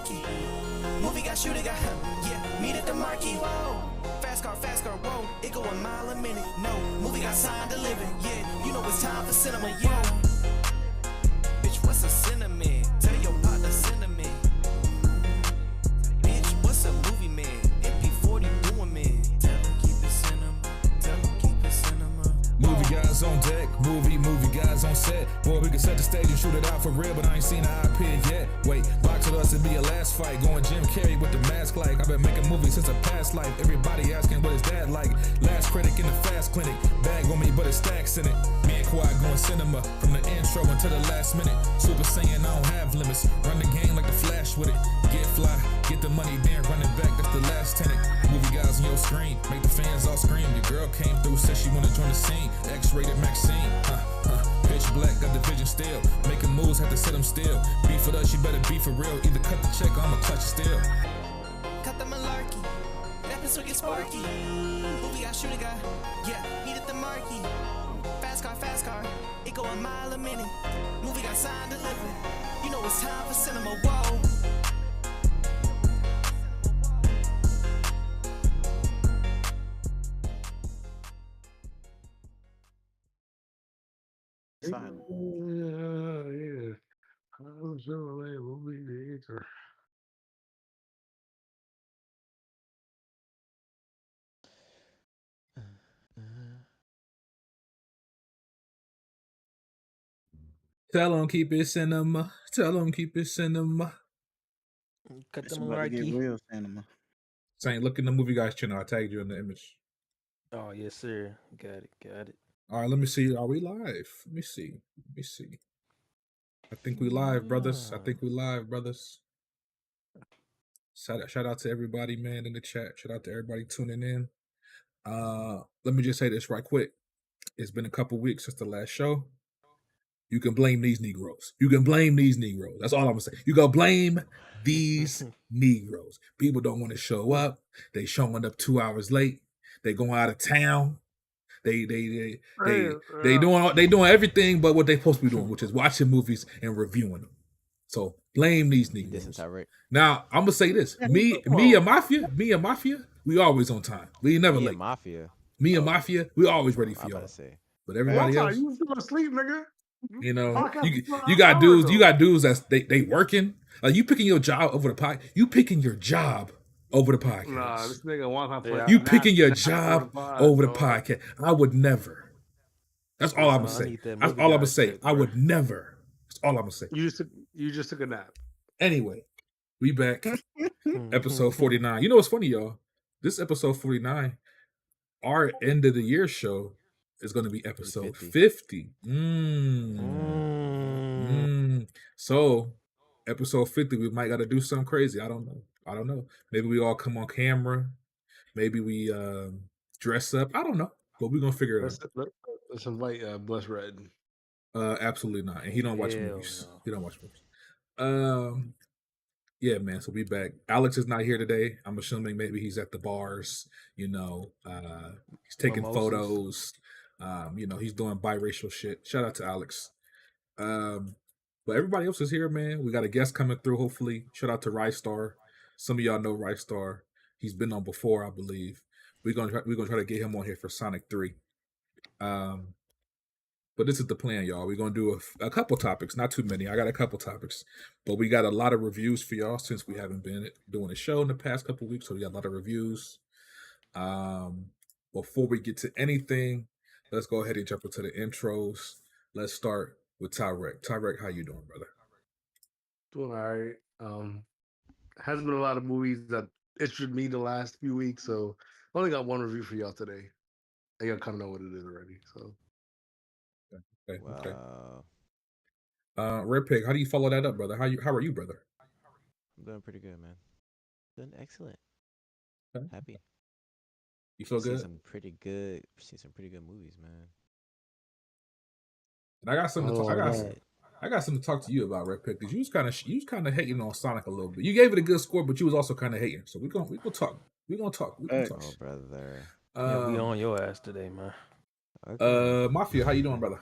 marquee. Movie got shooter, got yeah, meet at the marquee. Whoa. Fast car, whoa. It go a mile a minute. No, movie got signed to living. Yeah, you know it's time for cinema. Yeah. Bitch, what's a cinnamon? Tell your partner cinnamon. Bitch, what's a movie man? MP40 doing man. Tell him keep it cinema. Tell him keep it cinema. Movie guys on deck, movie guys on set. Boy, we can set the stage and shoot it out for real, but I ain't seen an IP yet. Wait, box with us and be a last fight. Going Jim Carrey with the mask like. I've been making movies since a past life. Everybody asking what is that like. Last critic in the fast clinic. Bag on me, but it stacks in it. Me and Quad going cinema from the intro until the last minute. Super Saiyan, I don't have limits. Run the game like the Flash with it. Get fly, get the money, then run it back. That's the last tenant. Movie guys on your screen, make the fans all scream. Your girl came through, said she wanna join the scene. X-rated Maxine, pitch black, got the vision still. Making moves, have to sit them still. Beef with us, you better be for real. Either cut the check or I'ma touch it still. Cut the malarkey, that pistol get sparky. Movie got shooter, got yeah, meet at the marquee. Fast car, it go a mile a minute. Movie got signed to living. You know it's time for cinema. Whoa. Yeah. I'm sure they will be there. Tell them keep it cinema. Tell them keep it cinema. Cut It's them about to get malarkey. real cinema. Saying, look in the movie guys channel. I tagged you in the image. Oh yes, sir. Got it. All right, let me see. Are we live? Let me see. I think we live, brothers. Shout out to everybody, man, in the chat. Shout out to everybody tuning in. Let me just say this right quick. It's been a couple weeks since the last show. You can blame these Negroes. That's all I'm gonna say. You go blame these Negroes. People don't want to show up. They showing up 2 hours late. They going out of town. They doing everything but what they supposed to be doing, which is watching movies and reviewing them. So blame these Negroes. Now I'm gonna say this: me and Mafia, we always on time. We never late. Me and Mafia, we always ready for y'all. But everybody else, you still asleep, nigga. you know, you got dudes that's they working. Like you picking your job over the podcast. You picking your job over the podcast. Nah, this nigga wants to You picking your job over the podcast. I would never. That's all I'm gonna say. That's all I'm gonna say. I would never. That's all I'm gonna say. You just took a nap. Anyway, we back. Episode 49. You know what's funny, y'all? This episode 49, our end of the year show is going to be episode 50. So, episode 50, we might got to do something crazy. I don't know. Maybe we all come on camera. Maybe we dress up. I don't know. But we're going to figure it out. Let's invite Bless Red. Absolutely not. And he don't watch movies. No. He don't watch movies. Yeah, man. So we back. Alex is not here today. I'm assuming maybe he's at the bars. You know, he's taking photos. You know, he's doing biracial shit. Shout out to Alex. But everybody else is here, man. We got a guest coming through. Hopefully, shout out to Rystar. Some of y'all know Rystar. He's been on before, I believe. We're gonna try to get him on here for Sonic 3. But this is the plan, y'all. We're going to do a couple topics, not too many. I got a couple topics. But we got a lot of reviews for y'all since we haven't been doing a show in the past couple weeks. So we got a lot of reviews. Before we get to anything, let's go ahead and jump into the intros. Let's start with Tyrek. Tyrek, how you doing, brother? Doing all right. Hasn't been a lot of movies that interested me the last few weeks. So I only got one review for y'all today. And y'all kind of know what it is already. So. Okay. Red Pig, how do you follow that up, brother? How are you, brother? I'm doing pretty good, man. Doing excellent. Okay. Happy. You feel good? Seen some pretty good movies, man. And I got something to talk to you about, Red Pig, because you was kind of hating on Sonic a little bit. You gave it a good score, but you was also kind of hating. So we gonna talk. We gonna talk. Oh, brother. Yeah, we on your ass today, man. Okay. Mafia, how you doing, brother?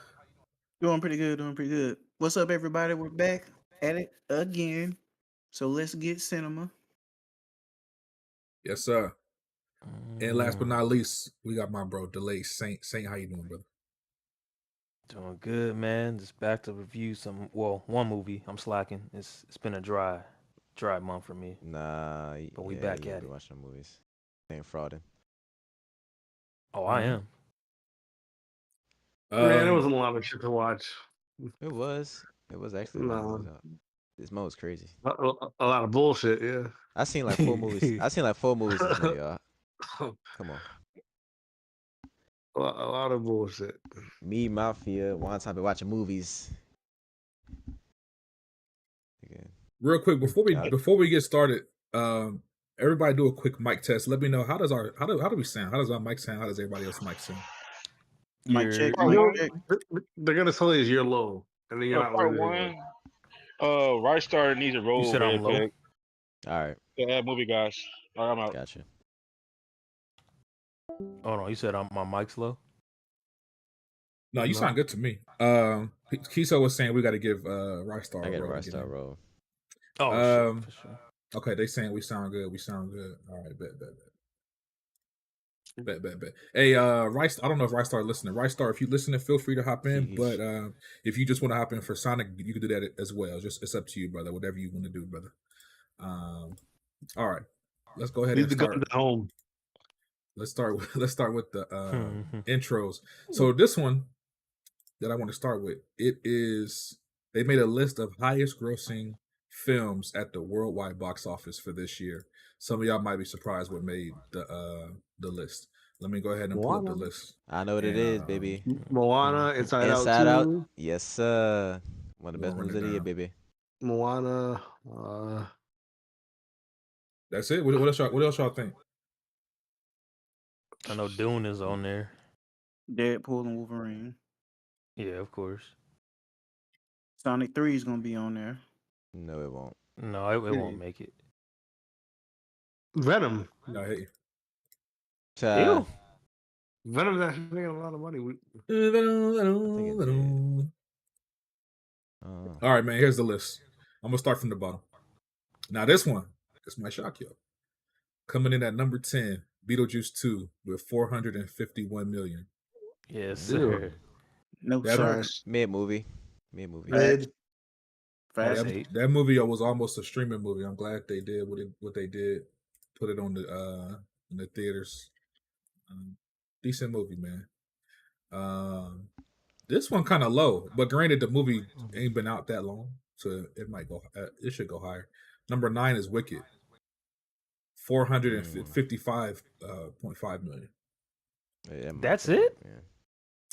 Doing pretty good. What's up, everybody? We're back at it again. So let's get cinema. Yes, sir. And last but not least, we got my bro, Delay Saint. Saint, how you doing, brother? Doing good, man. Just back to review one movie. I'm slacking. It's been a dry month for me. Nah, But we yeah, back you at be it. watching movies. Ain't frauding. Oh, I am. Man, there wasn't a lot of shit to watch. It was actually a lot of movies No, out. This month was crazy. a lot of bullshit. Yeah. I seen like 4 movies. I seen like 4 movies this month, y'all. Come on. A lot of bullshit. Me, Mafia, one time be watching movies. Again. Real quick before Got it. we get started, everybody do a quick mic test. Let me know how do we sound? How does our mic sound? How does everybody else mic sound? Mic check, You're- mic check. They're gonna tell you you're low, and then you're not Part ready. one. Right Star needs a roll said real I'm low? quick. All right, Yeah, movie guys. All right, I'm out. gotcha. Hold on, you said my mic's low? No, you No. sound good to me. Kiso was saying we got to give Rystar I a got a roll. right star roll. Oh shit, for sure. Okay, they saying we sound good. We sound good. All right, bet. Hey, Rice. I don't know if Rystar listening. Rystar, if you listening, feel free to hop in. But if you just want to hop in for Sonic, you can do that as well. Just it's up to you, brother. Whatever you want to do, brother. All right, let's go ahead Leave and the start. gun at home. Let's start with the intros. So this one that I want to start with, it is they made a list of highest grossing films at the worldwide box office for this year. Some of y'all might be surprised what made the list. Let me go ahead and pull up the Moana. list. I know what it is, baby. Moana, Inside Out Inside Out. 2. Yes, sir. One of the best Run movies it of the year, down. baby. Moana. That's it. What else y'all think? I know Dune is on there. Deadpool and Wolverine. Yeah, of course. Sonic 3 is gonna be on there. No, it won't. No, it won't make it. Venom. No, hey. Child. Venom's actually making a lot of money. All right, man. Here's the list. I'm gonna start from the bottom. Now, this might shock you. Coming in at number 10, Beetlejuice 2 with 451 million. Yes, sir. No, That sir. Mid movie. Fast. That movie was almost a streaming movie. I'm glad they did what they did. Put it on the in the theaters. Decent movie, man. This one kind of low, but granted, the movie ain't been out that long, so it might go. It should go higher. Number 9 is Wicked. 455.5 million. Yeah, That's it?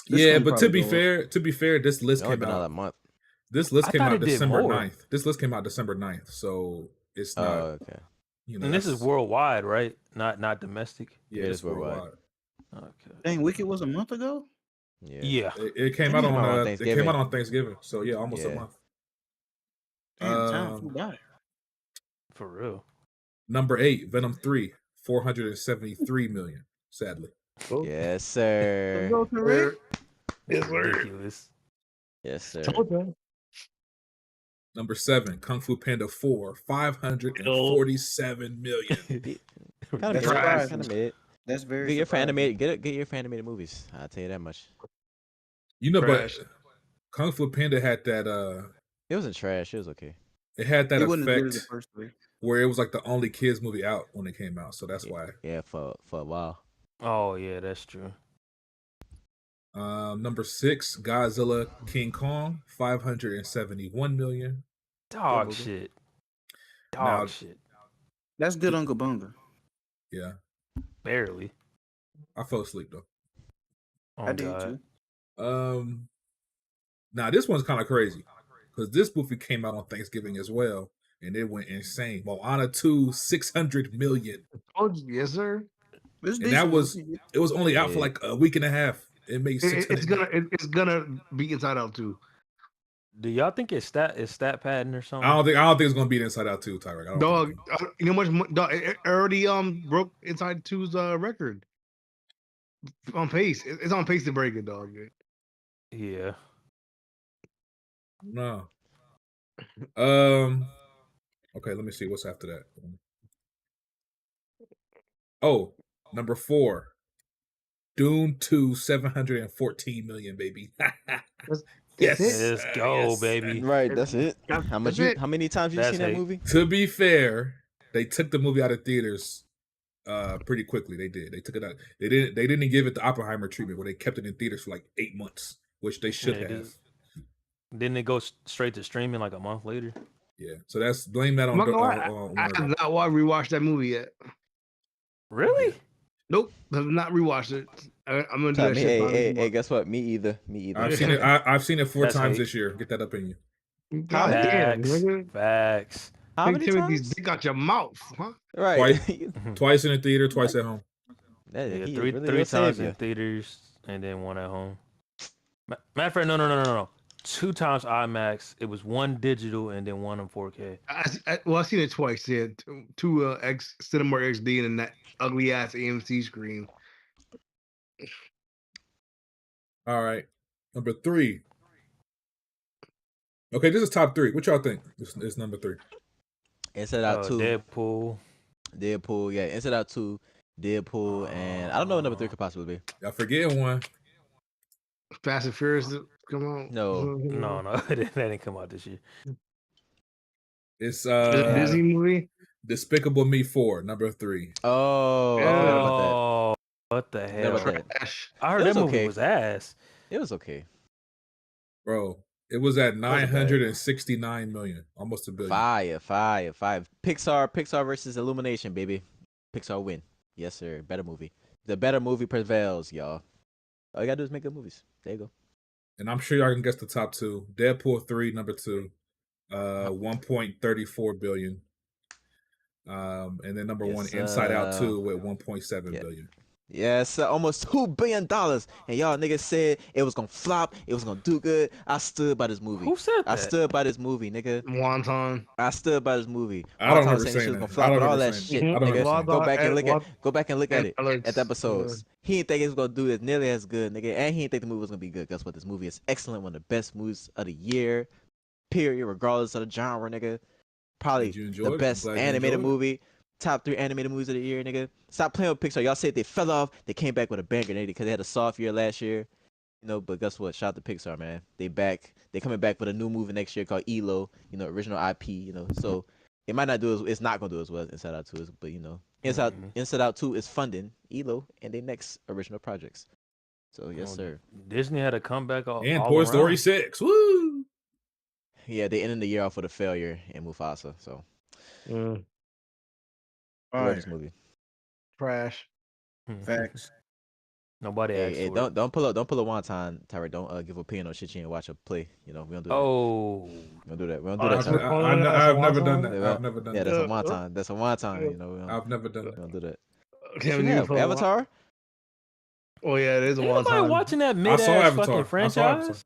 Yeah, but to be fair, this list came been out out a month. This list I came thought out it did December more. 9th. This list came out December 9th, so it's not. okay. You know, And this is that's- worldwide, right? Not domestic. Yeah, it's worldwide. Okay. Dang, Wicked was a month ago? Yeah. It came out Damn. on It it came out on Thanksgiving. So yeah, almost a Yeah. month. Damn, time flew by. For real. Number 8, Venom 3, 473 million. Sadly. Yes, sir. Go correct. Yes, sir. Ridiculous. Yes, sir. Number 7, Kung Fu Panda 4, 547 million. Kind of That's mid. That's very Get your fan surprising. animated. Get your fan animated movies. I'll tell you that much. You know, Trash. but Kung Fu Panda had that It wasn't trash. It was okay. it had that It wasn't as good as the effect first three. where it was like the only kids movie out when it came out. So that's why. Yeah, for a while. Oh yeah, that's true. Number 6, Godzilla King Kong, 571 million. Dog shit. Now- shit. That's good, Uncle Bunga. Yeah, Barely. I fell asleep though. Oh, I did God. too. Now this one's kind of crazy because this movie came out on Thanksgiving as well, and it went insane. Moana 2, 600 million, Oh, yes, sir. It's and that decent. was it was only out for Yeah. like a week and a half. It made 600. It's gonna be Inside Out too. Do y'all think it's stat padding or something? I don't think it's gonna beat Inside Out 2, Tyreek. I don't Dog, think so. you know how much? Dog, it already broke Inside 2's record on pace. It's on pace to break it, dog. Yeah. No. Okay, let me see what's after that. Oh, number 4. Dune 2, 714 million, baby. That's Yes, it. Let's sir, go, yes, sir. baby. Right, that's it. That's it. How many times you That's seen that hate. movie? To be fair, they took the movie out of theaters pretty quickly. They did. They took it out. They didn't give it the Oppenheimer treatment where they kept it in theaters for like 8 months, which they should Yeah, have. Didn't it go straight to streaming like a month later? Yeah. So that's blame that I'm on not gonna lie, I Warner have Bros. not rewatched that movie yet. Really? Nope, have not rewatched it. I'm gonna do Tell that me, shit. hey, guess what? Me either. Me either. I've seen it. I've seen it 4 That's times hate. this year. Get that up in you. God damn, Facts. nigga. Facts. How Take many Timothy's times? dick out your mouth, huh? Right. Twice in the theater, twice at home. Yeah, Yeah, he is three really three your times savior. in theaters and then one at home. Matter of fact, no. 2 times IMAX. It was 1 digital and then 1 on 4K. I've seen it twice. Yeah, two X Cinema XD and that ugly ass AMC screen. All right. Number 3. Okay, this is top 3. What y'all think? This is number 3. Inside Out 2. Deadpool. Yeah. Inside Out 2, Deadpool, and I don't know what number 3 could possibly be. Y'all forgetting one. Fast and Furious, come on. No. No, that didn't come out this year. It's Is it a Disney movie? Despicable Me 4, number 3. Oh, I forgot about that. Oh, what the hell? Forgot about that. Trash. I heard It was that movie okay. was ass. It was okay. Bro, it was at Wasn't bad. 969 million, almost $1 billion. Fire. Pixar versus Illumination, baby. Pixar win. Yes, sir. Better movie. The better movie prevails, y'all. All you gotta do is make good movies. There you go. And I'm sure y'all can guess the top 2. Deadpool 3, number 2, 1.34 billion. And then number 1, Inside Out 2 with 1.7 billion. Yes, almost $2 billion. And y'all niggas said it was gonna flop, it was gonna do good. I stood by this movie. Who said that? I stood by this movie, nigga. Wonton. I stood by this movie. I don't Wonton remember saying saying she was that. gonna flop and all that shit, I don't remember nigga. saying Go back and look at it. Alex, At the episodes. He didn't think it was gonna do as nearly as good, nigga. And he didn't think the movie was gonna be good. Guess what? This movie is excellent, one of the best movies of the year. Period, regardless of the genre, nigga. Probably the best animated movie. Top 3 animated movies of the year, nigga. Stop playing with Pixar. Y'all said they fell off. They came back with a banger, nigga, because they had a soft year last year. You know, but guess what? Shout out to Pixar, man. They back. They coming back with a new movie next year called ELO. You know, original IP. You know, so it might not do as it's not gonna do as well as Inside Out 2 is, but you know, Inside Out 2 is funding ELO and their next original projects. So yes, sir. Disney had a comeback and Toy Story 6. Woo! Yeah, they ended the year off with a failure in Mufasa. So. I love this movie. Trash. Facts. Nobody asked Hey, for don't pull a wonton, Tyra. Don't give opinion on shit you ain't watch or play. You know, we don't do that. Oh, we don't do that. We don't do that. I've never done that. I've never done that. Yeah, that's a wonton. That's a wonton. You know, I've never done that. We don't do that. Can't You have Avatar. Oh yeah, it is a ain't wonton. nobody watching that mid-ass fucking franchise.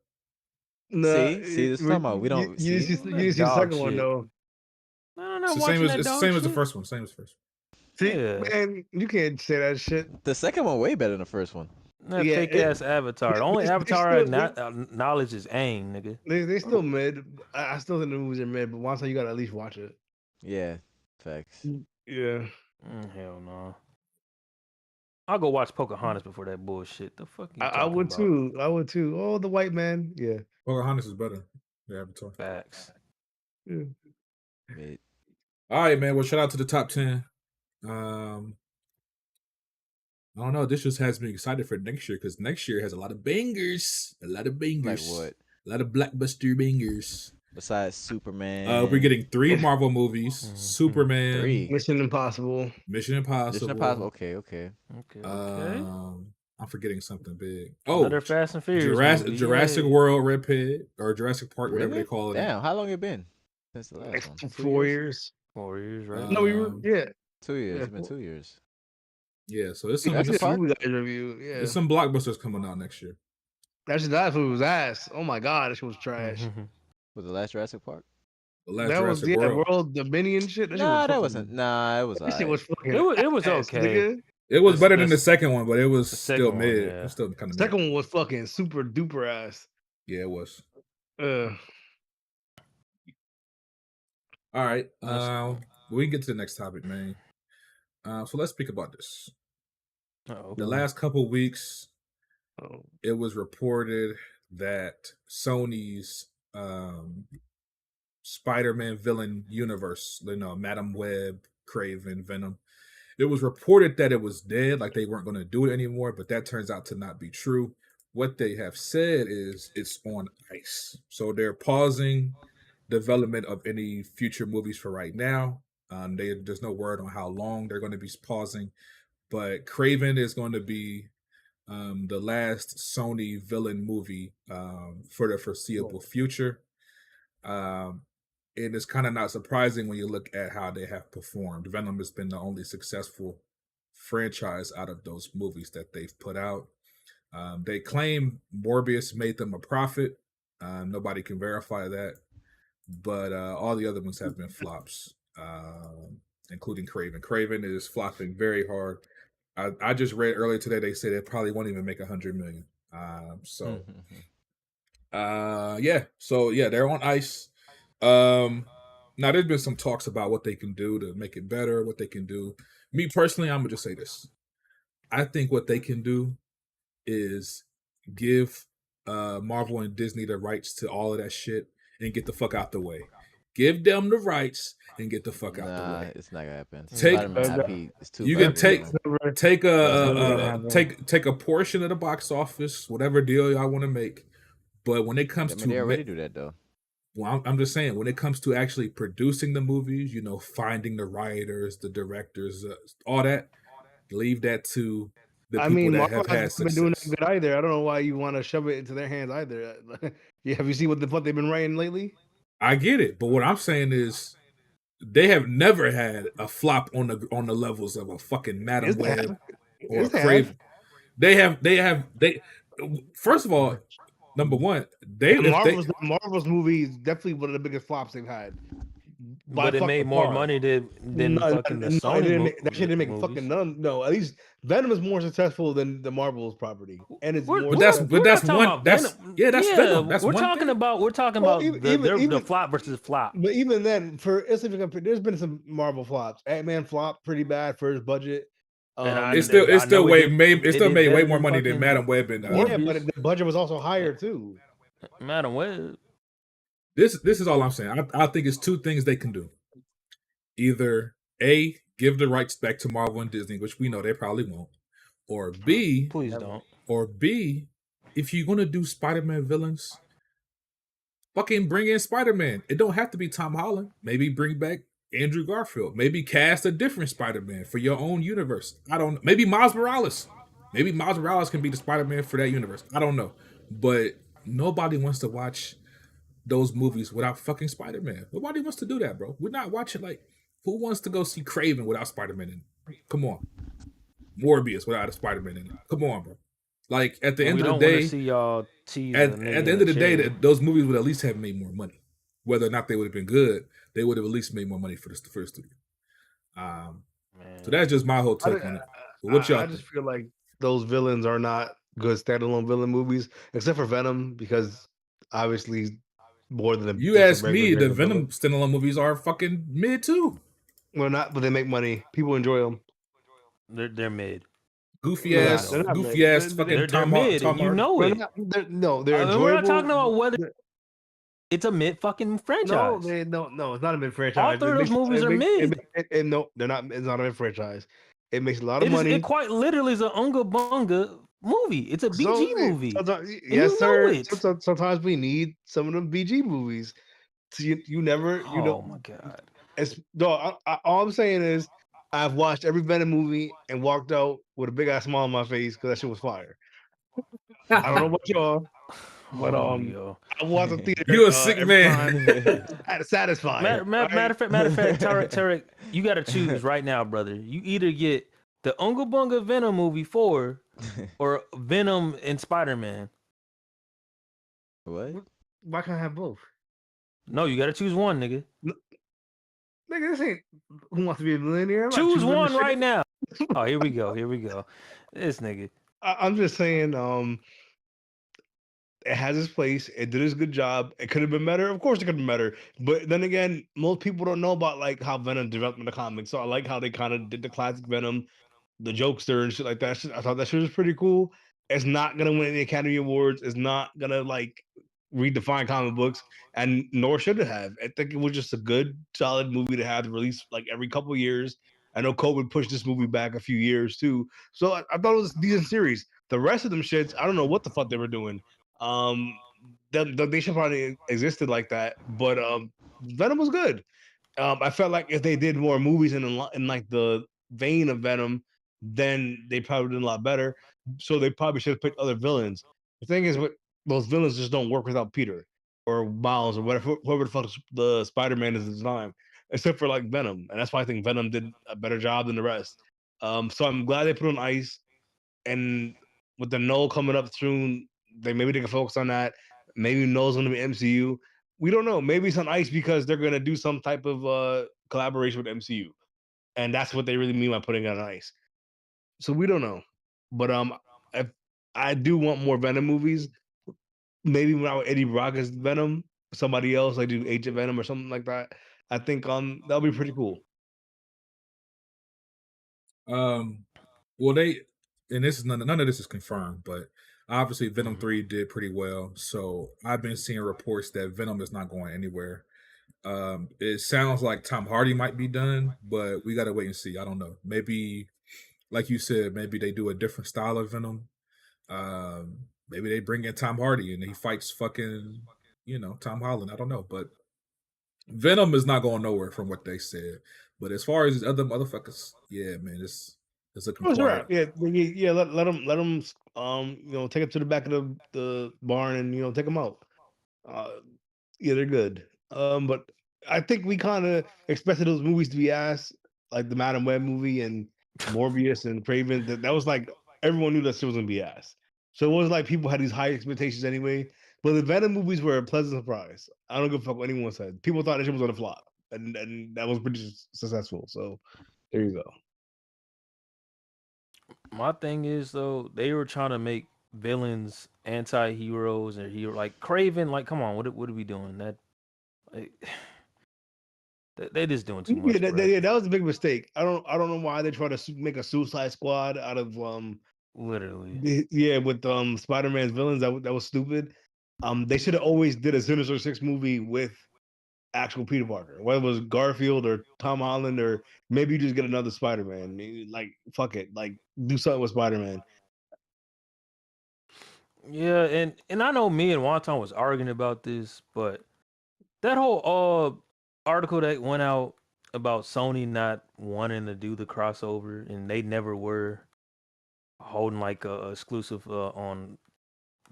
No, see, this is talking about we don't. You see the second one though. No, it's the same as the first one. Same as the first one. See, man, you can't say that shit. The second one way better than the first one. That fake ass Avatar. The only Avatar knowledge is Aang, nigga. They still mid. I still think the movies are mid, but once you gotta at least watch it. Yeah, facts. Yeah. Hell no. I'll go watch Pocahontas before that bullshit. The fuck you I would about? too. I would too. Oh, the white man. Yeah. Pocahontas is better. Yeah, Avatar. Facts. Yeah. All right, man. Well, shout out to the top 10. I don't know. This just has me excited for next year because next year has a lot of bangers. Like what? A lot of blockbuster bangers. Besides Superman. We're getting 3 Marvel movies. Superman. 3. Mission Impossible. Okay. I'm forgetting something big. Another Fast and Furious. Jurassic World, Red Pit, or Jurassic Park, whatever they call it. Damn, how long it been since the last one? 4 years. 4 years, right? No, 2 years. Yeah, It's been 2 years. Yeah, so it's some review. Yeah, there's some blockbusters coming out next year. That's that was ass. Oh my god, this was trash. Was the last Jurassic Park? The last that Jurassic was World Dominion shit. That wasn't. Nah, it was. That shit was fucking. It was okay. It was better than the second one, but it was still one, mid. yeah. It was still kind of. Second one was fucking super duper ass. Yeah, it was. All right. We can get to the next topic, man. So let's speak about this. The last couple weeks, it was reported that Sony's Spider-Man villain universe, Madam Web, Kraven, Venom, it was reported that it was dead, like they weren't going to do it anymore, but that turns out to not be true. What they have said is it's on ice. So they're pausing development of any future movies for right now. There's no word on how long they're going to be pausing, but Kraven is going to be the last Sony villain movie for the foreseeable future. And it's kind of not surprising when you look at how they have performed. Venom has been the only successful franchise out of those movies that they've put out. They claim Morbius made them a profit. Nobody can verify that. But all the other ones have been flops, including Kraven. Kraven is flopping very hard. I just read earlier today they said it probably won't even make $100 million. They're on ice. Now there's been some talks about what they can do to make it better, what they can do. Me personally, I'm gonna just say this. I think what they can do is give Marvel and Disney the rights to all of that shit and get the fuck out the way. Give them the rights and get the fuck out the way. It's not gonna happen. You can take a portion of the box office, whatever deal y'all want to make. But when it comes to they already do that though. Well, I'm just saying, when it comes to actually producing the movies, finding the writers, the directors, all that, leave that to the people that have had success. Been doing that good either. I don't know why you want to shove it into their hands either. Yeah, have you seen what they've been writing lately? I get it, but what I'm saying is, they have never had a flop on the levels of a fucking Madam Web or a Kraven. They have. First of all, number one, the Marvel's movie is definitely one of the biggest flops they've had. But it made more money than fucking the Sony. That shit didn't make fucking none. No, at least Venom is more successful than the Marvel's property, and it's more. That's Venom. That's Venom. We're talking about the flop versus flop. But even then, there's been some Marvel flops. Ant-Man flopped pretty bad for his budget. It still made way more money than Madam Web and but the budget was also higher too. Madam Web. This is all I'm saying. I think it's two things they can do. Either A, give the rights back to Marvel and Disney, which we know they probably won't. Or B, please don't. Or B, if you're gonna do Spider-Man villains, fucking bring in Spider-Man. It don't have to be Tom Holland. Maybe bring back Andrew Garfield. Maybe cast a different Spider-Man for your own universe. I don't know. Maybe Miles Morales. Maybe Miles Morales can be the Spider-Man for that universe. I don't know. But nobody wants to watch those movies without fucking Spider-Man. Nobody wants to do that, bro. We're not watching, who wants to go see Kraven without Spider-Man in it? Come on. Morbius without a Spider-Man in it. Come on, bro. At the end of the day, see y'all tease at the end of the day, those movies would at least have made more money. Whether or not they would have been good, they would have at least made more money for the first studio. So that's just my whole take on it. But what y'all think? I just feel like those villains are not good standalone villain movies, except for Venom, because obviously more than you ask me, the Venom standalone movies are fucking mid too. Well, not, but they make money. People enjoy them. They're mid. Goofy ass fucking Tom mid. You know it. They're enjoyable. We're not talking about whether it's a mid fucking franchise. No, it's not a mid franchise. All three of those movies are mid. No, they're not. It's not a mid franchise. It makes a lot of money. It quite literally is an unga bunga movie. It's a BG movie. Yes, sir. Sometimes we need some of them BG movies. So you never. Oh my god. All I'm saying is, I've watched every Venom movie and walked out with a big ass smile on my face because that shit was fire. I don't know about y'all, but I watched the theater. You a sick man. Satisfied. Matter of fact, Tarek, you got to choose right now, brother. You either get the Unga Bunga Venom movie 4 or Venom and Spider-Man. What? Why can't I have both? No, you got to choose one, nigga. Nigga, this ain't Who Wants to Be a Millionaire. Choose one right now. Oh, here we go. This nigga. I'm just saying, it has its place. It did its good job. It could have been better. Of course, it could have been better. But then again, most people don't know about like how Venom developed in the comics. So I like how they kind of did the classic Venom, the jokester and shit like that. I thought that shit was pretty cool. It's not gonna win any Academy Awards. It's not gonna like redefine comic books, and nor should it have. I think it was just a good, solid movie to have to release like every couple of years. I know COVID pushed this movie back a few years too, so I thought it was a decent series. The rest of them shits, I don't know what the fuck they were doing. They should probably existed like that, but Venom was good. I felt like if they did more movies in like the vein of Venom, then they probably did a lot better. So they probably should have picked other villains. The thing is, those villains just don't work without Peter or Miles or whatever, whoever the fuck the Spider-Man is at the time, except for like Venom, and that's why I think Venom did a better job than the rest. So I'm glad they put on ice, and with the Null coming up soon, they can focus on that. Maybe Null's going to be MCU. We don't know. Maybe it's on ice because they're going to do some type of collaboration with MCU, and that's what they really mean by putting it on ice. So we don't know, but if I do want more Venom movies, maybe when Eddie Brock as Venom, somebody else like do Agent Venom or something like that. I think that'll be pretty cool. Well, and this is none of this is confirmed, but obviously Venom 3 did pretty well. So I've been seeing reports that Venom is not going anywhere. It sounds like Tom Hardy might be done, but we gotta wait and see. I don't know. Maybe, like you said, maybe they do a different style of Venom. Maybe they bring in Tom Hardy and he fights fucking, Tom Holland. I don't know, but Venom is not going nowhere from what they said. But as far as these other motherfuckers, yeah, man, it's looking quiet. Yeah. Let them take it to the back of the barn and take them out. Yeah, they're good. But I think we kind of expected those movies to be ass, like the Madam Web movie and Morbius and Kraven. That was like everyone knew that shit was gonna be ass. So it was like people had these high expectations anyway. But the Venom movies were a pleasant surprise. I don't give a fuck what anyone said. People thought that shit was gonna flop, and that was pretty successful. So there you go. My thing is though, they were trying to make villains anti-heroes or hero like Kraven. Like, come on, what are we doing? That like, they just doing too much. That was a big mistake. I don't know why they try to make a Suicide Squad out of literally. With Spider-Man's villains. That was stupid. They should have always did a Sinister Six movie with actual Peter Parker, whether it was Garfield or Tom Holland, or maybe you just get another Spider-Man. Like, fuck it, like do something with Spider-Man. Yeah, and I know me and Wonton was arguing about this, but that whole article that went out about Sony not wanting to do the crossover, and they never were holding like a exclusive on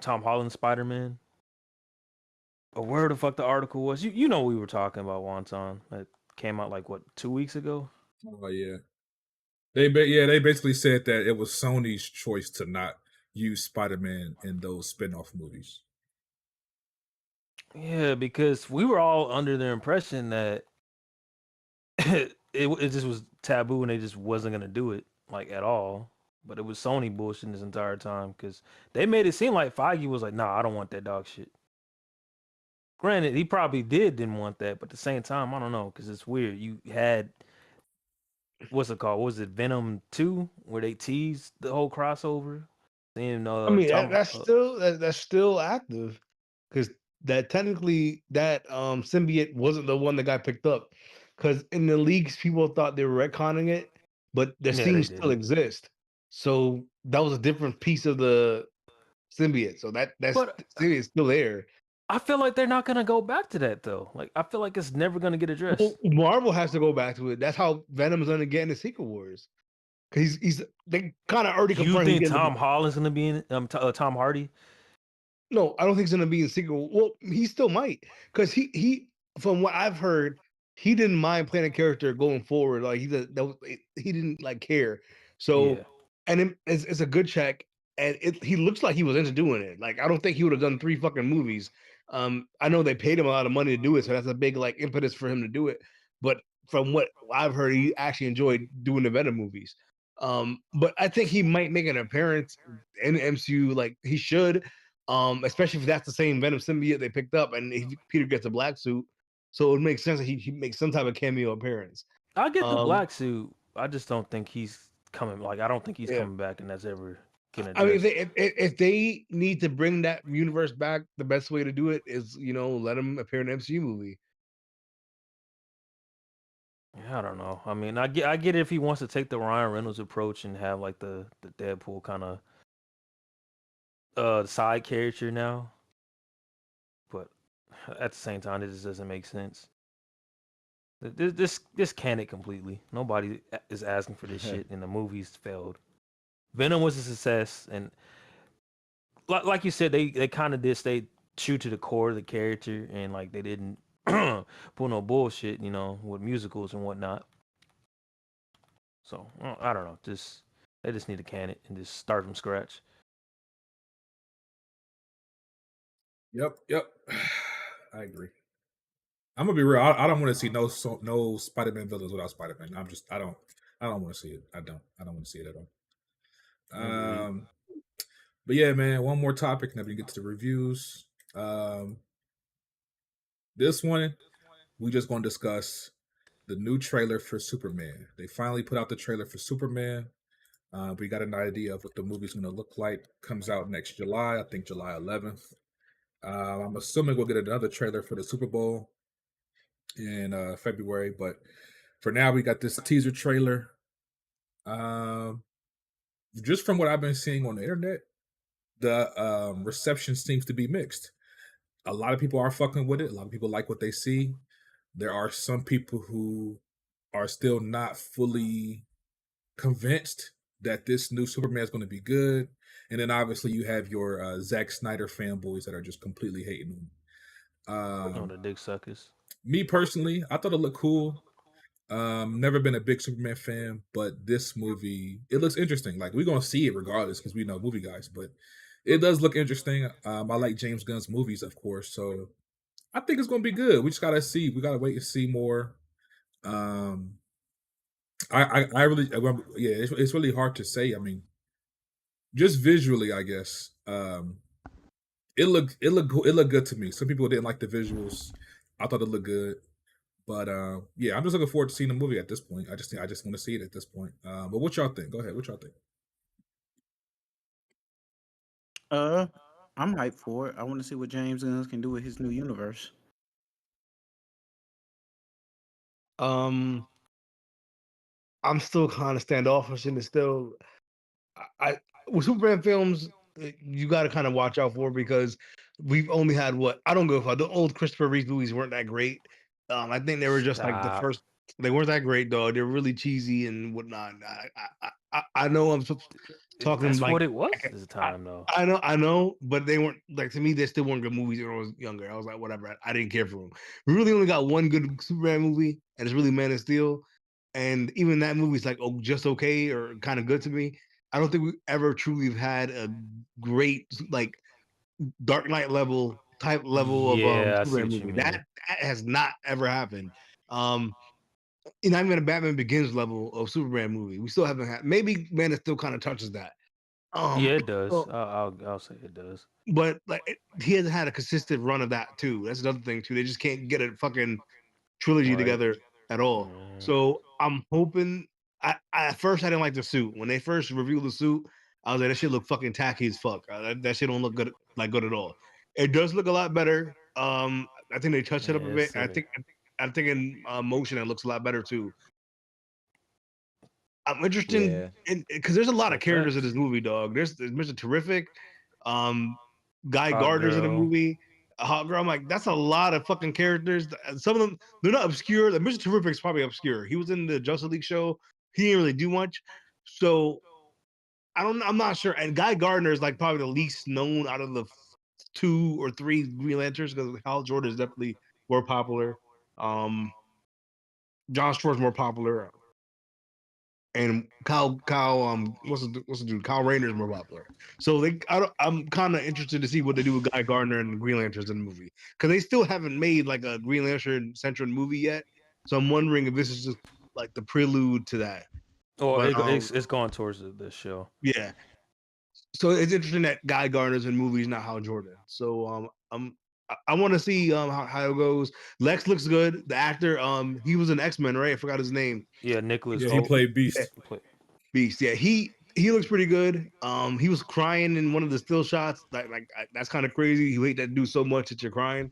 Tom Holland Spider-Man. Or where the fuck the article was? You know we were talking about Wonton that came out like what 2 weeks ago. Oh yeah, they basically said that it was Sony's choice to not use Spider-Man in those spin-off movies. Yeah, because we were all under the impression that it just was taboo and they just wasn't gonna do it like at all. But it was Sony bullshitting this entire time because they made it seem like Feige was like, "Nah, I don't want that dog shit." Granted, he probably didn't want that, but at the same time, I don't know because it's weird. You had what's it called? What was it Venom 2 where they teased the whole crossover? And I mean, that's still active because that technically that symbiote wasn't the one that got picked up because in the leagues people thought they were retconning it, but the scenes still exist. So that was a different piece of the symbiote. So that's symbiote still there. I feel like they're not gonna go back to that though. Like I feel like it's never gonna get addressed. Well, Marvel has to go back to it. That's how Venom's gonna get in the Secret Wars. Cause they kind of already confirmed. You think Tom Holland's gonna be in Tom Hardy? No, I don't think he's gonna be in Secret. Well, he still might, cause he from what I've heard, he didn't mind playing a character going forward. Like he didn't like care. So and it's a good check, and he looks like he was into doing it. Like I don't think he would have done 3 fucking movies. I know they paid him a lot of money to do it, so that's a big like impetus for him to do it. But from what I've heard, he actually enjoyed doing the Venom movies. But I think he might make an appearance in the MCU, like he should. Especially if that's the same Venom symbiote they picked up, and Peter gets a black suit, so it makes sense that he makes some type of cameo appearance. I get the black suit. I just don't think he's coming. Like, I don't think he's Yeah. coming back, and that's ever gonna. I mean, if they need to bring that universe back, the best way to do it is, let him appear in an MCU movie. Yeah, I don't know. I mean, I get it if he wants to take the Ryan Reynolds approach and have like the Deadpool kind of side character now, but at the same time, it just doesn't make sense. This can it completely. Nobody is asking for this shit, and the movies failed. Venom was a success, and like you said, they kind of did stay true to the core of the character, and like they didn't pull no bullshit, with musicals and whatnot. So I don't know. They just need to can it and just start from scratch. Yep. I agree. I'm gonna be real. I don't want to see no Spider-Man villains without Spider-Man. I don't want to see it. I don't want to see it at all. But yeah, man. One more topic, and then we get to the reviews. This one we just gonna discuss the new trailer for Superman. They finally put out the trailer for Superman. We got an idea of what the movie's gonna look like. Comes out next July. I think July 11th. I'm assuming we'll get another trailer for the Super Bowl in February, but for now we got this teaser trailer. Just from what I've been seeing on the internet, the reception seems to be mixed. A lot of people are fucking with it. A lot of people like what they see. There are some people who are still not fully convinced that this new Superman is going to be good. And then obviously you have your Zack Snyder fanboys that are just completely hating him. The dick suckers. Me personally, I thought it looked cool. Never been a big Superman fan, but this movie, it looks interesting. Like, we're gonna see it regardless because we know movie guys, but it does look interesting. I like James Gunn's movies, of course, so I think it's gonna be good. We just gotta see. We gotta wait and see more. I really, yeah, it's really hard to say. I mean, just visually, I guess. It looked good to me. Some people didn't like the visuals. I thought it looked good. But yeah, I'm just looking forward to seeing the movie at this point. I just want to see it at this point. But what y'all think? Go ahead. What y'all think? I'm hyped for it. I want to see what James Gunn can do with his new universe. I'm still kind of standoffish, and it's still, with Superman films, you got to kind of watch out for, because we've only had I don't go for the old Christopher Reeve movies weren't that great. I think they were just like the first. They weren't that great, though. They're really cheesy and whatnot. I know I'm talking. That's like what it was at the time, though. I know, but they weren't, like, to me, they still weren't good movies when I was younger. I was like, whatever. I didn't care for them. We really only got one good Superman movie, and it's really Man of Steel. And even that movie's like, just okay or kind of good to me. I don't think we ever truly have had a great, like, Dark Knight level of Superman movie. That has not ever happened. Not even a Batman Begins level of Superman movie. We still haven't had. Maybe Man of Steel kind of touches that. Yeah, it does. I'll say it does. But like, he hasn't had a consistent run of that too. That's another thing too. They just can't get a fucking trilogy together at all. So I'm hoping. At first I didn't like the suit. When they first revealed the suit, I was like, that shit look fucking tacky as fuck. That shit don't look good at all. It does look a lot better. I think they touched it up a bit. I think in motion it looks a lot better too. I'm interested in, because there's a lot of characters in this movie, dog. There's Mr. Terrific, Guy Gardner's in the movie, Hot Girl. I'm like, that's a lot of fucking characters. Some of them, they're not obscure. Like, Mr. Terrific's probably obscure. He was in the Justice League show. He didn't really do much. So I'm not sure. And Guy Gardner is like probably the least known out of the 2 or 3 Green Lanterns, because Hal Jordan is definitely more popular. John Stewart's more popular. And Kyle, what's the dude? Kyle Rayner's more popular. So I'm kind of interested to see what they do with Guy Gardner and the Green Lanterns in the movie, because they still haven't made like a Green Lantern centered movie yet. So I'm wondering if this is just like the prelude to that. Or it's going towards the show. Yeah. So it's interesting that Guy Gardner's in movies, not Hal Jordan. So I want to see how it goes. Lex looks good. The actor, he was an X-Men, right? I forgot his name. Yeah, Nicholas. Yeah, he played Beast. Yeah. Beast. Yeah, he looks pretty good. He was crying in one of the still shots. That's kind of crazy. You hate that dude so much that you're crying.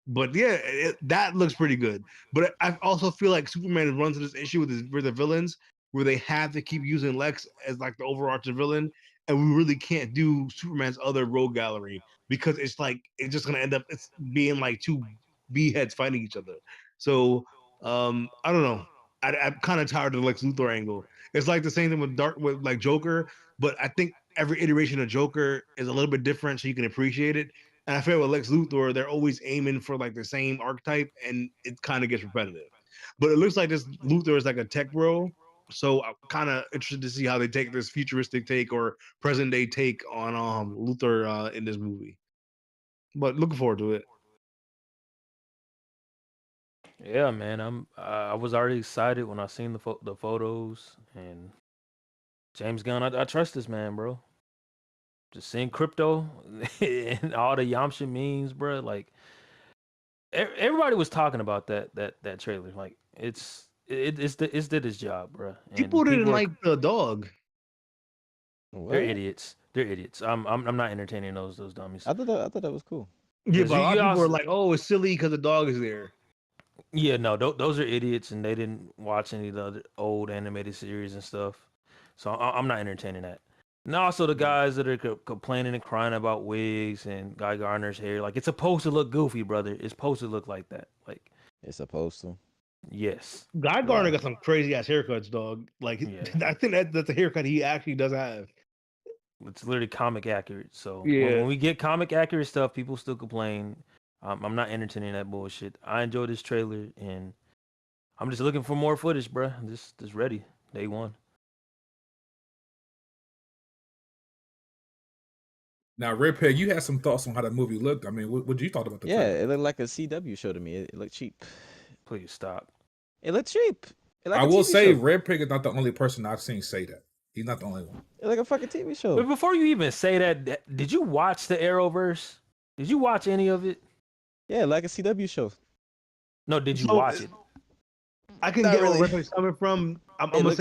But yeah, that looks pretty good. But I also feel like Superman runs into this issue with the villains where they have to keep using Lex as like the overarching villain, and we really can't do Superman's other rogue gallery because it's just gonna end up being like two B heads fighting each other. So I don't know. I'm kind of tired of the Lex Luthor angle. It's like the same thing with like Joker, but I think every iteration of Joker is a little bit different, so you can appreciate it. And I feel with Lex Luthor, they're always aiming for like the same archetype, and it kind of gets repetitive. But it looks like this Luthor is like a tech bro, so I'm kind of interested to see how they take this futuristic take or present day take on Luthor in this movie. But looking forward to it. Yeah, man. I was already excited when I seen the photos and James Gunn. I trust this man, bro. Just seeing crypto and all the Yamcha memes, bro. Like everybody was talking about that trailer. Like it did its job, bro. And people didn't like the dog. They're idiots. They're idiots. I'm not entertaining those dummies. I thought that was cool. Yeah, but a lot of people were like, "Oh, it's silly because the dog is there." Yeah, no, those are idiots, and they didn't watch any of the other old animated series and stuff. So I'm not entertaining that. And also the guys that are complaining and crying about wigs and Guy Gardner's hair, like it's supposed to look goofy, brother. It's supposed to look like that. Like it's supposed to. Yes. Guy Gardner got some crazy ass haircuts, dog. Like I think that's a haircut he actually does have. It's literally comic accurate. So yeah, when we get comic accurate stuff, people still complain. I'm not entertaining that bullshit. I enjoyed this trailer, and I'm just looking for more footage, bro. Just ready. Day one. Now, Red Peg, you had some thoughts on how that movie looked. I mean, what you thought about the trailer? It looked like a CW show to me. It looked cheap. Please stop. It looked cheap. I will say, Red Pig is not the only person I've seen say that. He's not the only one. It's like a fucking TV show. But before you even say that, did you watch the Arrowverse? Did you watch any of it? Yeah, like a CW show. No, did you watch it? I can get where Red Pig's coming from. I'm gonna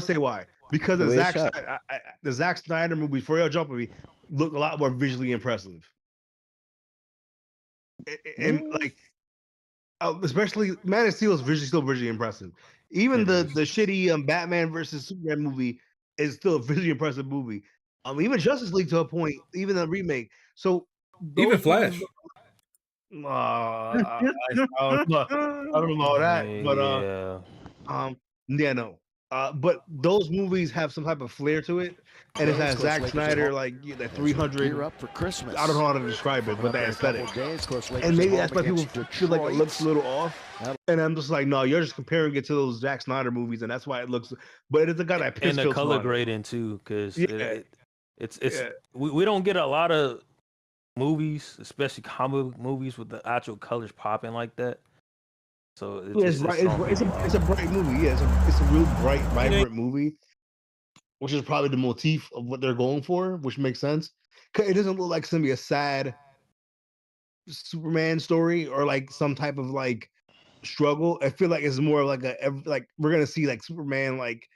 say why. Because the Zack Snyder movie, For Your Jump movie, looked a lot more visually impressive. And like, especially Man of Steel is still visually impressive. Even the shitty Batman versus Superman movie is still a visually impressive movie. Even Justice League to a point, even the remake. So even Flash. I don't know about that, but yeah, no. But those movies have some type of flair to it, and it has Zack Snyder like the 300. Up for Christmas. I don't know how to describe it, but that aesthetic. And maybe that's why people feel like it looks a little off. And I'm just like, no, you're just comparing it to those Zack Snyder movies, and that's why it looks. But it's a guy that and the color grading too, because we don't get a lot of movies, especially comic movies, with the actual colors popping like that. So it's a bright movie. Yeah, it's a real bright, vibrant movie, which is probably the motif of what they're going for, which makes sense. Cause it doesn't look like it's gonna be a sad Superman story or like some type of like struggle. I feel like it's more like we're gonna see like Superman like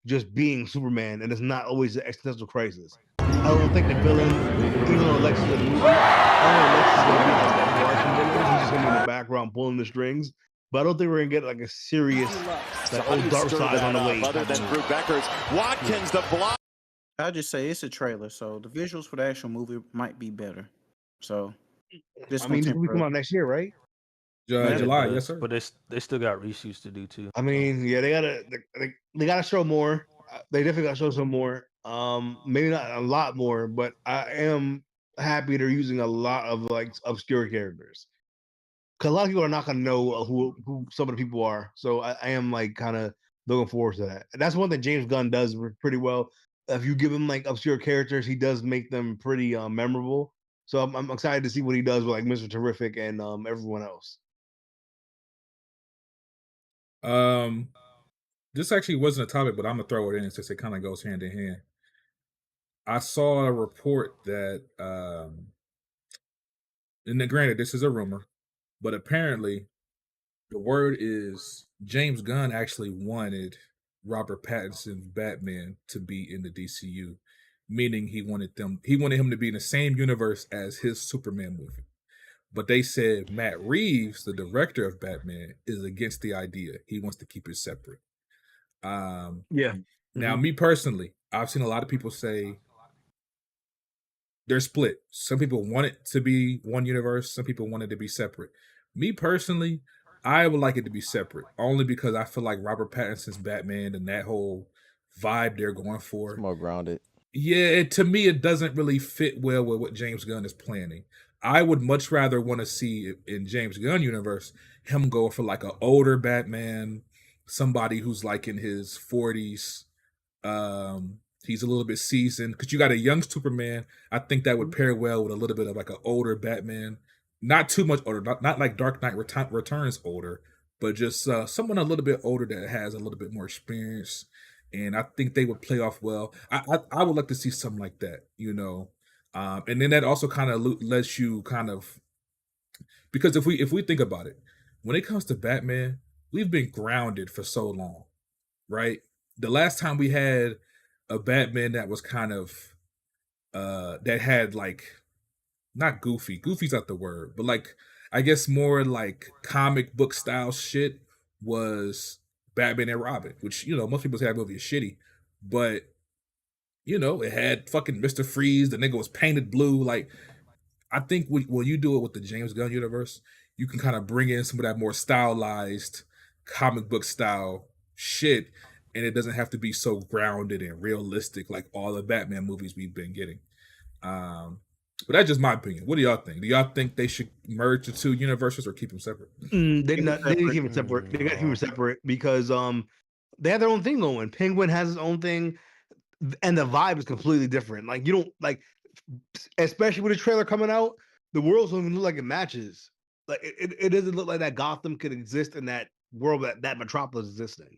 just being Superman, and it's not always an existential crisis. I don't think the villain, even though Lex is in the movie, I don't know Lex is gonna be like that Martian villain. He's just gonna be in the background pulling the strings. But I don't think we're gonna get like a serious, like dark side on the way. Other than Drew Becker's Watkins, the block. I'll just say it's a trailer, so the visuals for the actual movie might be better. So this movie come out next year, right? July, yes sir. But they still got reshoots to do too. I mean, yeah, they gotta show more. They definitely gotta show some more. Maybe not a lot more, but I am happy they're using a lot of like obscure characters. Because a lot of people are not going to know who some of the people are. So I am like kind of looking forward to that. And that's one that James Gunn does pretty well. If you give him like obscure characters, he does make them pretty memorable. So I'm excited to see what he does with like Mr. Terrific and everyone else. This actually wasn't a topic, but I'm gonna throw it in since it kind of goes hand in hand. I saw a report that, and granted, this is a rumor, but apparently the word is James Gunn actually wanted Robert Pattinson's Batman to be in the DCU, meaning he wanted him to be in the same universe as his Superman movie. But they said Matt Reeves, the director of Batman, is against the idea. He wants to keep it separate. Yeah. Now, me personally, I've seen a lot of people say they're split. Some people want it to be one universe. Some people want it to be separate. Me personally, I would like it to be separate, only because I feel like Robert Pattinson's Batman and that whole vibe they're going for, It's more grounded. Yeah, to me, it doesn't really fit well with what James Gunn is planning. I would much rather want to see in James Gunn universe him go for like an older Batman, somebody who's like in his 40s. He's a little bit seasoned because you got a young Superman. I think that would pair well with a little bit of like an older Batman, not too much older, not like Dark Knight Returns older, but just someone a little bit older that has a little bit more experience. And I think they would play off well. I would like to see something like that, and then that also kind of lets you kind of, because if we think about it, when it comes to Batman, we've been grounded for so long, right? The last time we had a Batman that was kind of that had like, not goofy's not the word, but like, I guess more like comic book style shit was Batman and Robin, which most people say that movie is shitty, but it had fucking Mr. Freeze, the nigga was painted blue. Like, I think when you do it with the James Gunn universe, you can kind of bring in some of that more stylized comic book style shit, and it doesn't have to be so grounded and realistic like all the Batman movies we've been getting. But that's just my opinion. What do y'all think? Do y'all think they should merge the two universes or keep them separate? They need to keep it separate. They got to keep them separate because they have their own thing going. Penguin has his own thing, and the vibe is completely different. Like, you don't like, especially with the trailer coming out, the world doesn't even look like it matches. Like, it doesn't look like that Gotham could exist in that world that Metropolis exists in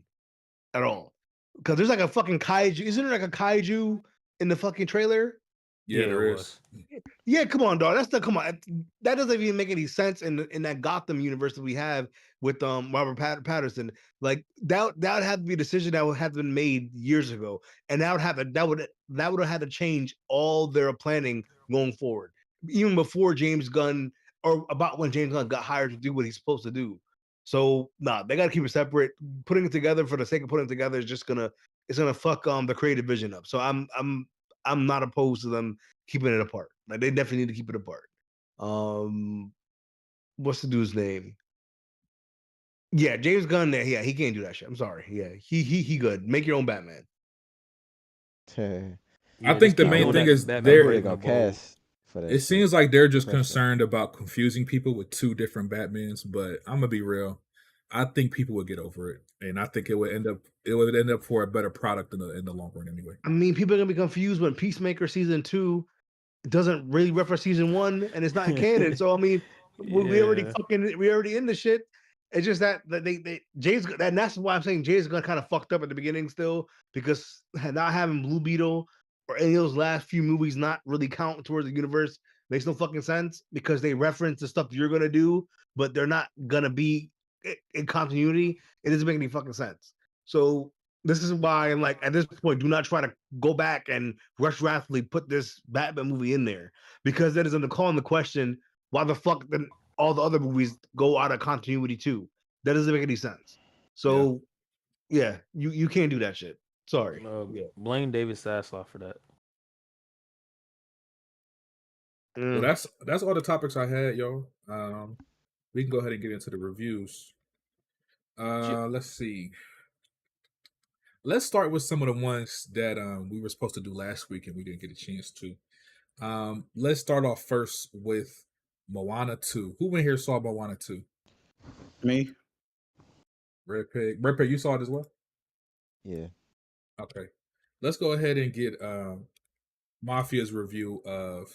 at all. Because there's like a fucking kaiju. Isn't there like a kaiju in the fucking trailer? Yeah, there is. Yeah, come on, dog. Come on. That doesn't even make any sense in that Gotham universe that we have with Robert Pattinson. Like, that would have to be a decision that would have been made years ago, and that would have had to change all their planning going forward, even before James Gunn, or about when James Gunn got hired to do what he's supposed to do. So they got to keep it separate. Putting it together for the sake of putting it together is just gonna fuck the creative vision up. So I'm not opposed to them keeping it apart. Like, they definitely need to keep it apart. What's the dude's name? Yeah, James Gunn. Yeah, he can't do that shit. I'm sorry. Yeah, he good. Make your own Batman. I think the main thing is they're gonna cast for that. It seems like they're just concerned about confusing people with two different Batmans. But I'm gonna be real. I think people would get over it, and I think it would end up for a better product in the long run anyway. I mean, people are gonna be confused when Peacemaker season 2 doesn't really reference season 1 and it's not canon. So I mean, we already in the shit. It's just that and that's why I'm saying Jay's kind of fucked up at the beginning still, because not having Blue Beetle or any of those last few movies not really count towards the universe makes no fucking sense, because they reference the stuff you're gonna do, but they're not gonna be in continuity. It doesn't make any fucking sense. So this is why, like, at this point, do not try to go back and retroactively put this Batman movie in there, because that is going to call in the question, why the fuck then all the other movies go out of continuity too? That doesn't make any sense. So yeah, you can't do that shit. Sorry. Blame David Zaslav for that. Well, that's all the topics I had, yo. We can go ahead and get into the reviews. Let's see. Let's start with some of the ones that we were supposed to do last week and we didn't get a chance to. Let's start off first with Moana 2. Who in here saw Moana 2? Me. Red Pig, you saw it as well? Yeah. Okay. Let's go ahead and get Mafia's review of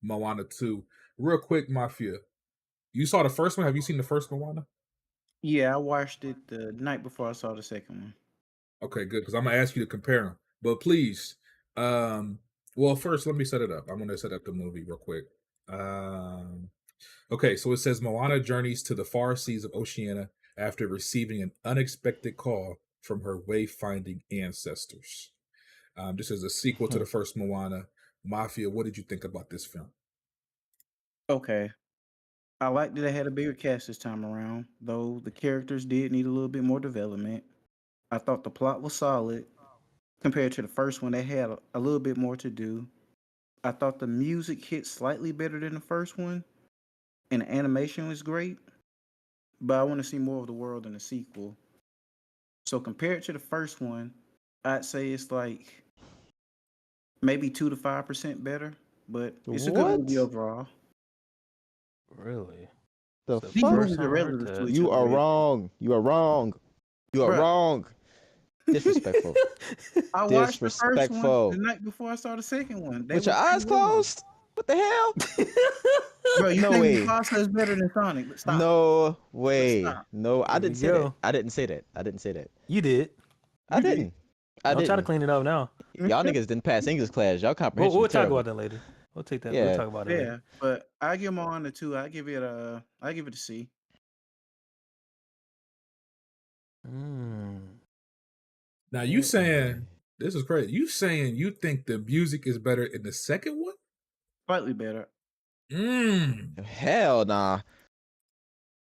Moana 2. Real quick, Mafia. You saw the first one? Have you seen the first Moana? Yeah, I watched it the night before I saw the second one. Okay, good, because I'm gonna ask you to compare them. But please, Well, first, let me set it up. I'm going to set up the movie real quick. Okay, so it says Moana journeys to the far seas of Oceania after receiving an unexpected call from her wayfinding ancestors. This is a sequel to the first Moana. Mafia, what did you think about this film? Okay. I like that they had a bigger cast this time around, though the characters did need a little bit more development. I thought the plot was solid. Compared to the first one, they had a little bit more to do. I thought the music hit slightly better than the first one, and the animation was great. But I want to see more of the world in the sequel. So compared to the first one, I'd say it's like maybe 2 to 5% better, but it's a good movie overall. Really? The These fuck? movies are relative to each You other. are wrong. You are wrong. You are Bruh. wrong. Disrespectful. I watched the first one Disrespectful. the night before I saw the second one. They With your were eyes pretty well. closed? What the hell? Bro, you No think way. Mufasa is better than Sonic? But stop. No way. Stop. No, I Here didn't we say that. go. I didn't say that. I didn't say that. You did. I didn't. I Don't try to didn't. clean it up now. Y'all niggas didn't pass English class. Y'all comprehension We'll talk terrible. about that later. We'll take that. Yeah. We'll talk about it Yeah, later. but I give Moana 2. I give it a C. Now you saying this is crazy. You saying you think the music is better in the second one? Slightly better. Hell nah.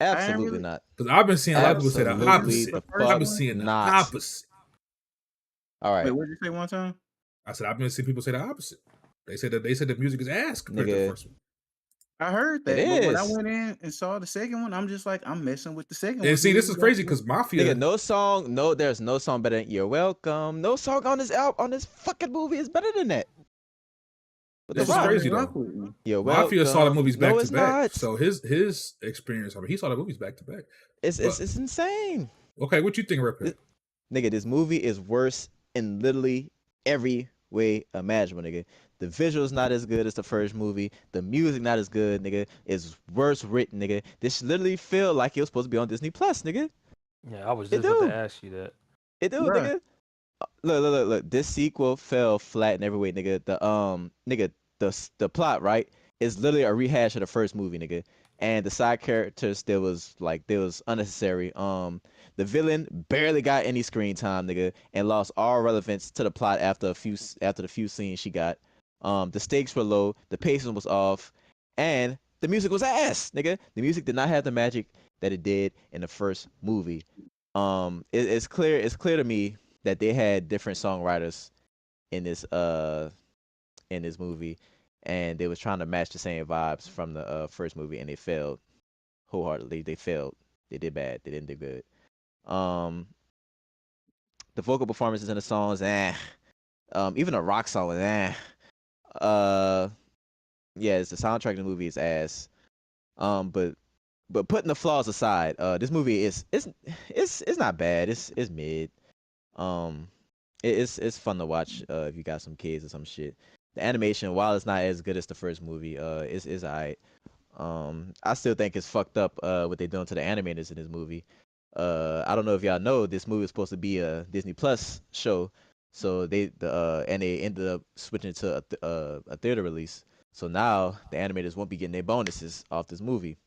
Absolutely not. Because I've been seeing a lot of people say the Absolutely opposite. the I've been fuck seeing the not. opposite. All right. Wait, what did you say one time? I said I've been seeing people say the opposite. They said the music is ass compared to the first one. I heard that, It but when I is. went in and saw the second one, I'm just like, I'm messing with the second one. And see, this is crazy because Mafia. Nigga, there's no song better than You're Welcome. No song on this album, on this fucking movie is better than that. This is crazy though. You're Mafia welcome. saw the movies back No, to it's back. not. So his experience, I mean, he saw the movies back to back. It's insane. Okay, what you think, Rip? Nigga, this movie is worse in literally every way imaginable, nigga. The visuals not as good as the first movie. The music not as good, nigga. It's worse written, nigga. This literally feel like it was supposed to be on Disney Plus, nigga. Yeah, I was just about to ask you that. It do, nigga. Look. This sequel fell flat in every way, nigga. The plot, right, is literally a rehash of the first movie, nigga. And the side characters, there was unnecessary. The villain barely got any screen time, nigga, and lost all relevance to the plot after the few scenes she got. The stakes were low, the pacing was off, and the music was ass, nigga. The music did not have the magic that it did in the first movie. It's clear to me that they had different songwriters in this movie, and they was trying to match the same vibes from the first movie, and they failed wholeheartedly. They failed. They did bad. They didn't do good. The vocal performances in the songs, even the rock song was yeah, it's the soundtrack of the movie is ass. But putting the flaws aside, this movie is not bad. It's mid. It's fun to watch if you got some kids or some shit. The animation, while it's not as good as the first movie, is alright. I still think it's fucked up what they're doing to the animators in this movie. I don't know if y'all know, this movie was supposed to be a Disney Plus show, so they ended up switching to a theater release. So now the animators won't be getting their bonuses off this movie.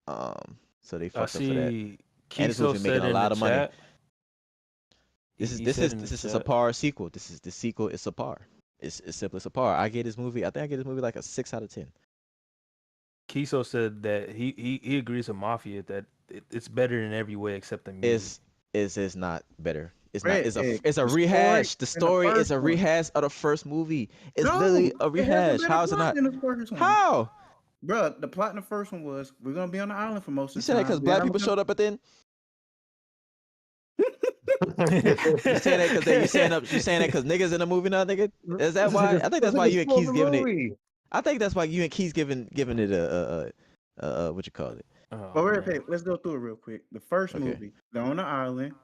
So they fucked up for that. And this movie making a lot of money. This is a subpar sequel. The sequel is subpar. It's simply subpar. I gave this movie like a 6 out of 10. Kiso said that he agrees with Mafia that it's better in every way except the music. It's not better. It's not. It's a rehash. The story is a rehash of the first movie. It's literally a rehash. How is it not? How? Bro, the plot in the first one was we're gonna be on the island for most of the time. You said that because black people showed up at the end? You saying that because niggas in the movie now, nigga? Is that why? I think that's why you and Keith's giving it. I think that's why you and Keith's giving it a what you call it. Okay, let's go through it real quick. The first movie, they're on the island.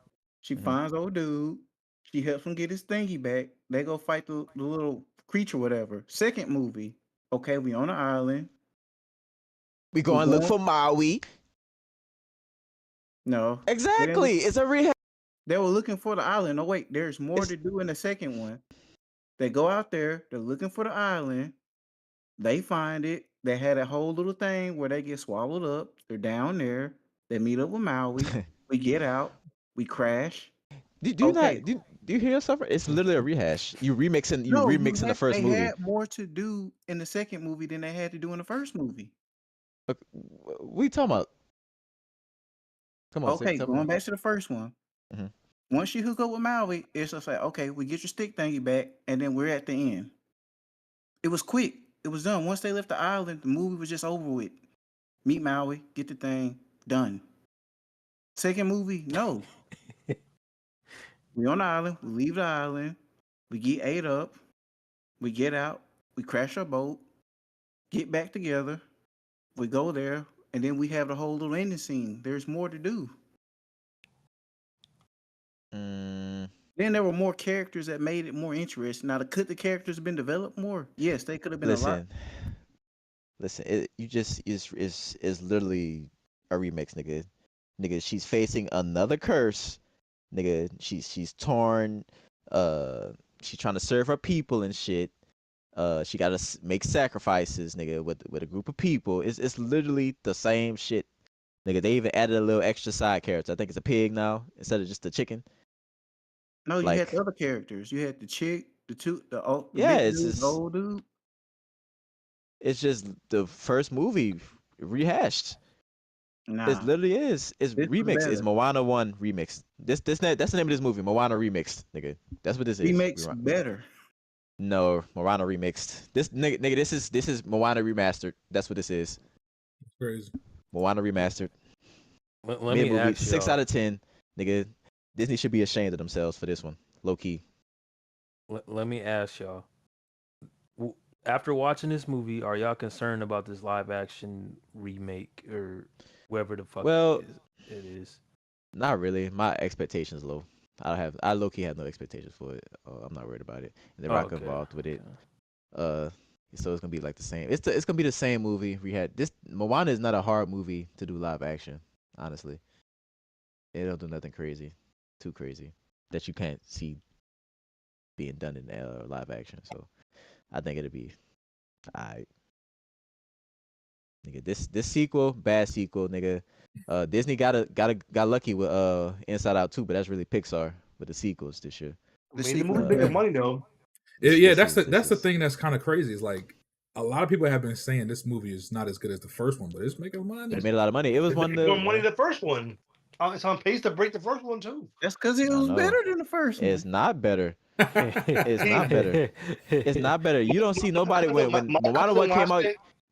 She finds old dude. She helps him get his thingy back. They go fight the little creature, whatever. Second movie, okay, we on the island. We going to look for Maui. No. Exactly. It's a rehash. They were looking for the island. No, wait, there's more to do in the second one. They go out there. They're looking for the island. They find it. They had a whole little thing where they get swallowed up. They're down there. They meet up with Maui. We get out. We crash. Do you not do you hear yourself? It's literally a rehash. You remixing the first they movie. had more to do in the second movie than they had to do in the first movie. We talking about? Come on. Okay, going back to the first one. Mhm. Once you hook up with Maui, it's just like, okay, we get your stick thingy back, and then we're at the end. It was quick. It was done. Once they left the island, the movie was just over with. Meet Maui, get the thing done. Second movie, no. We on the island. We leave the island. We get ate up. We get out. We crash our boat. Get back together. We go there, and then we have the whole little ending scene. There's more to do. Then there were more characters that made it more interesting. Now, could the characters have been developed more? Yes, they could have been a lot. Listen, it's literally a remix, nigga. Nigga, she's facing another curse. Nigga, she's torn. She's trying to serve her people and shit. She gotta make sacrifices, nigga, with a group of people. It's literally the same shit, nigga. They even added a little extra side character. I think it's a pig now instead of just the chicken. No, you had the other characters. You had the chick, the old dude. It's just the first movie rehashed. Nah, it literally is. It's remix. It's Moana 1 remix. That's the name of this movie. Moana remixed, nigga. That's what this is. Remix better. No, Moana remixed. This nigga, this is Moana remastered. That's what this is. Crazy. Moana remastered. Let me ask you. 6 out of 10, nigga. Disney should be ashamed of themselves for this one. Low key. Let me ask y'all. After watching this movie, are y'all concerned about this live action remake or whatever the fuck it is? Not really. My expectations low. I low key have no expectations for it. I'm not worried about it. And The Rock involved with it. So it's gonna be like the same. It's gonna be the same movie. We had this. Moana is not a hard movie to do live action. Honestly, it don't do nothing too crazy that you can't see being done in live action. So I think it'll be alright. Nigga, this sequel, bad sequel, nigga. Disney got lucky with Inside Out 2, but that's really Pixar with the sequels this year. The movie bigger money though. Yeah, that's the thing that's kind of crazy. Is like a lot of people have been saying this movie is not as good as the first one, but it's making money. It made a lot of money. It was one of the more money than the first one. It's on pace to break the first one too. That's because it was better than the first one. It's not better. It's not better. It's not better. You don't see nobody when Moana 1 came out.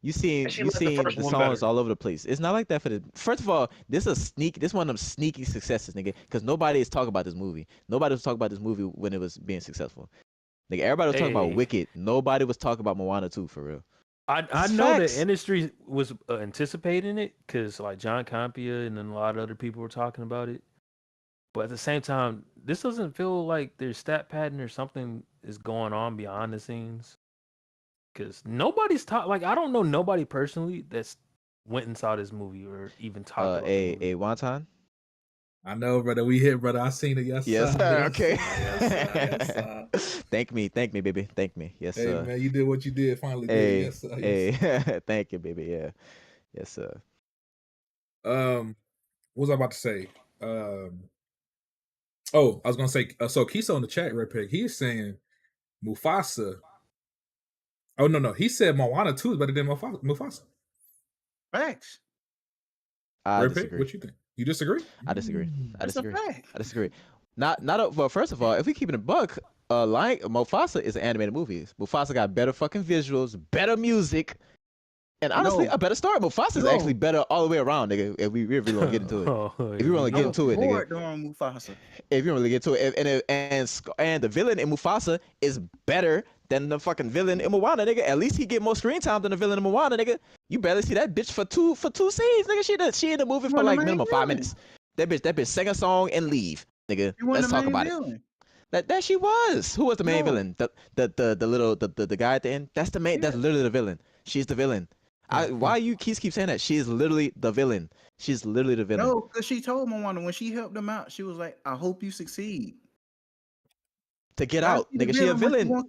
You seen the songs all over the place. It's not like that for the. First of all, this one of them sneaky successes, nigga. Because nobody is talking about this movie. Nobody was talking about this movie when it was being successful. Nigga, everybody was talking about Wicked. Nobody was talking about Moana 2 for real. I know the industry was anticipating it because like John Campia and then a lot of other people were talking about it. But at the same time, this doesn't feel like there's stat pattern or something is going on behind the scenes. Because nobody's like I don't know nobody personally that's went and saw this movie or even talked about it. Wonton? I know, brother. We hit, brother. I seen it. Yes, yes, sir. Okay. Yes, sir. Thank me, baby. Thank me. Yes, sir. Hey, man, you did what you did. Finally, hey, did. Yes, sir. Yes, sir. Thank you, baby. Yeah, yes, sir. What was I about to say? I was gonna say. So Kiso in the chat, Red Pig. He's saying Mufasa. Oh no, he said Moana 2 is better than Mufasa. Facts. I Red disagree. Pig, what you think? You disagree? I disagree. I disagree. Well, first of all, if we keep it a buck, like Mufasa is an animated movie. Mufasa got better fucking visuals, better music, and honestly, a better story. Mufasa is actually better all the way around, nigga. If we really want to get into it, if you want to get into it, nigga. Mufasa. If you really get into it, and the villain in Mufasa is better than the fucking villain in Moana, nigga. At least he get more screen time than the villain in Moana, nigga. You barely see that bitch for two scenes, nigga. She in the movie for like minimum 5 minutes. That bitch sang a song and leave, nigga. Let's talk about it. That she was. Who was the main villain? The guy at the end. That's the main. That's literally the villain. She's the villain. Why you keep saying that? She is literally the villain. She's literally the villain. No, because she told Moana when she helped him out, she was like, "I hope you succeed." To get out, nigga. She a villain.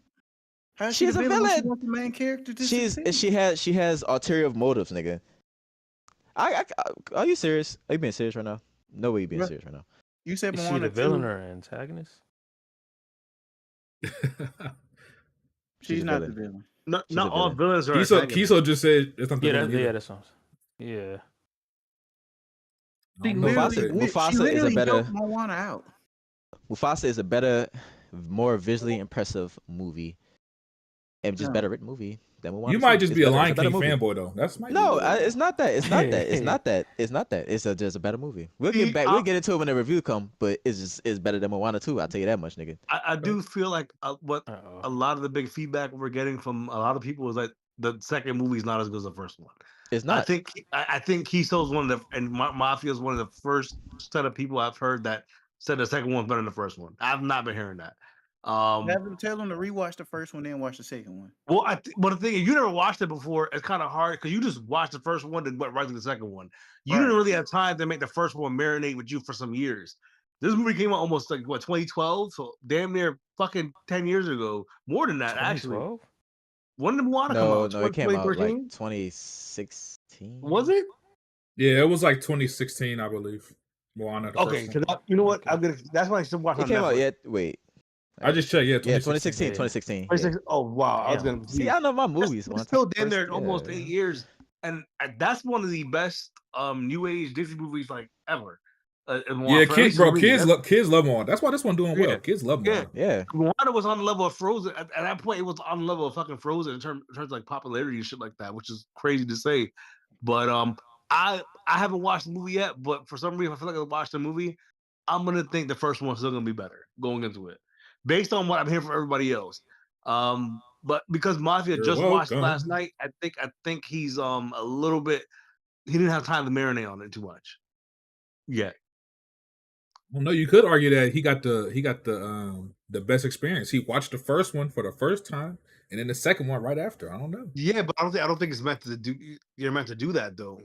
How's She's a when she villain. wants the main character to She succeed? has ulterior motives, nigga. Are you serious? Are you being serious right now? No way you being serious right now. You said Is she Moana the villain 2. or antagonist? She's not the villain. Not all villains are Kiso just said it's not the villain either. Yeah, that's what yeah. Mufasa is a better Moana out. Mufasa is a better, more visually impressive movie, and just better written movie than Moana. You might just be a Lion King fanboy though. That's it's not that. It's not that. It's not that. It's not that. It's just a better movie. We'll get back. We'll get into it when the review come. But it's better than Moana 2. I'll tell you that much, nigga. I do feel like what a lot of the big feedback we're getting from a lot of people is that the second movie is not as good as the first one. It's not. I think Kiso's one of the and Mafia is one of the first set of people I've heard that said the second one's better than the first one. I've not been hearing that. Have them tell them to rewatch the first one, then watch the second one. Well, but the thing is, you never watched it before. It's kind of hard because you just watched the first one and went right to the second one. You didn't really have time to make the first one marinate with you for some years. This movie came out almost like 2012, so damn near fucking 10 years ago. More than that, actually. When did Moana come out? No, it came out like 2016. Was it? Yeah, it was like 2016, I believe. Moana. Okay, so you know what? That's why I still watch. It came out yet. Wait. I just checked. Yeah, 2016. 2016. Oh wow, I was gonna see. I know my movies. It's still damn near almost 8 years, and that's one of the best new age Disney movies like ever. Kids love Moana. That's why this one doing well. Kids love Moana. Yeah. Moana was on the level of Frozen. At that point, it was on the level of fucking Frozen in terms of like popularity and shit like that, which is crazy to say. But I haven't watched the movie yet, but for some reason I feel like I watched the movie. I'm gonna think the first one's still gonna be better going into it, based on what I'm hearing from everybody else. But because Mafia watched it last night, I think he's a little bit. He didn't have time to marinate on it too much yet. Well, no, you could argue that he got the best experience. He watched the first one for the first time, and then the second one right after. I don't know. Yeah, but I don't think it's meant to do. You're meant to do that though,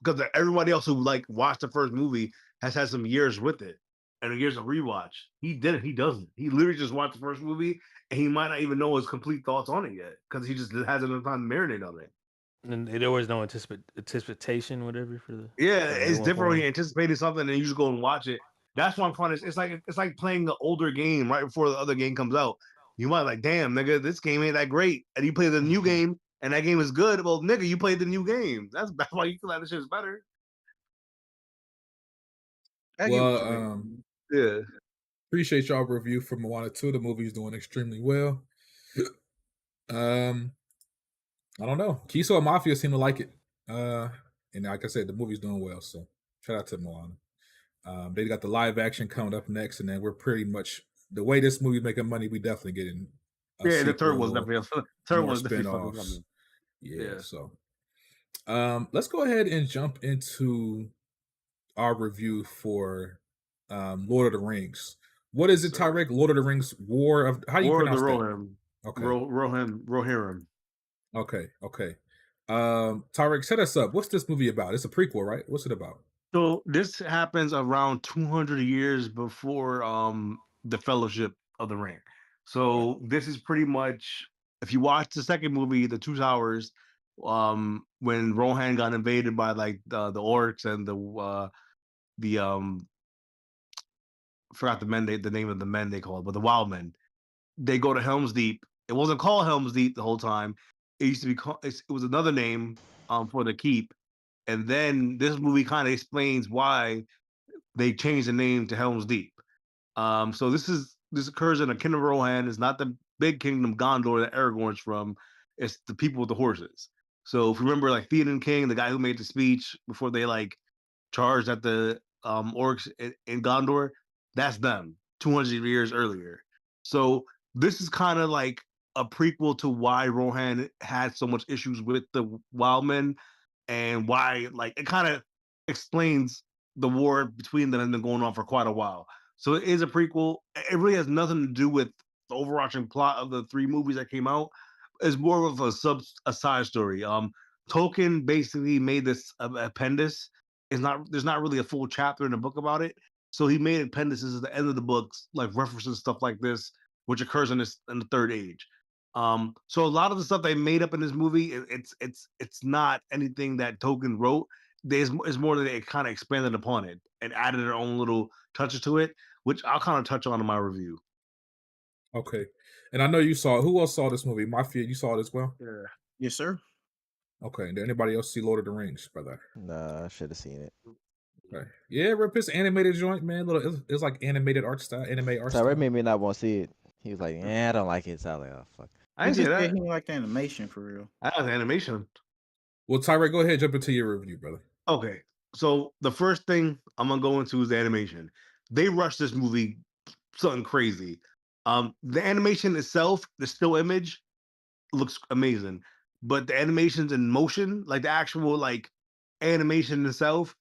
because everybody else who like watched the first movie has had some years with it and years of rewatch. He did it. He doesn't. He literally just watched the first movie, and he might not even know his complete thoughts on it yet because he just hasn't enough time to marinate on it. And there was no anticipation, whatever for the. It's different when you anticipated something and you just go and watch it. That's why I'm fun. It's like playing the older game right before the other game comes out. You might like, damn, nigga, this game ain't that great, and you play the new game, and that game is good. Well, nigga, you played the new game. That's why you feel like this shit is better. Well, yeah. Appreciate y'all review for Moana 2. The movie's doing extremely well. I don't know. Kiso and Mafia seem to like it. And like I said, the movie's doing well. So shout out to Moana. They got the live action coming up next, and then we're pretty much the way this movie's making money. We definitely getting. The third one's definitely spinoffs. Yeah. So, let's go ahead and jump into our review for Lord of the Rings. What is it, Tyrek? Lord of the Rings, War of how do you pronounce that? Rohirrim. Okay. Rohirrim. Okay. Tyrek, set us up. What's this movie about? It's a prequel, right? What's it about? So this happens around 200 years before the Fellowship of the Ring. So this is pretty much, if you watch the second movie, The Two Towers, when Rohan got invaded by like the orcs and the forgot the name of the men they called, but the wild men. They go to Helm's Deep. It wasn't called Helm's Deep the whole time. It used to be called. It was another name for the keep. And then this movie kind of explains why they changed the name to Helm's Deep. So this occurs in a kingdom of Rohan. It's not the big kingdom Gondor that Aragorn's from. It's the people with the horses. So if you remember, like Theoden King, the guy who made the speech before they like charged at the orcs in Gondor, that's them 200 years earlier. So this is kind of like a prequel to why Rohan had so much issues with the wild men. And why, like, it kind of explains the war between them has been going on for quite a while. So it is a prequel. It really has nothing to do with the overarching plot of the three movies that came out. It's more of a side story. Tolkien basically made this appendix. There's not really a full chapter in the book about it. So he made appendices at the end of the books, like references stuff like this, which occurs in the Third Age. So a lot of the stuff they made up in this movie, it's not anything that Tolkien wrote. It's more that they kind of expanded upon it and added their own little touches to it, which I'll kind of touch on in my review. Okay. And I know you saw it. Who else saw this movie? Mafia, you saw it as well? Yeah. Yes, sir. Okay. Did anybody else see Lord of the Rings, brother? Nah, I should have seen it. Okay. Yeah, Rip, it's animated joint, man. It's like animated art style, anime art style. Tyree made me not want to see it. He was like, I don't like it. So I was like, oh, fuck. I didn't say that. He didn't like the animation for real. I like the animation. Well, Tyree, go ahead, jump into your review, brother. Okay. So the first thing I'm gonna go into is the animation. They rushed this movie something crazy. The animation itself, the still image, looks amazing, but the animations in motion, like the actual like animation itself,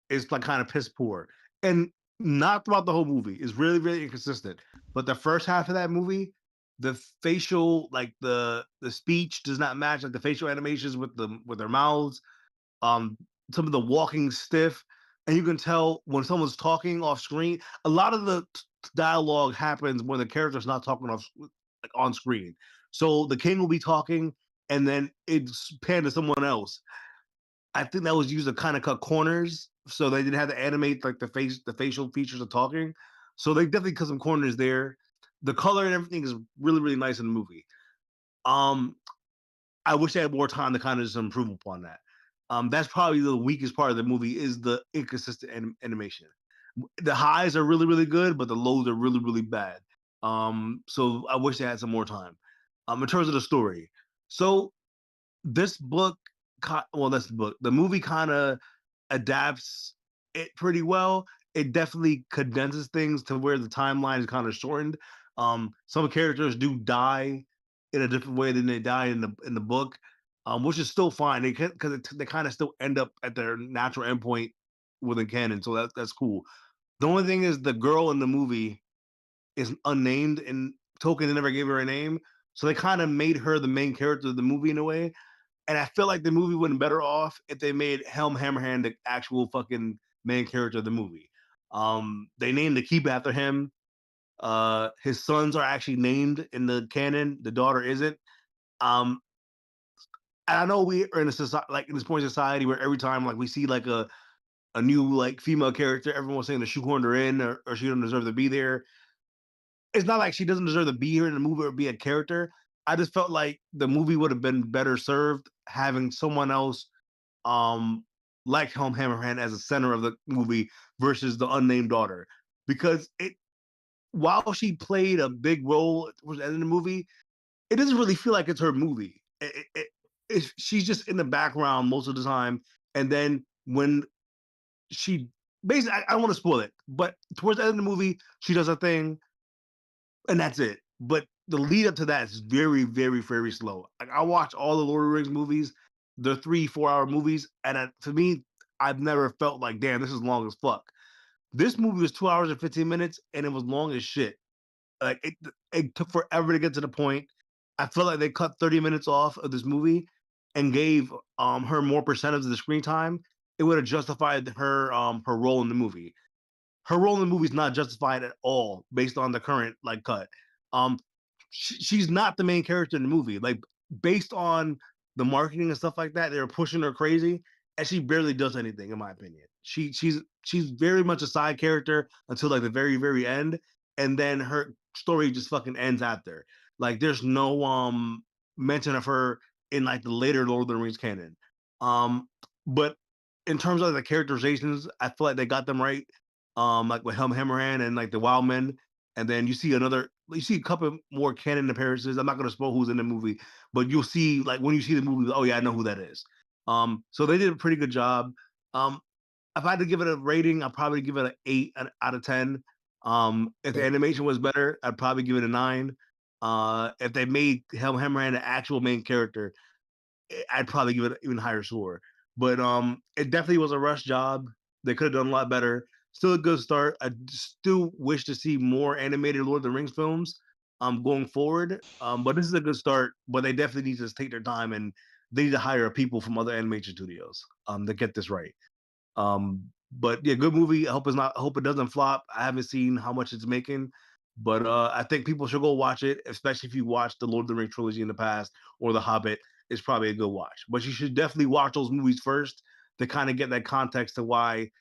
is like kind of piss poor, and not throughout the whole movie. It's really really inconsistent. But the first half of that movie, the facial like the speech does not match like the facial animations with their mouths. Um, some of the walking stiff, and you can tell when someone's talking off screen. A lot of the dialogue happens when the character's not talking off like on screen. So the king will be talking, and then it's panned to someone else. I think that was used to kind of cut corners, so they didn't have to animate like the facial features of talking. So they definitely cut some corners there. The color and everything is really, really nice in the movie. I wish they had more time to kind of just improve upon that. That's probably the weakest part of the movie is the inconsistent animation. The highs are really, really good, but the lows are really, really bad. So I wish they had some more time. In terms of the story, so this book, that's the book. The movie kind of adapts it pretty well. It definitely condenses things to where the timeline is kind of shortened. Some characters do die in a different way than they die in the book, which is still fine. Because they kind of still end up at their natural endpoint within canon, so that's cool. The only thing is the girl in the movie is unnamed, and Tolkien never gave her a name, so they kind of made her the main character of the movie in a way. And I feel like the movie would have been better off if they made Helm Hammerhand the actual fucking main character of the movie. They named the keep after him. His sons are actually named in the canon. The daughter isn't. And I know we are in a society, like in this point in society, where every time like we see like a new like female character, everyone's saying to shoehorn her in or she doesn't deserve to be there. It's not like she doesn't deserve to be here in the movie or be a character. I just felt like the movie would have been better served having someone else like Helm Hammerhand as a center of the movie versus the unnamed daughter. Because while she played a big role towards the end of the movie, it doesn't really feel like it's her movie. She's just in the background most of the time. And then when she basically, I don't want to spoil it, but towards the end of the movie, she does a thing and that's it. But the lead up to that is very, very, very slow. Like I watch all the Lord of the Rings movies, they're 3-4 hour movies, and for me, I've never felt like, damn, this is long as fuck. This movie was 2 hours and 15 minutes, and it was long as shit. Like it took forever to get to the point. I feel like they cut 30 minutes off of this movie and gave her more percentage of the screen time. It would have justified her role in the movie. Her role in the movie is not justified at all based on the current like cut. She's not the main character in the movie. Like based on the marketing and stuff like that, they were pushing her crazy, and she barely does anything, in my opinion. She's very much a side character until like the very very end, and then her story just fucking ends after. Like there's no mention of her in like the later Lord of the Rings canon. But in terms of the characterizations, I feel like they got them right. Like with Helm Hammerhand and like the Wild Men, and then you see a couple more canon appearances. I'm not gonna spoil who's in the movie, but you'll see like when you see the movie, oh yeah, I know who that is. So they did a pretty good job. If I had to give it a rating, I'd probably give it an 8 out of 10. If the animation was better, I'd probably give it a 9. If they made Helm Hammerhand the actual main character, I'd probably give it an even higher score. But it definitely was a rush job. They could have done a lot better. Still a good start. I still wish to see more animated Lord of the Rings films going forward. But this is a good start. But they definitely need to take their time, and they need to hire people from other animation studios to get this right. But yeah, good movie. I hope it doesn't flop. I haven't seen how much it's making. But I think people should go watch it, especially if you watched the Lord of the Rings trilogy in the past or The Hobbit. It's probably a good watch. But you should definitely watch those movies first to kind of get that context to why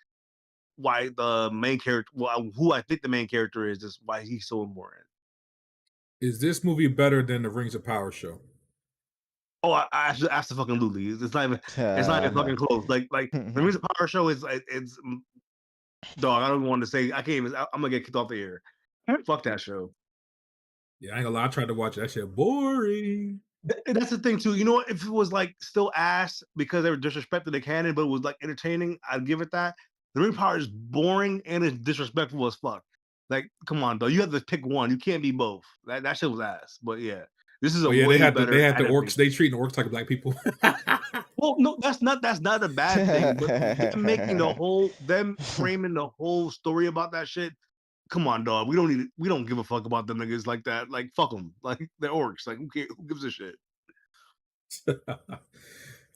the main character, who I think the main character is why he's so important. Is this movie better than the Rings of Power show? Oh, I absolutely. It's not even fucking close. Like the Rings of Power show is it's dog. I don't even want to say. I can't even. I'm gonna get kicked off the air. Fuck that show. Yeah, I ain't gonna lie. I tried to watch that shit. Boring. That's the thing too. You know what? If it was like still ass because they were disrespecting the canon, but it was like entertaining, I'd give it that. The Ring of Power is boring and it's disrespectful as fuck. Like, come on, though. You have to pick one. You can't be both. That shit was ass. But yeah, this is a way better. They had the orcs. They treating the orcs like black people. Well, no, that's not a bad thing. But them making them framing the whole story about that shit. Come on, dog. We don't give a fuck about them niggas like that. Like, fuck them. Like, they're orcs. Like, who gives a shit?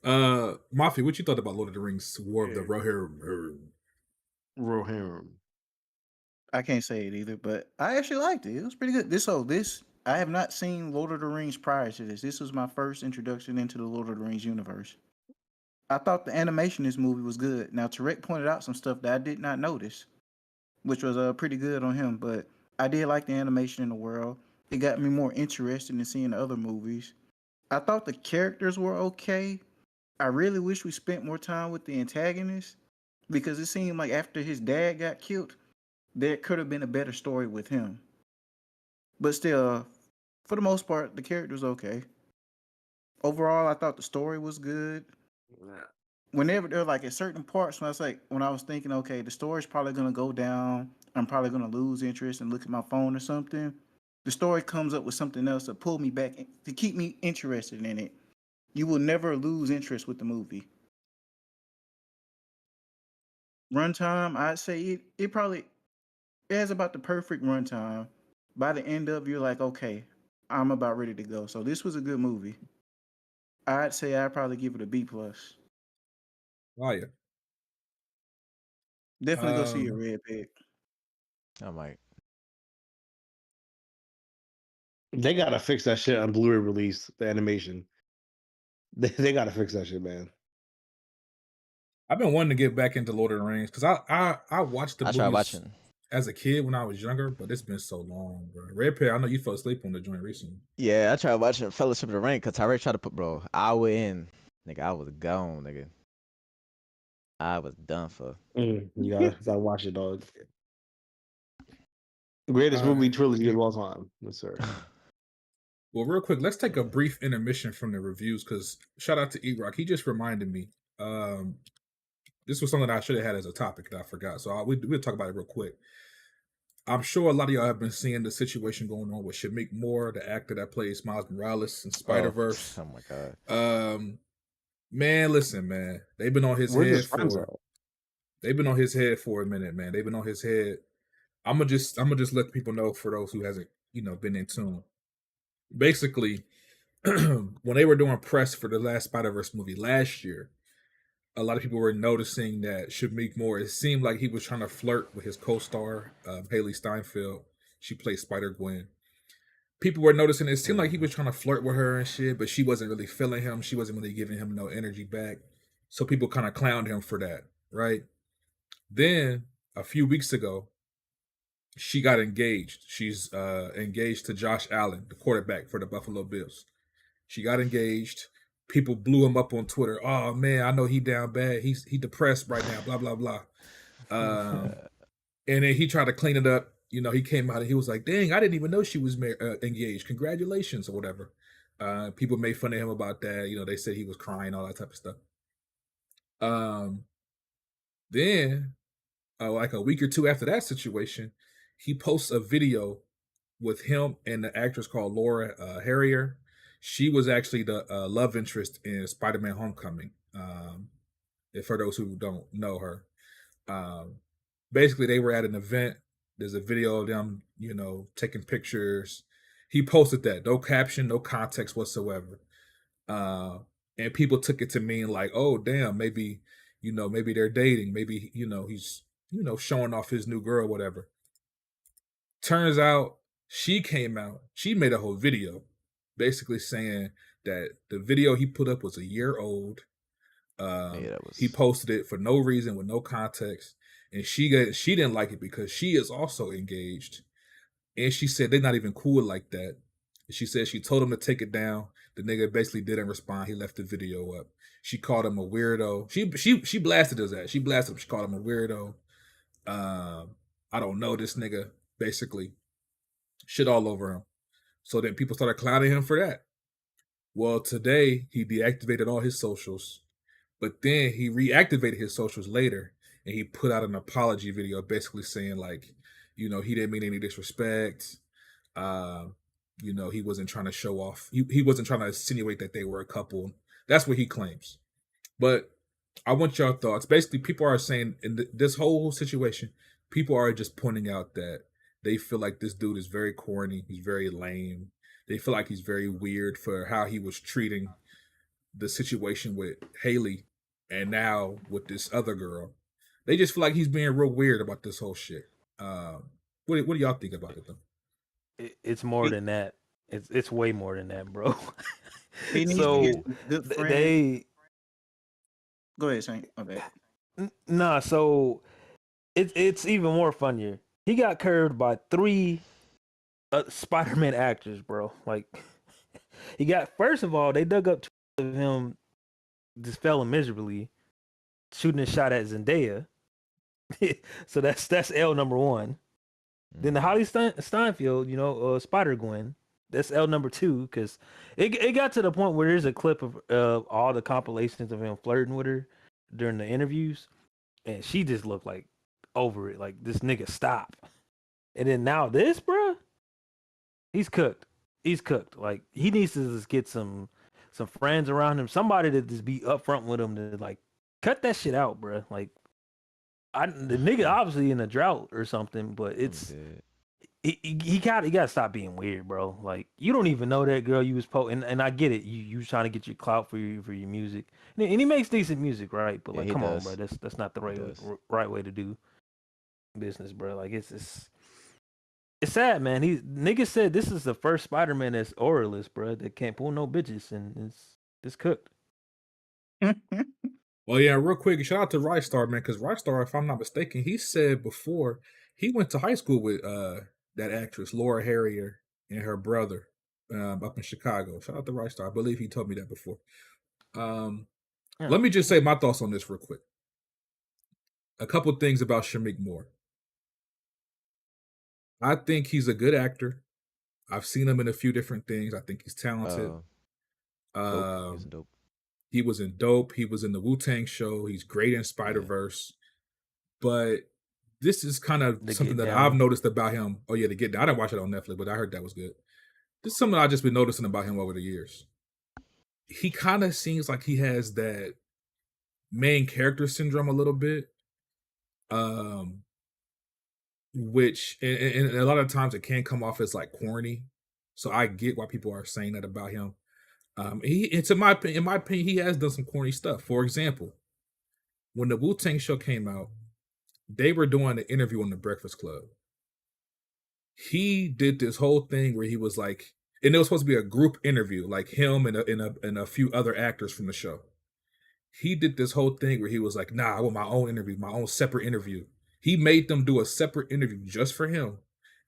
Mafia, what you thought about Lord of the Rings, War of the Rohirrim? I can't say it either, but I actually liked it. It was pretty good. This I have not seen Lord of the Rings prior to this. This was my first introduction into the Lord of the Rings universe. I thought the animation in this movie was good. Now, Tarek pointed out some stuff that I did not notice, which was pretty good on him, but I did like the animation in the world. It got me more interested in seeing the other movies. I thought the characters were okay. I really wish we spent more time with the antagonist because it seemed like after his dad got killed, there could have been a better story with him. But still, for the most part, the character's okay. Overall, I thought the story was good. Whenever they're like at certain parts, when I was thinking, okay, the story's probably gonna go down, I'm probably gonna lose interest and look at my phone or something. The story comes up with something else to pull me back to keep me interested in it. You will never lose interest with the movie. Runtime, I'd say it has about the perfect runtime. By the end of, you're like, okay, I'm about ready to go. So this was a good movie. I'd say I'd probably give it a B+. Oh yeah. Definitely go see a Red Pig. I might. They gotta fix that shit on Blu-ray release, the animation. They gotta fix that shit, man. I've been wanting to get back into Lord of the Rings because I watched the movies as a kid when I was younger, but it's been so long, bro. Red Pig, I know you fell asleep on the joint recently. Yeah, I tried watching Fellowship of the Ring because Tyreek tried to put, bro, hour in. Nigga, I was gone, nigga. I was done for. You gotta watch it, dog. Greatest movie trilogy of all time. Yes, sir. Well, real quick, let's take a brief intermission from the reviews because shout out to E-Rock. He just reminded me. This was something I should have had as a topic that I forgot. So we'll talk about it real quick. I'm sure a lot of y'all have been seeing the situation going on with Shameik Moore, the actor that plays Miles Morales in Spider-Verse. Oh my God. Man, listen, man. They've been on his head for a minute, man. They've been on his head. I'm gonna just let people know, for those who hasn't, been in tune. Basically, when they were doing press for the last Spider-Verse movie last year, a lot of people were noticing that Shameik Moore, it seemed like he was trying to flirt with his co-star, Haley Steinfeld. She plays Spider-Gwen. People were noticing it seemed like he was trying to flirt with her and shit, but she wasn't really feeling him. She wasn't really giving him no energy back. So people kind of clowned him for that, right? Then, a few weeks ago, she got engaged. She's engaged to Josh Allen, the quarterback for the Buffalo Bills. She got engaged. People blew him up on Twitter. Oh man, I know he down bad. He depressed right now. Blah blah blah. And then he tried to clean it up. He came out and he was like, "Dang, I didn't even know she was engaged. Congratulations," or whatever. People made fun of him about that. They said he was crying, all that type of stuff. Then, like a week or two after that situation, he posts a video with him and the actress called Laura Harrier. She was actually the love interest in Spider-Man Homecoming. And for those who don't know her, basically they were at an event. There's a video of them, taking pictures. He posted that, no caption, no context whatsoever. And people took it to mean like, oh damn, maybe they're dating. Maybe he's showing off his new girl, whatever. Turns out She came out. She made a whole video, basically saying that the video he put up was a year old. He posted it for no reason with no context, and she didn't like it because she is also engaged, and she said they're not even cool like that. She said she told him to take it down. The nigga basically didn't respond. He left the video up. She called him a weirdo. She blasted his ass. She blasted him. She called him a weirdo. I don't know this nigga. Basically, shit all over him. So then people started clowning him for that. Well, today he deactivated all his socials, but then he reactivated his socials later, and he put out an apology video basically saying like, you know, he didn't mean any disrespect. You know, he wasn't trying to show off. He wasn't trying to insinuate that they were a couple. That's what he claims. But I want your thoughts. Basically, people are saying in this whole situation, people are just pointing out that they feel like this dude is very corny. He's very lame. They feel like he's very weird for how he was treating the situation with Haley and now with this other girl. They just feel like he's being real weird about this whole shit. What do y'all think about it though? It's more than that. It's way more than that, bro. He needs to get some good friends. Go ahead, Saint. Okay. Nah, so it's even more funnier. He got curved by 3 Spider-Man actors, bro. Like, he got, first of all, they dug up of him just failing miserably, shooting a shot at Zendaya. So that's L number 1. Then the Holly Steinfeld, you know, Spider-Gwen, that's L number 2, because it got to the point where there's a clip of all the compilations of him flirting with her during the interviews, and she just looked like over it, like, this nigga stop. And then now this, bro, he's cooked. He's cooked. Like, he needs to just get some friends around him, somebody to just be upfront with him to like cut that shit out, bro. Like, the nigga obviously in a drought or something, but it's he gotta stop being weird, bro. Like, you don't even know that girl you was and I get it. You was trying to get your clout for your music, and he makes decent music, right? But like, come on, bro, that's not the right way to do business, bro. Like, it's sad, man. Nigga said this is the first Spider-Man that's oralist, bro, that can't pull no bitches, and it's cooked. Well, yeah, real quick, shout out to Rystar, man, because Rystar, if I'm not mistaken, he said before he went to high school with that actress, Laura Harrier, and her brother up in Chicago. Shout out to Rystar. I believe he told me that before. Let me just say my thoughts on this real quick. A couple things about Shameik Moore. I think he's a good actor. I've seen him in a few different things. I think he's talented. Dope. He was in Dope. He was in the Wu-Tang show. He's great in Spider-Verse. But this is kind of something that I've noticed about him. Oh, yeah, The Get Down. I didn't watch it on Netflix, but I heard that was good. This is something I've just been noticing about him over the years. He kind of seems like he has that main character syndrome a little bit. Which, and a lot of times it can come off as like corny. So I get why people are saying that about him. In my opinion, he has done some corny stuff. For example, when the Wu-Tang show came out, they were doing an interview on the Breakfast Club. He did this whole thing where he was like, and it was supposed to be a group interview, like him and a few other actors from the show. He did this whole thing where he was like, nah, I want my own interview, my own separate interview. He made them do a separate interview just for him.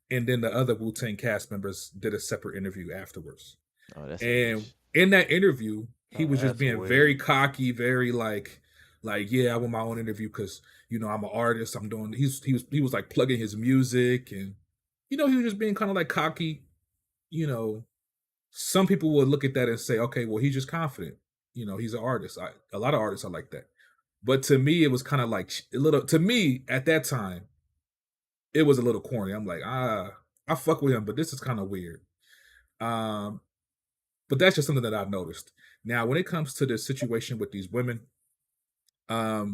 And then the other Wu-Tang cast members did a separate interview afterwards. Oh, that's in that interview, he was just being very cocky, very like, yeah, I want my own interview because, you know, I'm an artist. I'm doing. He was like plugging his music, and, you know, he was just being kind of like cocky. You know, some people would look at that and say, okay, well, he's just confident. You know, he's an artist. A lot of artists are like that. But to me, it was kind of like a little. To me, at that time, it was a little corny. I'm like, I fuck with him, but this is kind of weird. But that's just something that I've noticed. Now, when it comes to the situation with these women, I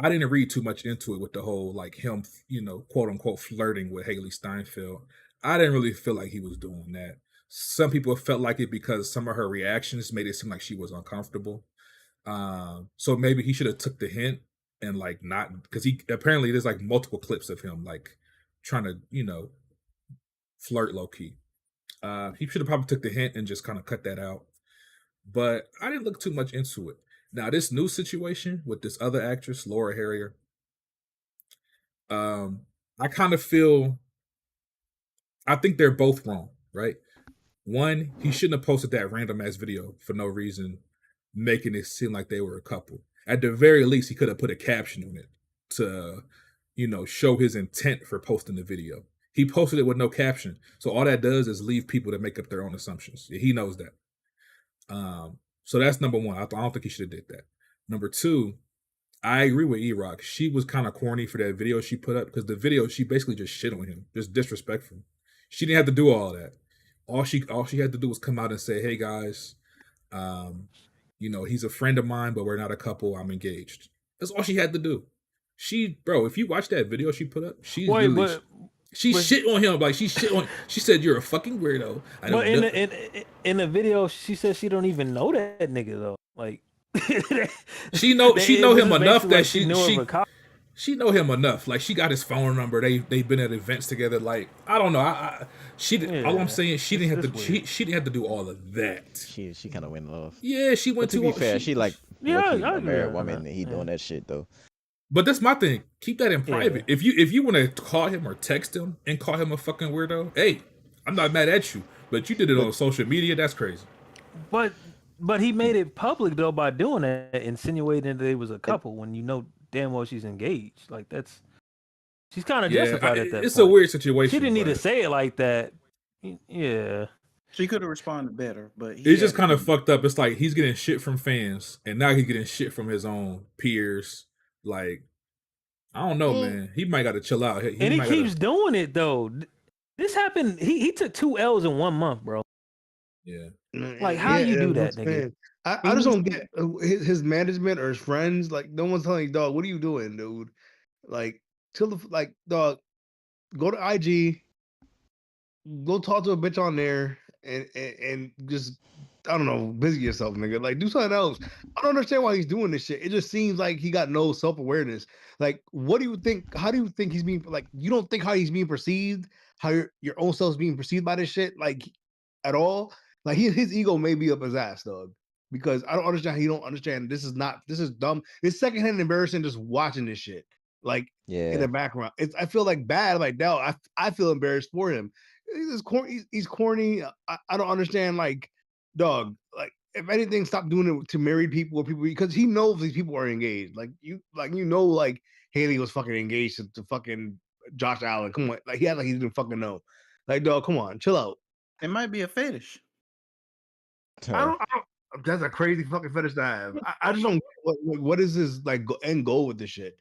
didn't read too much into it with the whole, like, him, you know, quote unquote, flirting with Haley Steinfeld. I didn't really feel like he was doing that. Some people felt like it because some of her reactions made it seem like she was uncomfortable. So maybe he should have took the hint and like not, because he apparently there's like multiple clips of him like trying to, you know, flirt low key. He should have probably took the hint and just kind of cut that out. But I didn't look too much into it. Now, this new situation with this other actress, Laura Harrier, I kind of feel, I think they're both wrong, right? One, he shouldn't have posted that random ass video for no reason, making it seem like they were a couple. At the very least, he could have put a caption on it to, show his intent for posting the video. He posted it with no caption. So all that does is leave people to make up their own assumptions. He knows that. So that's number one. I don't think he should have did that. Number two, I agree with E-Rock. She was kind of corny for that video she put up because the video, she basically just shit on him, just disrespectful. She didn't have to do all that. All she had to do was come out and say, "Hey guys, he's a friend of mine, but we're not a couple. I'm engaged." That's all she had to do. If you watch that video she put up, she shit on him. Like she said, "You're a fucking weirdo." But in the video, she said she don't even know that nigga though. Like she know him enough that she know him enough. Like she got his phone number. They've been at events together. Like I don't know. All I'm saying, she didn't have to do all of that. She kind of went off. Yeah, she went to be fair. She like a married woman, and he doing that shit though. But that's my thing. Keep that in private. If you want to call him or text him and call him a fucking weirdo, hey, I'm not mad at you. But you did it on social media. That's crazy. But he made it public though by doing that, insinuating that they was a couple when you know damn well she's engaged. Like she's kind of justified at that. It's point. A weird situation. She didn't need to say it like that. Yeah. She could have responded better, but it's just kind of fucked up. It's like he's getting shit from fans, and now he's getting shit from his own peers. Like, I don't know, man. He might got to chill out. He keeps doing it though. This happened. He took 2 L's in 1 month, bro. Yeah. Like, how you do that, nigga? I just don't get his management or his friends. Like, no one's telling you, dog, what are you doing, dude? Like, dog, go to IG, go talk to a bitch on there, and just, I don't know, busy yourself, nigga. Like, do something else. I don't understand why he's doing this shit. It just seems like he got no self-awareness. Like, what do you think? How do you think he's being, like, you don't think how he's being perceived, how your own self's being perceived by this shit, like, at all? Like, his ego may be up his ass, dog. Because I don't understand how you don't understand. This is dumb. It's secondhand embarrassing just watching this shit. Like, in the background. I feel like bad. Like, no, I feel embarrassed for him. He's corny. I don't understand, like, dog, like, if anything, stop doing it to married people or people, because he knows these people are engaged. Like Haley was fucking engaged to fucking Josh Allen. Come on, like, he had like he didn't fucking know. Like, dog, come on, chill out. It might be a fetish. I don't. That's a crazy fucking fetish to have. I just don't. What is his like end goal with this shit?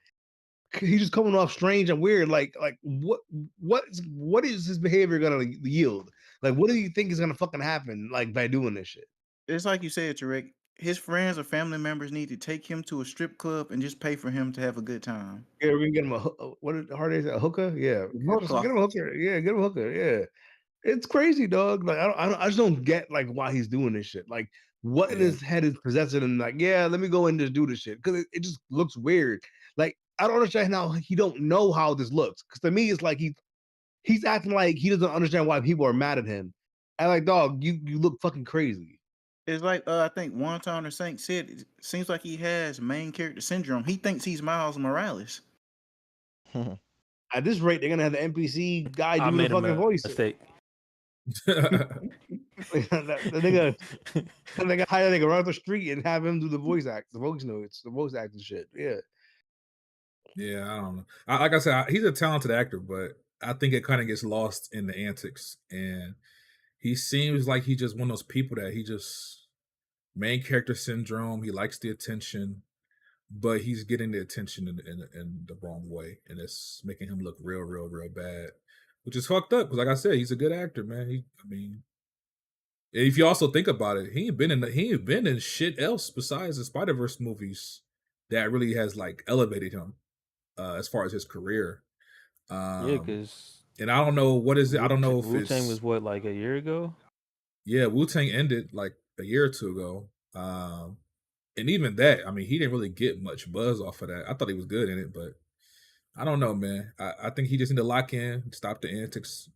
He's just coming off strange and weird. Like what is his behavior gonna yield? Like, what do you think is gonna fucking happen? Like, by doing this shit? It's like you said, Tarek. His friends or family members need to take him to a strip club and just pay for him to have a good time. Yeah, we're gonna get him what did Hard say? A hooker? Yeah, get him a hooker. Yeah, get him a hooker. Yeah, it's crazy, dog. Like, I just don't get like why he's doing this shit. Like, what in his head is possessing him? Like, yeah, let me go and just do this shit because it just looks weird. Like, I don't understand how he don't know how this looks. Because to me, it's like he's acting like he doesn't understand why people are mad at him. And like, dog, you look fucking crazy. It's like I think one time the Saint said it seems like he has main character syndrome. He thinks he's Miles Morales. At this rate, they're gonna have the NPC guy doing the fucking voice. Mistake. the nigga hire a nigga right off the street and have him do the voice notes, the voice acting shit. Yeah. Yeah, I don't know. Like I said, he's a talented actor, but I think it kind of gets lost in the antics. And he seems like he's just one of those people that he just main character syndrome. He likes the attention, but he's getting the attention in the wrong way, and it's making him look real bad, which is fucked up. Because like I said, he's a good actor, man. If you also think about it, he ain't been in shit else besides the Spider-Verse movies that really has like elevated him as far as his career. Yeah, because and I don't know what is it. I don't know if Wu-Tang was what, like a year ago. Yeah, Wu-Tang ended like a year or two ago. And even that, I mean, he didn't really get much buzz off of that. I thought he was good in it, but I don't know, man. I think he just need to lock in, stop the antics,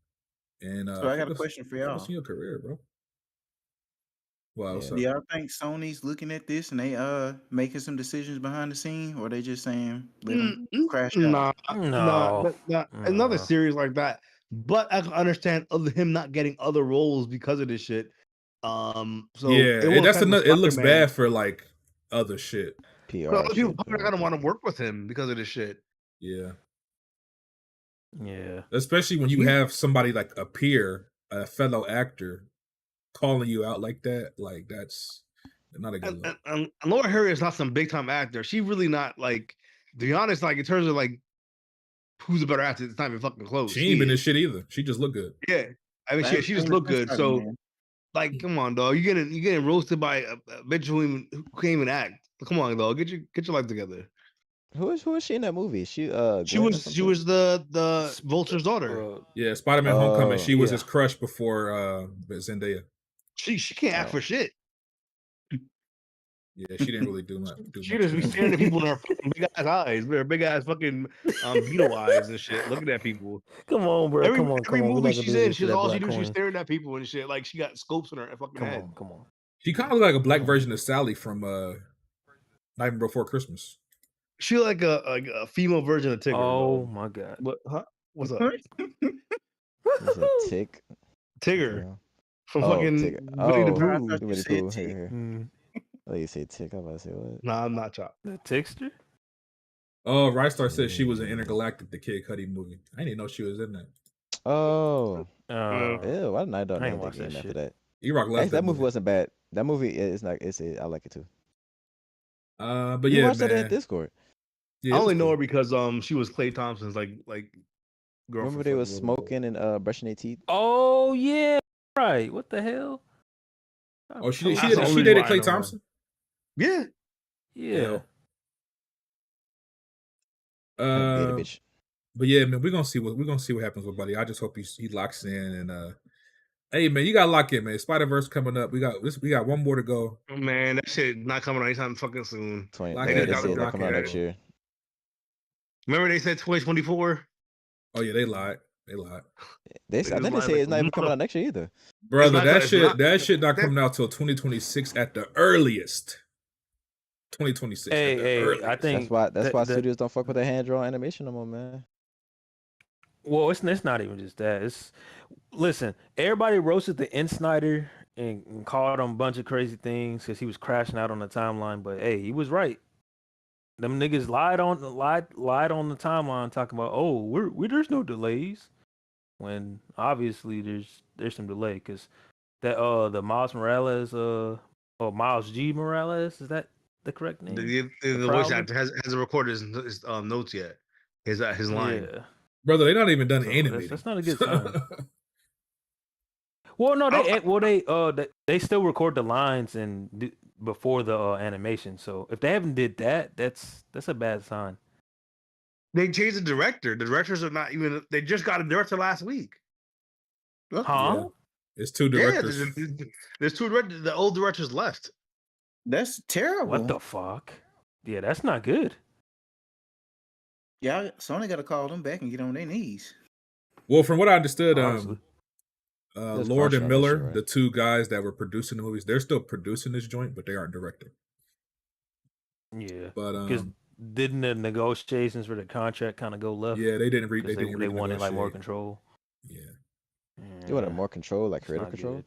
And So I got a question for y'all. Focus on your career, bro. Wow, what's up? Do y'all think Sony's looking at this and they making some decisions behind the scene, or they just saying let them crash out? Not another series like that. But I can understand him not getting other roles because of this shit. So yeah, that's another. It looks bad for like other shit. PR. Other people are gonna want to work with him because of this shit. Yeah. Yeah. Especially when you have somebody like a peer, a fellow actor, calling you out like that. Like that's not a good look. And Laura Harry is not some big time actor. She really not like. To be honest, like in terms of like who's a better actor, it's not even fucking close. She ain't been in shit either. She just look good. Yeah, I mean, she just look good. So, like, come on, dog. You getting roasted by a bitch who can't even act. Come on, dog. Get your life together. Who is she in that movie? She was the Vulture's daughter. Yeah, Spider-Man: Homecoming. She was his crush before Zendaya. She can't act for shit. Yeah, she didn't really do much. She just be staring at people in her fucking big ass eyes, her big ass fucking beetle eyes and shit, looking at people. Come on, bro. Every movie she's in, she's all she do. She's staring at people and shit. Like she got scopes in her fucking head. Come on. She kind of like a black version of Sally from Night Before Christmas. She like a female version of Tigger. Oh my god. What? Huh? What's up? Is it Tick? Tigger. From fucking Winnie the Pooh. Oh, you say Tick? I was about to say what? Nah, I'm not chopped. The Tickster? Oh, Rystar said she was in Intergalactic, the Kid Cudi movie. I didn't know she was in that. Oh. Ew, why didn't I ain't watch that shit. After that? E-Rock left that movie wasn't bad. That movie is not. I like it too. But you yeah, watched man. that in Discord. Yeah, I only know her because she was Klay Thompson's like girlfriend. Remember they was smoking and brushing their teeth. Oh yeah, right. What the hell? Oh, she dated Klay Thompson. Yeah. Yeah. But yeah, man, we're gonna see what happens with Buddy. I just hope he locks in and hey man, you gotta lock in, man. Spider-Verse coming up. We got one more to go. Man, that shit not coming out anytime fucking soon. They said that coming out next year. Remember they said 2024? Oh yeah, they lied. I think they say it's not even coming out next year either. Brother, that shit not coming out till 2026 at the earliest. 2026. Hey, I think that's why studios don't fuck with the hand drawn animation no more, man. Well, it's not even just that. Listen, everybody roasted the N. Snyder and called him a bunch of crazy things because he was crashing out on the timeline. But hey, he was right. Them niggas lied on the timeline, talking about there's no delays, when obviously there's some delay because that the Miles Morales Miles G Morales, is that the correct name? The voice actor hasn't recorded his notes yet. His line. Yeah. Brother, they not even done animating. That's not a good sign. Well, no, they still record the lines and before the animation. So if they haven't did that, that's a bad sign. They changed the director. The directors are not even. They just got a director last week. Huh? Yeah. It's two directors. Yeah, there's two directors. The old directors left. That's terrible. What the fuck? Yeah, that's not good. Yeah, Sony got to call them back and get on their knees. Well, from what I understood, Lord and Miller, right? The two guys that were producing the movies, they're still producing this joint, but they aren't directing. Yeah, but because didn't the negotiations for the contract kind of go left? Yeah, they didn't read. They wanted like more control. Yeah, they wanted more control, like creative control. Good.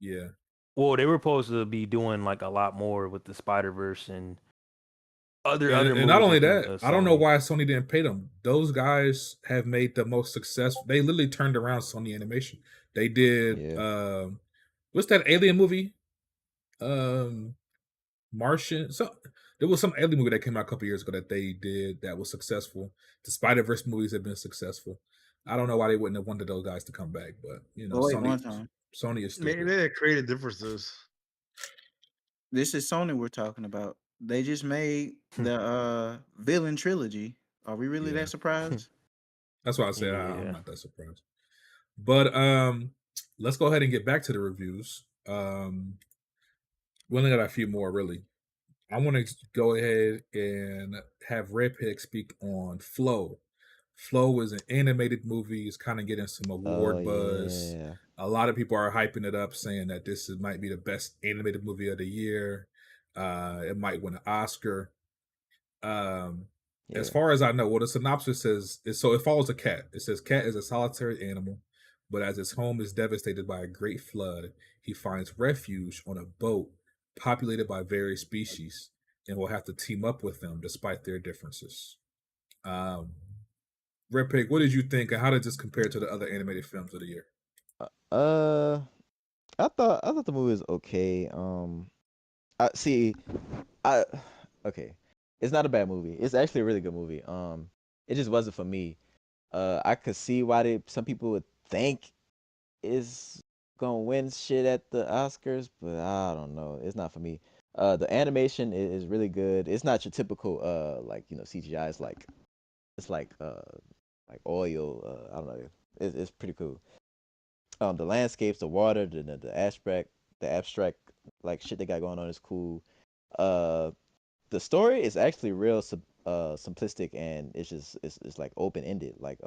Yeah. Well, they were supposed to be doing like a lot more with the Spider-Verse and other and not only that, I don't know why Sony didn't pay them. Those guys have made the most successful. They literally turned around Sony Animation. They did what's that alien movie? Martian. So there was some alien movie that came out a couple years ago that they did that was successful. The Spider-Verse movies have been successful. I don't know why they wouldn't have wanted those guys to come back, but you know, Sony is stupid. Maybe they created differences. This is Sony we're talking about. They just made the villain trilogy. Are we really that surprised? That's why I said I'm not that surprised. But let's go ahead and get back to the reviews. We only got a few more, really. I want to go ahead and have Red Pig speak on Flow. Flow is an animated movie. It's kind of getting some award buzz. Yeah. A lot of people are hyping it up, saying that might be the best animated movie of the year. It might win an Oscar. As far as I know, what the synopsis says is so it follows a cat. It says cat is a solitary animal, but as his home is devastated by a great flood, he finds refuge on a boat populated by various species and will have to team up with them despite their differences. Red Pig, what did you think, and how did this compare to the other animated films of the year? I thought the movie was okay. Okay, it's not a bad movie. It's actually a really good movie. It just wasn't for me. I could see why some people would think is gonna win shit at the Oscars, but I don't know. It's not for me. The animation is really good. It's not your typical like CGI. It's like oil. I don't know. It's pretty cool. The landscapes, the water, the abstract like shit they got going on is cool. The story is actually real simplistic, and it's like open ended. Like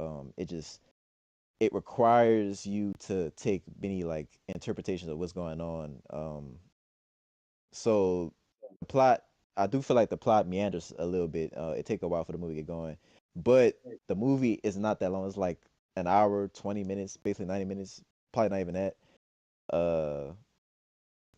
it requires you to take many like interpretations of what's going on. So the plot, I do feel like the plot meanders a little bit. It takes a while for the movie to get going, but the movie is not that long. It's like an hour, 20 minutes, basically 90 minutes. Probably not even that.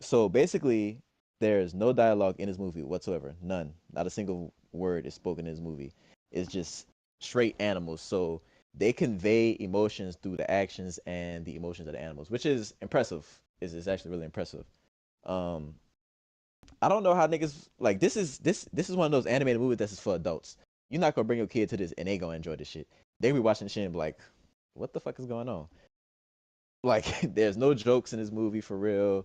So basically, there's no dialogue in this movie whatsoever. None. Not a single word is spoken in this movie. It's just straight animals. So they convey emotions through the actions and the emotions of the animals, which is impressive. Is actually really impressive. I don't know how niggas like this is one of those animated movies that's for adults. You're not gonna bring your kid to this and they gonna enjoy this shit. They be watching shit and be like, what the fuck is going on? Like there's no jokes in this movie for real.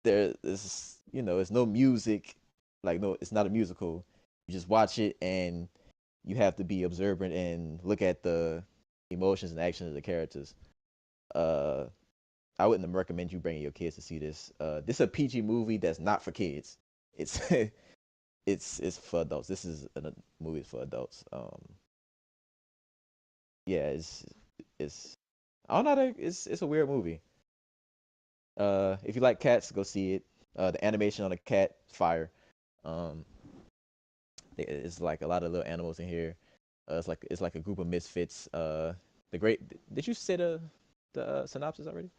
There's it's no music. Like no, it's not a musical. You just watch it and you have to be observant and look at the emotions and actions of the characters. I wouldn't recommend you bringing your kids to see this. This is a PG movie that's not for kids. It's it's for adults. This is a movie for adults. Yeah, it's I don't know. It's a weird movie. If you like cats, go see it. The animation on the cat, fire. It's like a lot of little animals in here. It's like a group of misfits. Did you say the synopsis already?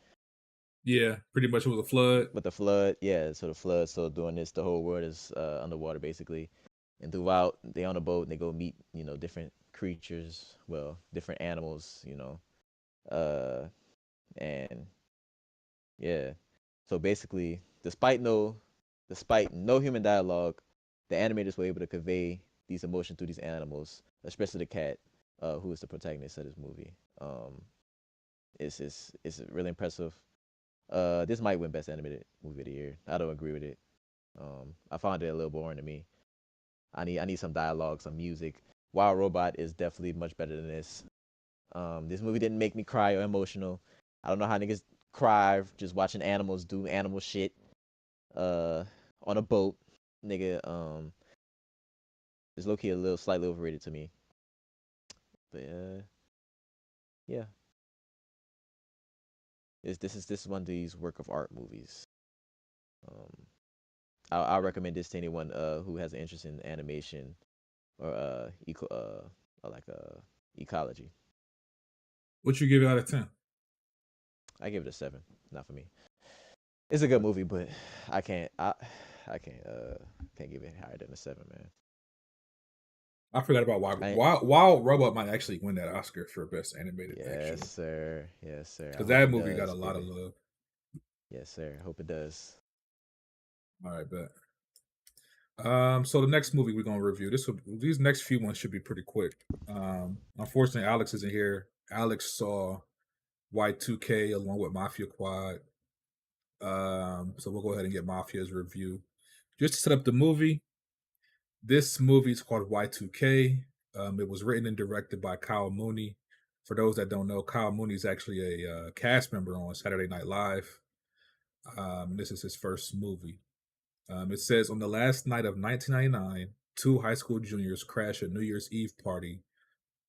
Yeah, pretty much it was a flood. With the flood, yeah. So the flood. So doing this, the whole world is underwater basically, and throughout they on a boat and they go meet different creatures, well, different animals, and yeah. So basically, despite no human dialogue, the animators were able to convey these emotions through these animals, especially the cat, who is the protagonist of this movie. It's really impressive. This might win Best Animated Movie of the Year. I don't agree with it. I found it a little boring to me. I need some dialogue, some music. Wild Robot is definitely much better than this. This movie didn't make me cry or emotional. I don't know how niggas cry just watching animals do animal shit on a boat. Nigga, it's low-key a little slightly overrated to me. But yeah. This is one of these work of art movies. I recommend this to anyone who has an interest in animation or ecology. What you give it out of 10? I give it a 7. Not for me. It's a good movie, but I can't give it higher than a 7, man. I forgot about Wild Robot might actually win that Oscar for Best Animated. Yes, sir. Yes, sir. Because that movie got a lot of love. Yes, sir. Hope it does. All right, bet. So the next movie we're gonna review. These next few ones should be pretty quick. Unfortunately, Alex isn't here. Alex saw Y2K along with Mafia Quad. So we'll go ahead and get Mafia's review. Just to set up the movie, this movie is called Y2K. It was written and directed by Kyle Mooney. For those that don't know, Kyle Mooney is actually a cast member on Saturday Night Live. This is his first movie. It says, on the last night of 1999, 2 high school juniors crash a New Year's Eve party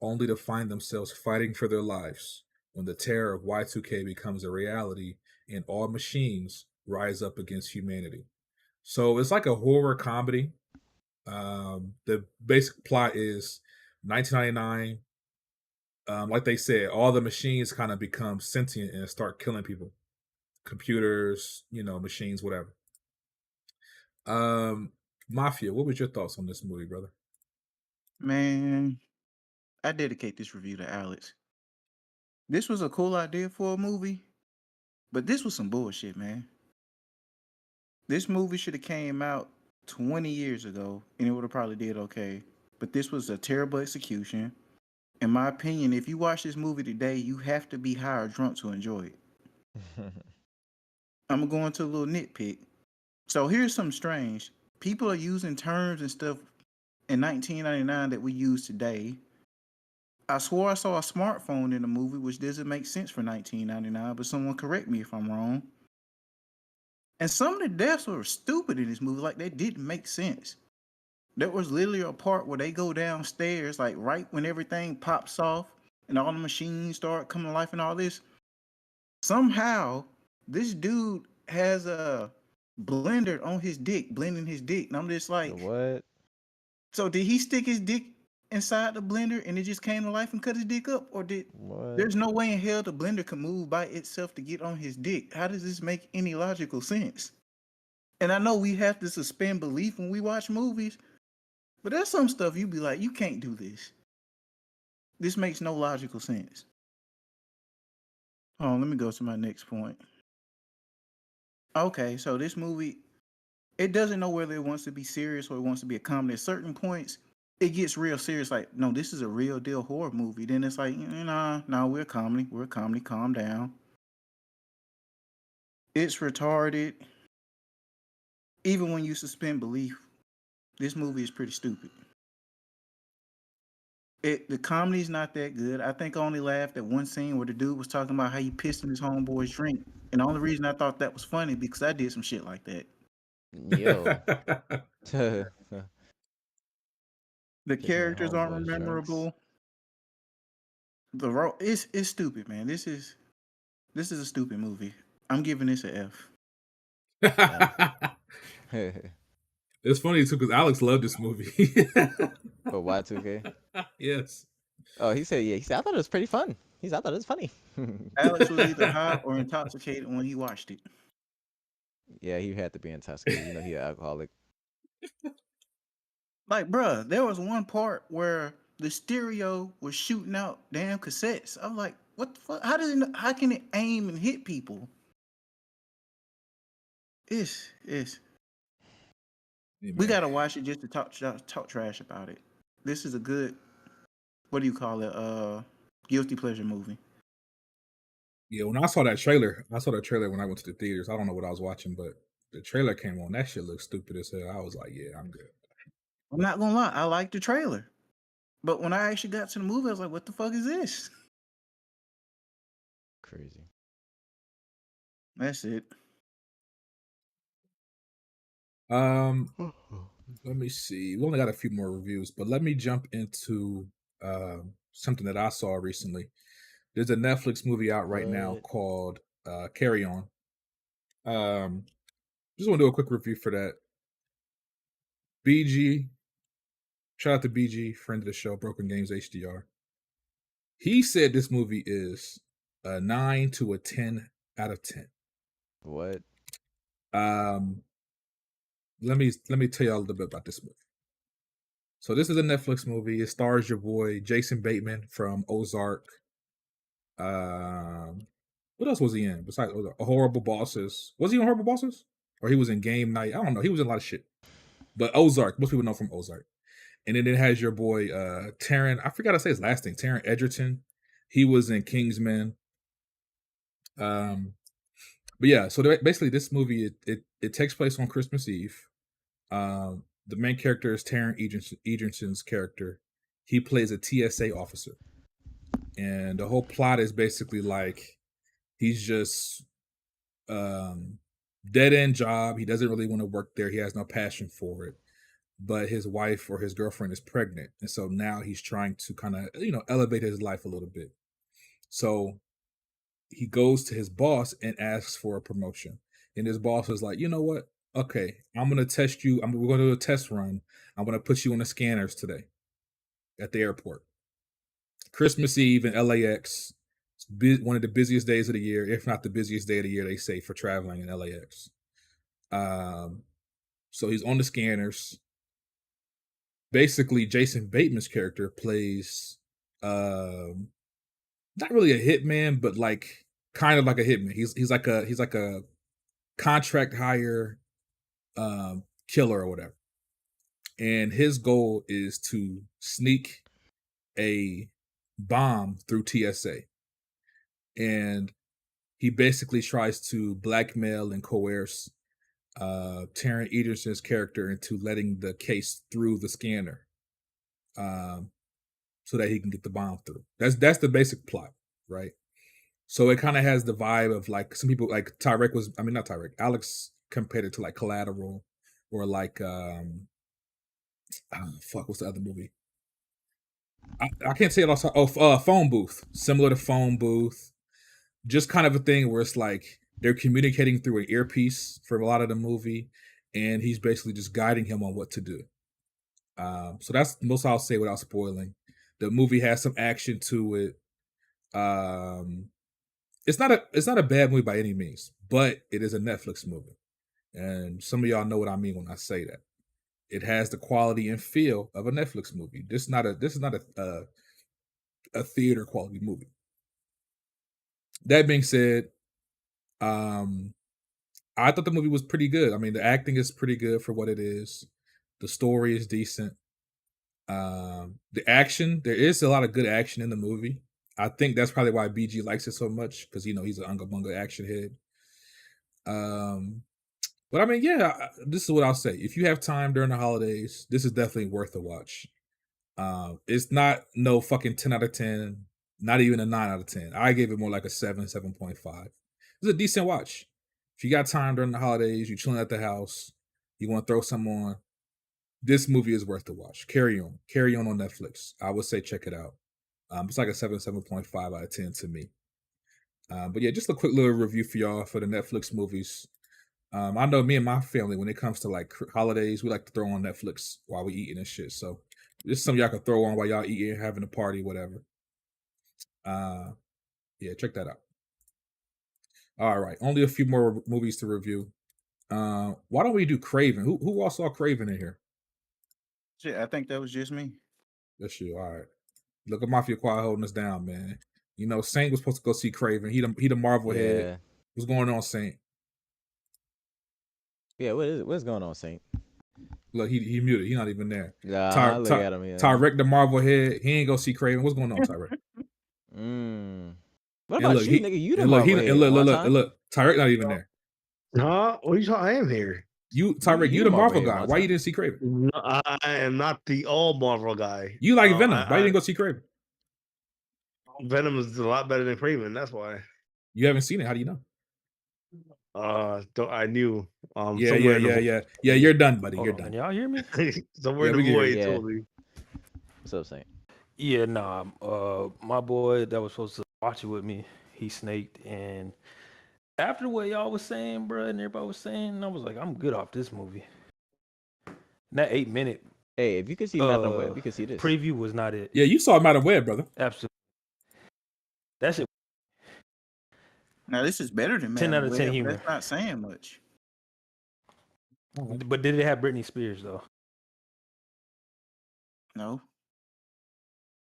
only to find themselves fighting for their lives when the terror of Y2K becomes a reality and all machines rise up against humanity. So it's like a horror comedy. The basic plot is 1999. Like they said, all the machines kind of become sentient and start killing people. Computers, machines, whatever. Mafia, what was your thoughts on this movie, brother? Man, I dedicate this review to Alex. This was a cool idea for a movie, but this was some bullshit, man. This movie should have came out 20 years ago, and it would have probably did okay. But this was a terrible execution. In my opinion, if you watch this movie today, you have to be high or drunk to enjoy it. I'm going to go into a little nitpick. So here's something strange. People are using terms and stuff in 1999 that we use today. I swore I saw a smartphone in the movie, which doesn't make sense for 1999, but someone correct me if I'm wrong. And some of the deaths were stupid in this movie, like they didn't make sense. There was literally a part where they go downstairs, like right when everything pops off and all the machines start coming to life and all this. Somehow, this dude has a blender on his dick, blending his dick. And I'm just like, what? So did he stick his dick inside the blender and it just came to life and cut his dick up? Or did there's no way in hell the blender can move by itself to get on his dick? How does this make any logical sense? And I know we have to suspend belief when we watch movies, but there's some stuff you be like, you can't do this. This makes no logical sense. Hold on, let me go to my next point. Okay, so this movie, it doesn't know whether it wants to be serious or it wants to be a comedy. At certain points, it gets real serious. Like, no, this is a real deal horror movie. Then it's like, nah, we're a comedy. We're a comedy. Calm down. It's retarded. Even when you suspend belief, this movie is pretty stupid. The comedy's not that good. I think I only laughed at one scene where the dude was talking about how he pissed in his homeboy's drink. And the only reason I thought that was funny because I did some shit like that. Yo. The characters aren't memorable. It's stupid, man. This is a stupid movie. I'm giving this an F. It's funny too because Alex loved this movie. For Y2K? Yes. Oh, he said, I thought it was pretty fun. I thought it was funny. Alex was either high or intoxicated when he watched it. Yeah, he had to be intoxicated. He's an alcoholic. Like, bruh, there was one part where the stereo was shooting out damn cassettes. I'm like, what the fuck? How can it aim and hit people? It's. We gotta watch it just to talk trash about it. This is a good, what do you call it? Guilty pleasure movie. Yeah, when I saw that trailer when I went to the theaters. I don't know what I was watching, but the trailer came on. That shit looked stupid as hell. I was like, yeah, I'm good. I'm not gonna lie, I liked the trailer. But when I actually got to the movie, I was like, what the fuck is this? Crazy. That's it. Let me see. We only got a few more reviews, but let me jump into something that I saw recently. There's a Netflix movie out right now called Carry On. Just want to do a quick review for that. BG, shout out to BG, friend of the show, Broken Games HDR. He said this movie is a 9 to a 10 out of 10. What? Let me tell you a little bit about this movie. So this is a Netflix movie. It stars your boy Jason Bateman from Ozark. What else was he in besides Ozark? Horrible Bosses? Was he on Horrible Bosses? Or he was in Game Night? I don't know. He was in a lot of shit. But Ozark, most people know from Ozark. And then it has your boy Taron. I forgot to say his last name. Taron Egerton. He was in Kingsman. But yeah, so basically this movie it takes place on Christmas Eve. The main character is Taron Egerton's character. He plays a TSA officer. And the whole plot is basically like he's just dead end job. He doesn't really want to work there. He has no passion for it. but his wife or his girlfriend is pregnant, and so now he's trying to kind of elevate his life a little bit. So he goes to his boss and asks for a promotion, and his boss is like, you know what? Okay, I'm gonna test you. We're gonna do a test run. I'm gonna put you on the scanners today at the airport. Christmas Eve in LAX. One of the busiest days of the year, if not the busiest day of the year, they say, for traveling in LAX. So he's on the scanners. Basically, Jason Bateman's character plays not really a hitman, but like kind of like a hitman. He's like a contract hire killer or whatever. And his goal is to sneak a bomb through TSA. And he basically tries to blackmail and coerce Taron Egerton's character into letting the case through the scanner, so that he can get the bomb through. That's the basic plot, right? So it kind of has the vibe of like some people like not Tyrek. Alex compared it to like Collateral, or like what's the other movie? I can't say it also. Phone Booth, similar to Phone Booth. Just kind of a thing where it's like they're communicating through an earpiece for a lot of the movie, and he's basically just guiding him on what to do. So that's the most I'll say without spoiling. The movie has some action to it. It's not a bad movie by any means, but it is a Netflix movie, and some of y'all know what I mean when I say that. It has the quality and feel of a Netflix movie. This is not a theater quality movie. That being said, I thought the movie was pretty good. I mean, the acting is pretty good for what it is. The story is decent. The action, there is a lot of good action in the movie. I think that's probably why BG likes it so much, because he's an unga bunga action head. But I mean, yeah, this is what I'll say. If you have time during the holidays, this is definitely worth a watch. It's not no fucking 10 out of 10, not even a 9 out of 10. I gave it more like a 7, 7.5. It's a decent watch. If you got time during the holidays, you're chilling at the house, you want to throw some on, this movie is worth the watch. Carry On on Netflix. I would say check it out. It's like a 7, 7.5 out of 10 to me. But yeah, just a quick little review for y'all for the Netflix movies. I know me and my family, when it comes to like holidays, we like to throw on Netflix while we eating and shit. So this is something y'all can throw on while y'all eating, having a party, whatever. Yeah, check that out. All right, only a few more movies to review. Why don't we do Kraven? Who all saw Kraven in here? Shit, I think that was just me. That's you. All right. Look at Mafia Quiet holding us down, man. Saint was supposed to go see Kraven. He the Marvel head. What's going on, Saint? Yeah, what's going on, Saint? Look, he muted. He's not even there. Nah, look at him. Yeah. Tyrek the Marvel head. He ain't go see Kraven. What's going on, Tyrek? What about you, nigga? You the Marvel head. Look. Tyrek not even there. Huh? What are you talking? I am here. Tyrek, you the Marvel guy. Why you didn't see Kraven? No, I am not the all Marvel guy. You like Venom. Why you didn't go see Kraven? Venom is a lot better than Kraven. That's why. You haven't seen it. How do you know? I knew. Yeah. You're done, buddy. You're done. Can y'all hear me? Somewhere in the void, totally. What's up, Saint? Yeah, nah. My boy that was supposed to watch it with me, he snaked, and after what y'all was saying, bro, and everybody was saying, I was like, I'm good off this movie. And that 8-minute. Hey, if you could see Madam Web, you could see this. Preview was not it. Yeah, you saw Madam Web, brother. Absolutely. That shit. Now this is better than 10 out of 10 humor. That's not saying much. But did it have Britney Spears though? No.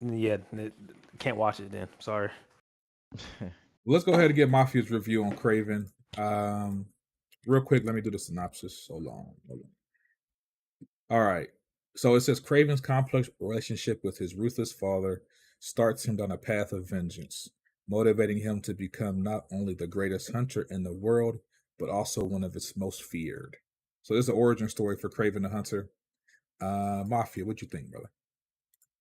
Yeah, can't watch it then. Sorry. Let's go ahead and get Mafia's review on Kraven. Real quick, let me do the synopsis. Hold on. All right. So it says Kraven's complex relationship with his ruthless father starts him down a path of vengeance, motivating him to become not only the greatest hunter in the world, but also one of its most feared. So this is an origin story for Kraven the Hunter. Mafia, what you think, brother?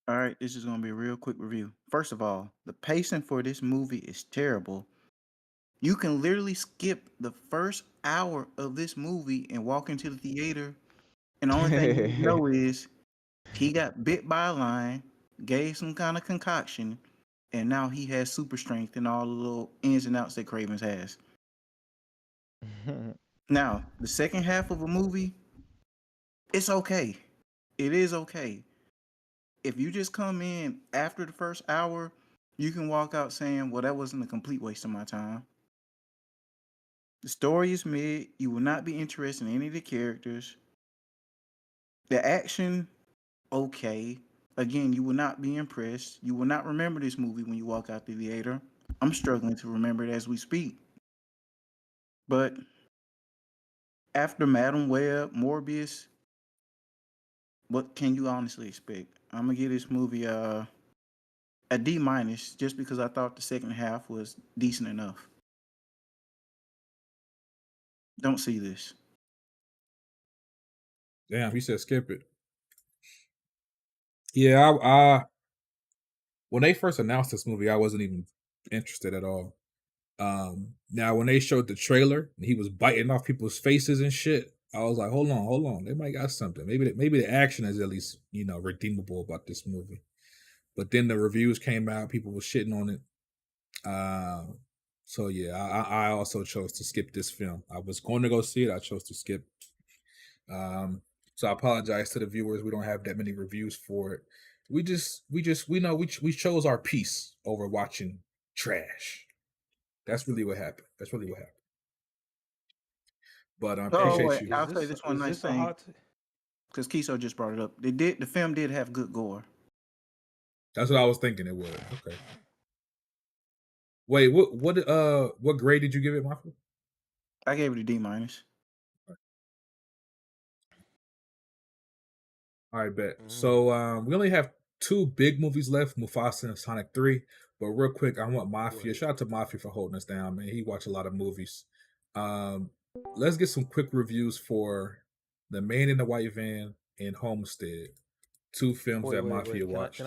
All right, this is going to be a real quick review. First of all, the pacing for this movie is terrible. You can literally skip the first hour of this movie and walk into the theater And the only thing you need to know is he got bit by a lion, gave some kind of concoction, and now he has super strength and all the little ins and outs that Kraven has. Now, the second half of a movie, it's okay. It is okay. If you just come in after the first hour, you can walk out saying, well, that wasn't a complete waste of my time. The story is mid. You will not be interested in any of the characters. The action, okay. Again, you will not be impressed. You will not remember this movie when you walk out the theater. I'm struggling to remember it as we speak. But after Madam Web, Morbius, what can you honestly expect? I'm gonna give this movie a D minus just because I thought the second half was decent enough. Don't see this. Damn, he said skip it. Yeah, I when they first announced this movie, I wasn't even interested at all. Now when they showed the trailer and he was biting off people's faces and shit, I was like, hold on, they might got something. Maybe the action is at least redeemable about this movie. But then the reviews came out, people were shitting on it. So yeah, I also chose to skip this film. I was going to go see it, I chose to skip. So I apologize to the viewers. We don't have that many reviews for it. We chose our peace over watching trash. That's really what happened. But I appreciate you. I'll say this one nice thing because Kiso just brought it up. The film did have good gore. That's what I was thinking it would. Okay. Wait, what grade did you give it, Mafia? I gave it a D minus. All right, bet. So we only have 2 big movies left, Mufasa and Sonic 3. But real quick, I want Mafia. Shout out to Mafia for holding us down, man. He watched a lot of movies. Let's get some quick reviews for The Man in the White Van and Homestead. 2 films that Mafia watched.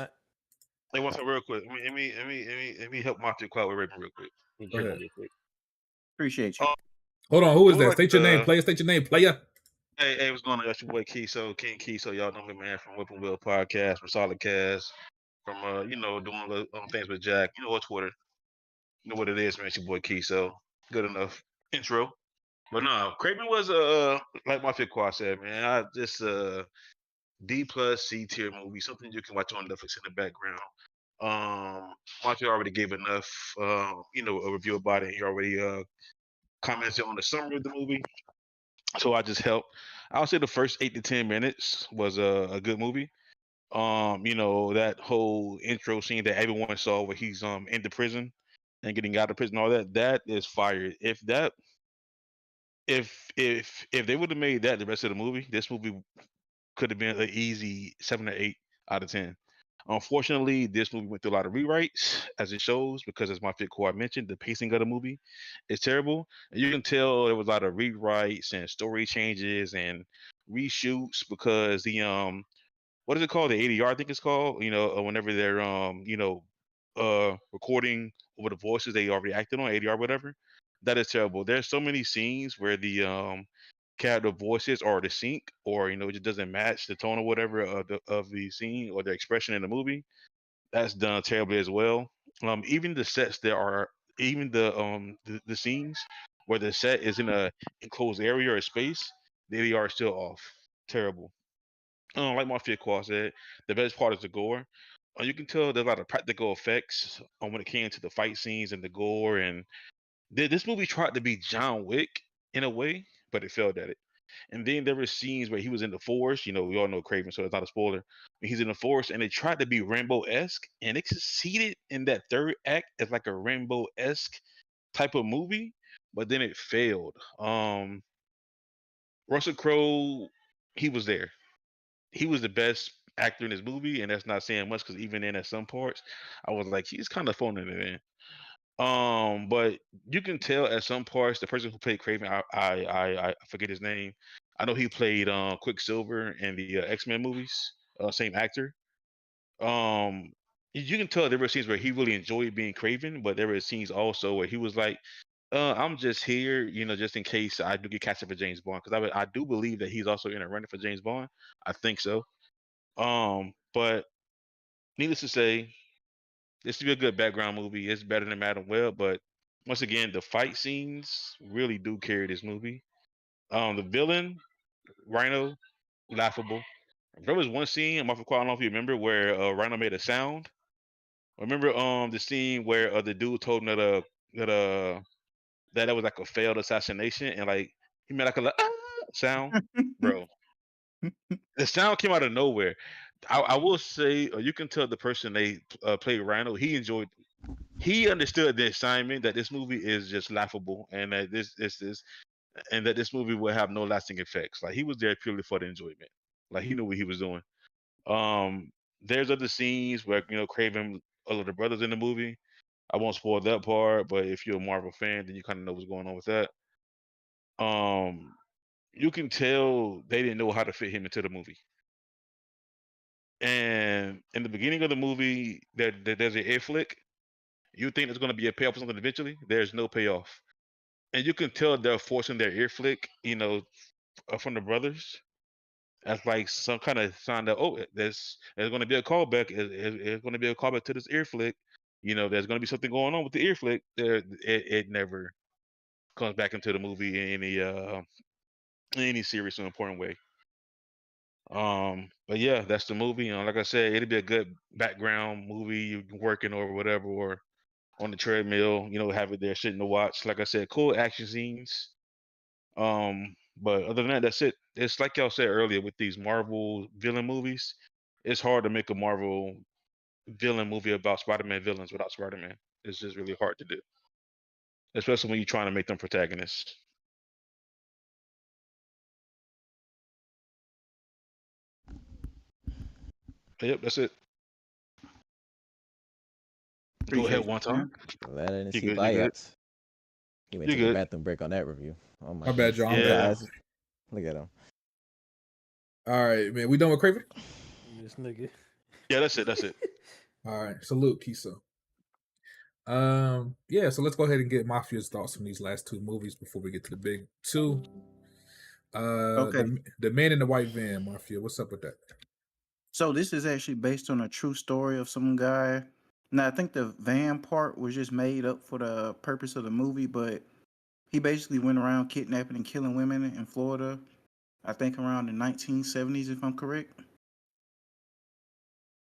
Hey, one thing real quick. Let me help Mafia quiet with Raven real quick. Go ahead. Real quick. Appreciate you. Hold on, who is that? State your name, player. State your name, player. Hey, what's going on? That's your boy Kiso, King Kiso. Y'all know me, man, from Whip and Will Podcast, from Solid Cast, from doing little things with Jack. You know what, Twitter. You know what it is, man. It's your boy Kiso. Good enough intro. But no, Kraven was like Mafia Quad said, man. I just D plus C tier movie, something you can watch on Netflix in the background. Mafia already gave enough a review about it. He already commented on the summary of the movie. So I just helped. I would say the first 8 to 10 minutes was a good movie. That whole intro scene that everyone saw where he's in the prison and getting out of prison, all that is fire. If they would have made that the rest of the movie, this movie could have been an easy 7 or 8 out of 10. Unfortunately, this movie went through a lot of rewrites, as it shows, because as my fit core mentioned, the pacing of the movie is terrible. And you can tell there was a lot of rewrites and story changes and reshoots because the what is it called? The ADR, I think it's called. Whenever they're recording over the voices they already acted on, ADR, whatever. That is terrible. There's so many scenes where the character voices are the sync, or it just doesn't match the tone or whatever of the scene or the expression in the movie. That's done terribly as well. Even the sets that are even the scenes where the set is in a enclosed area or a space, they are still off. Terrible. Like Mafia Quad said, the best part is the gore. You can tell there's a lot of practical effects when it came to the fight scenes and the gore. And this movie tried to be John Wick in a way, but it failed at it. And then there were scenes where he was in the forest. We all know Kraven, so it's not a spoiler. He's in the forest, and they tried to be Rambo-esque, and it succeeded in that third act as like a Rambo-esque type of movie, but then it failed. Russell Crowe, he was there. He was the best actor in this movie, and that's not saying much because even in at some parts, I was like, he's kind of phoning it in. But you can tell at some parts the person who played Kraven, I forget his name. I know he played Quicksilver in the X-Men movies. Same actor. You can tell there were scenes where he really enjoyed being Kraven, but there were scenes also where he was like, I'm just here, just in case I do get casted for James Bond, because I do believe that he's also in a running for James Bond. I think so. But needless to say, this will be a good background movie. It's better than Madam Web, but once again, the fight scenes really do carry this movie. The villain, Rhino, laughable. There was one scene, I don't know if you remember, where Rhino made a sound. Remember the scene where the dude told him that that was like a failed assassination, and like he made like a sound, bro. The sound came out of nowhere. I will say, you can tell the person they played Rhino. He understood the assignment that this movie is just laughable, and that this movie will have no lasting effects. Like he was there purely for the enjoyment. Like he knew what he was doing. There's other scenes where Kraven, all of the brothers in the movie. I won't spoil that part, but if you're a Marvel fan, then you kind of know what's going on with that. You can tell they didn't know how to fit him into the movie. And in the beginning of the movie, there's an air flick. You think there's going to be a payoff for something eventually. There's no payoff, and you can tell they're forcing their ear flick, from the brothers, as like some kind of sign that there's going to be a callback. It's going to be a callback to this ear flick. There's going to be something going on with the ear flick. It never comes back into the movie in any serious or important way. But yeah, that's the movie. Like I said, it'll be a good background movie. You working or whatever, or on the treadmill, have it there sitting to watch. Like I said, cool action scenes. But other than that, that's it. It's like y'all said earlier with these Marvel villain movies. It's hard to make a Marvel villain movie about Spider-Man villains without Spider-Man. It's just really hard to do, especially when you're trying to make them protagonists. Yep, that's it. Go ahead, one time. Glad I didn't see You Bayats. He went You to a good. bathroom break on that review. Oh My bad, John. Yeah. Look at him. All right, man. We done with Kraven? This nigga. Yeah, that's it. All right. Salute, Kiso. Yeah, so let's go ahead and get Mafia's thoughts on these last two movies before we get to the big two. Okay. The Man in the White Van, Mafia. What's up with that? So this is actually based on a true story of some guy. Now I think the van part was just made up for the purpose of the movie, but he basically went around kidnapping and killing women in Florida. I think around the 1970s, if I'm correct.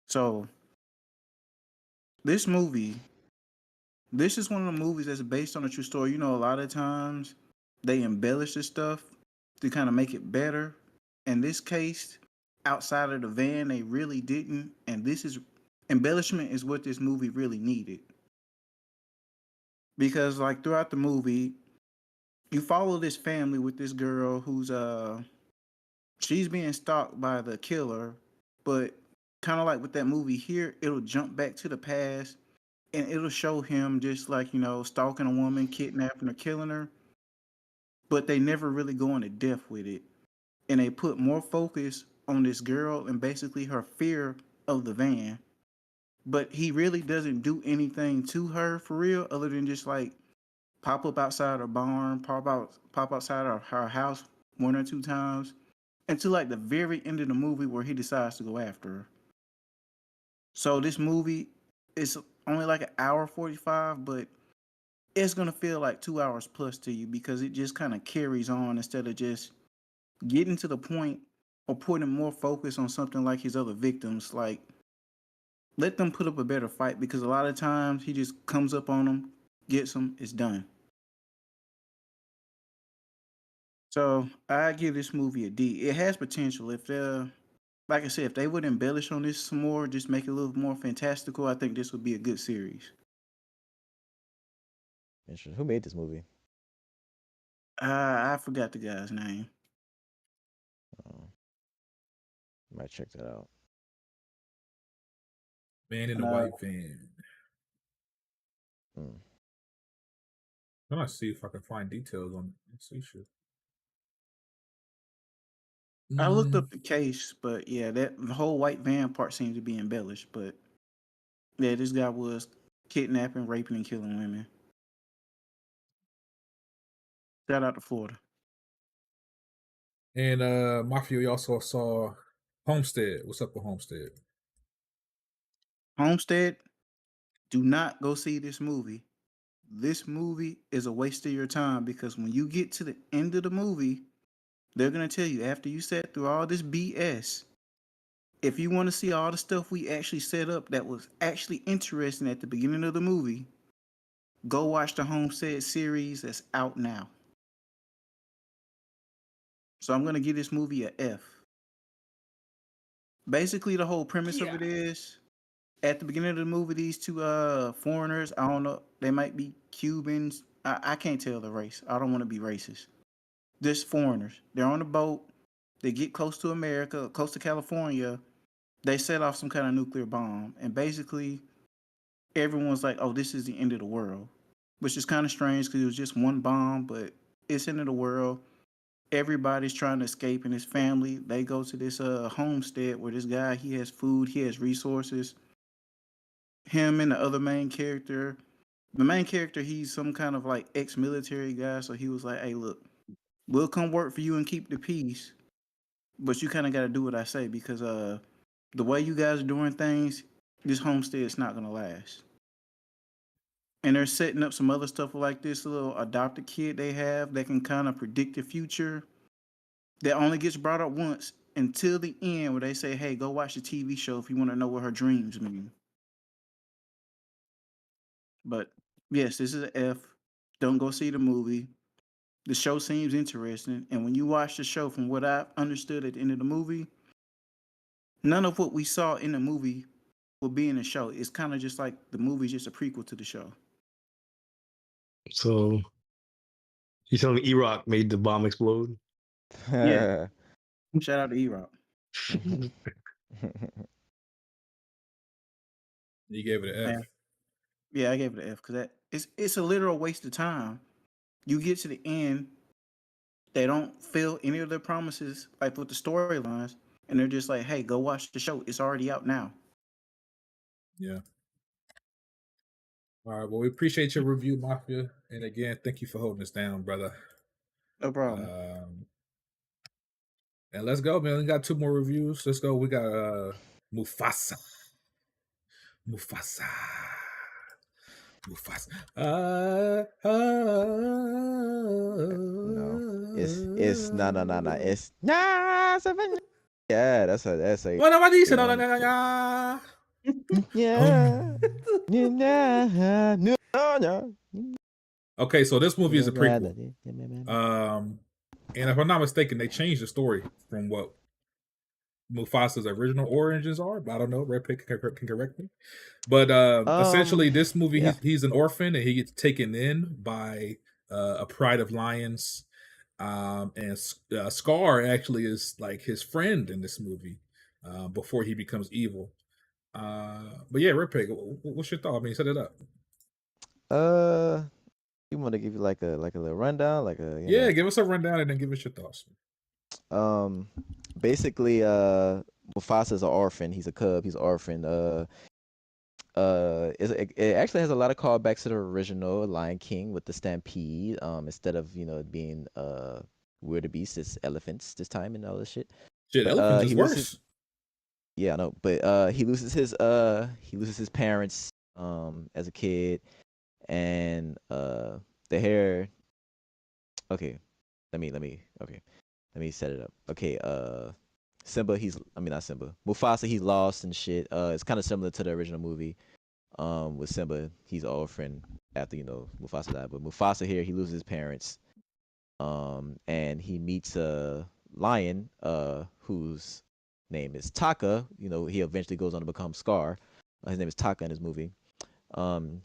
So this movie, this is one of the movies that's based on a true story. A lot of times they embellish this stuff to kind of make it better. In this case, outside of the van, they really didn't. And this is embellishment is what this movie really needed. Because like throughout the movie, you follow this family with this girl who's she's being stalked by the killer, but kind of like with that movie here, it'll jump back to the past and it'll show him just like, stalking a woman, kidnapping or killing her. But they never really go into depth with it. And they put more focus on this girl and basically her fear of the van. But he really doesn't do anything to her for real, other than just like pop up outside her barn, pop outside her house one or two times, until like the very end of the movie where he decides to go after her. So this movie is only like an hour 45, but it's gonna feel like 2 hours plus to you because it just kind of carries on instead of just getting to the point or putting more focus on something like his other victims. Like, let them put up a better fight because a lot of times he just comes up on them, gets them, it's done. So I give this movie a D. It has potential. If like I said, if they would embellish on this some more, just make it a little more fantastical, I think this would be a good series. Interesting. Who made this movie? I forgot the guy's name. Oh. Might check that out. Man in the White Van. Hmm. I'm gonna see if I can find details on it. Let's see shit. I looked up the case, but yeah, the whole white van part seemed to be embellished. But yeah, this guy was kidnapping, raping, and killing women. Shout out to Florida. And Mafia, you also saw Homestead. What's up with Homestead? Homestead, do not go see this movie. This movie is a waste of your time because when you get to the end of the movie, they're gonna tell you after you sat through all this BS, if you want to see all the stuff we actually set up that was actually interesting at the beginning of the movie, go watch the Homestead series that's out now. So I'm gonna give this movie a F. Basically, the whole premise of it is at the beginning of the movie, these two foreigners, I don't know, they might be Cubans. I can't tell the race. I don't want to be racist. Just foreigners. They're on a boat. They get close to America, close to California. They set off some kind of nuclear bomb, and basically everyone's like, "Oh, this is the end of the world," which is kind of strange because it was just one bomb, but it's end of the world. Everybody's trying to escape, and his family they go to this homestead where this guy he has food, he has resources. Him and the other main character, the main character, he's some kind of like ex-military guy, so he was like, "Hey, look, we'll come work for you and keep the peace, but you kind of got to do what I say because the way you guys are doing things, this homestead's not gonna last." And they're setting up some other stuff like this little adopted kid they have that can kind of predict the future. That only gets brought up once until the end, where they say, "Hey, go watch the TV show if you want to know what her dreams mean." But yes, this is an F. Don't go see the movie. The show seems interesting, and when you watch the show, from what I understood at the end of the movie, none of what we saw in the movie will be in the show. It's kind of just like the movie's just a prequel to the show. So you telling me E-Rock made the bomb explode? Yeah. Shout out to E-Rock. You gave it an F. Yeah, I gave it an F because it's a literal waste of time. You get to the end, they don't fill any of their promises, like with the storylines, and they're just like, "Hey, go watch the show. It's already out now." Yeah. All right. Well, we appreciate your review, Mafia, and again, thank you for holding us down, brother. No problem. And let's go, man. We got 2 more reviews. Let's go. We got Mufasa. Mufasa. No, it's no. It's yeah. That's a. What about this? Yeah. Okay, so this movie is a prequel. And if I'm not mistaken, they changed the story from what Mufasa's original origins are. But I don't know. Red Pig can correct me. But essentially, this movie, he's an orphan and he gets taken in by a pride of lions. And Scar actually is like his friend in this movie before he becomes evil. But yeah, Red Pig, what's your thought? I mean, set it up. You want to give you like a little rundown, give us a rundown and then give us your thoughts. Basically, Mufasa's an orphan. He's a cub. He's an orphan. It actually has a lot of callbacks to the original Lion King with the stampede. Instead of being wildebeest, it's elephants this time and all this shit. Shit, elephants is worse. Yeah, I know, but he loses his parents as a kid, and the hair. Okay, let me set it up. Okay, Simba, not Simba. Mufasa, he's lost and shit. It's kind of similar to the original movie. With Simba, he's an orphan after Mufasa died. But Mufasa here, he loses his parents. And he meets a lion, whose name is Taka. He eventually goes on to become Scar. His name is Taka in this movie.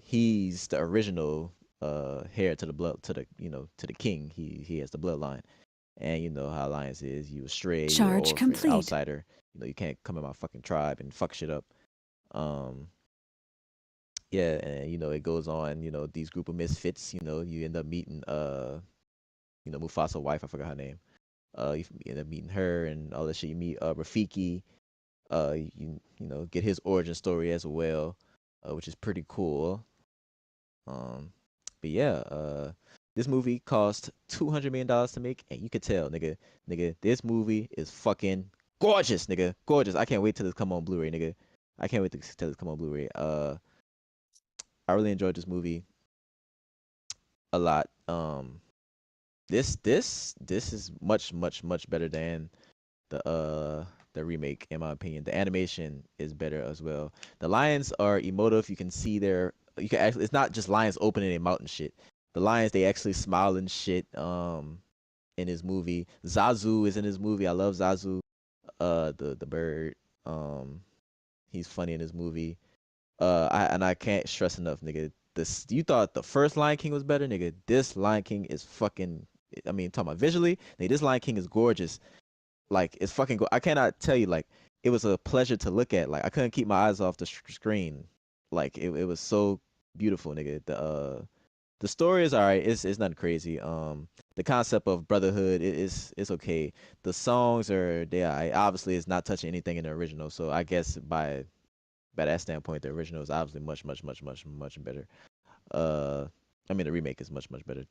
He's the original heir to the king. He has the bloodline. And you know how Alliance is. You a stray, Charge you're complete. outsider. You can't come in my fucking tribe and fuck shit up. Yeah, and it goes on. These group of misfits. You end up meeting Mufasa's wife. I forgot her name. You end up meeting her and all that shit. You meet Rafiki. You get his origin story as well, which is pretty cool. But yeah, This movie cost $200 million to make, and you could tell, nigga, this movie is fucking gorgeous, nigga, gorgeous. I can't wait till this come on Blu-ray, nigga. I can't wait till this come on Blu-ray. I really enjoyed this movie a lot. This is much better than the remake, in my opinion. The animation is better as well. The lions are emotive. You can see you can actually, it's not just lions opening their mouth and shit. The lions, they actually smile and shit in his movie. Zazu is in his movie. I love Zazu, the bird. He's funny in his movie. I can't stress enough, nigga. You thought the first Lion King was better, nigga. This Lion King is fucking, I mean, talking about visually, nigga, this Lion King is gorgeous. Like, it's fucking I cannot tell you, like, it was a pleasure to look at. Like, I couldn't keep my eyes off the screen. Like, it was so beautiful, nigga. The story is alright. It's nothing crazy. The concept of brotherhood is okay. The songs are obviously it's not touching anything in the original. So I guess by that standpoint, the original is obviously much better. I mean, the remake is much better.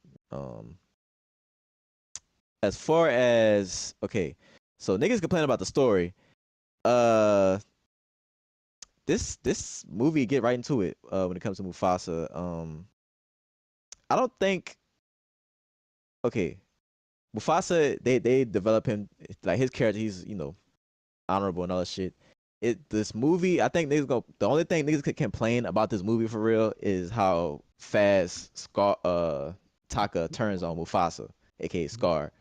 As far as, okay, so niggas complain about the story. This movie, get right into it. When it comes to Mufasa, I don't think. Okay, Mufasa, they develop him like his character. He's honorable and all that shit. This movie, I think the only thing niggas could complain about this movie for real is how fast Taka turns on Mufasa, aka Scar.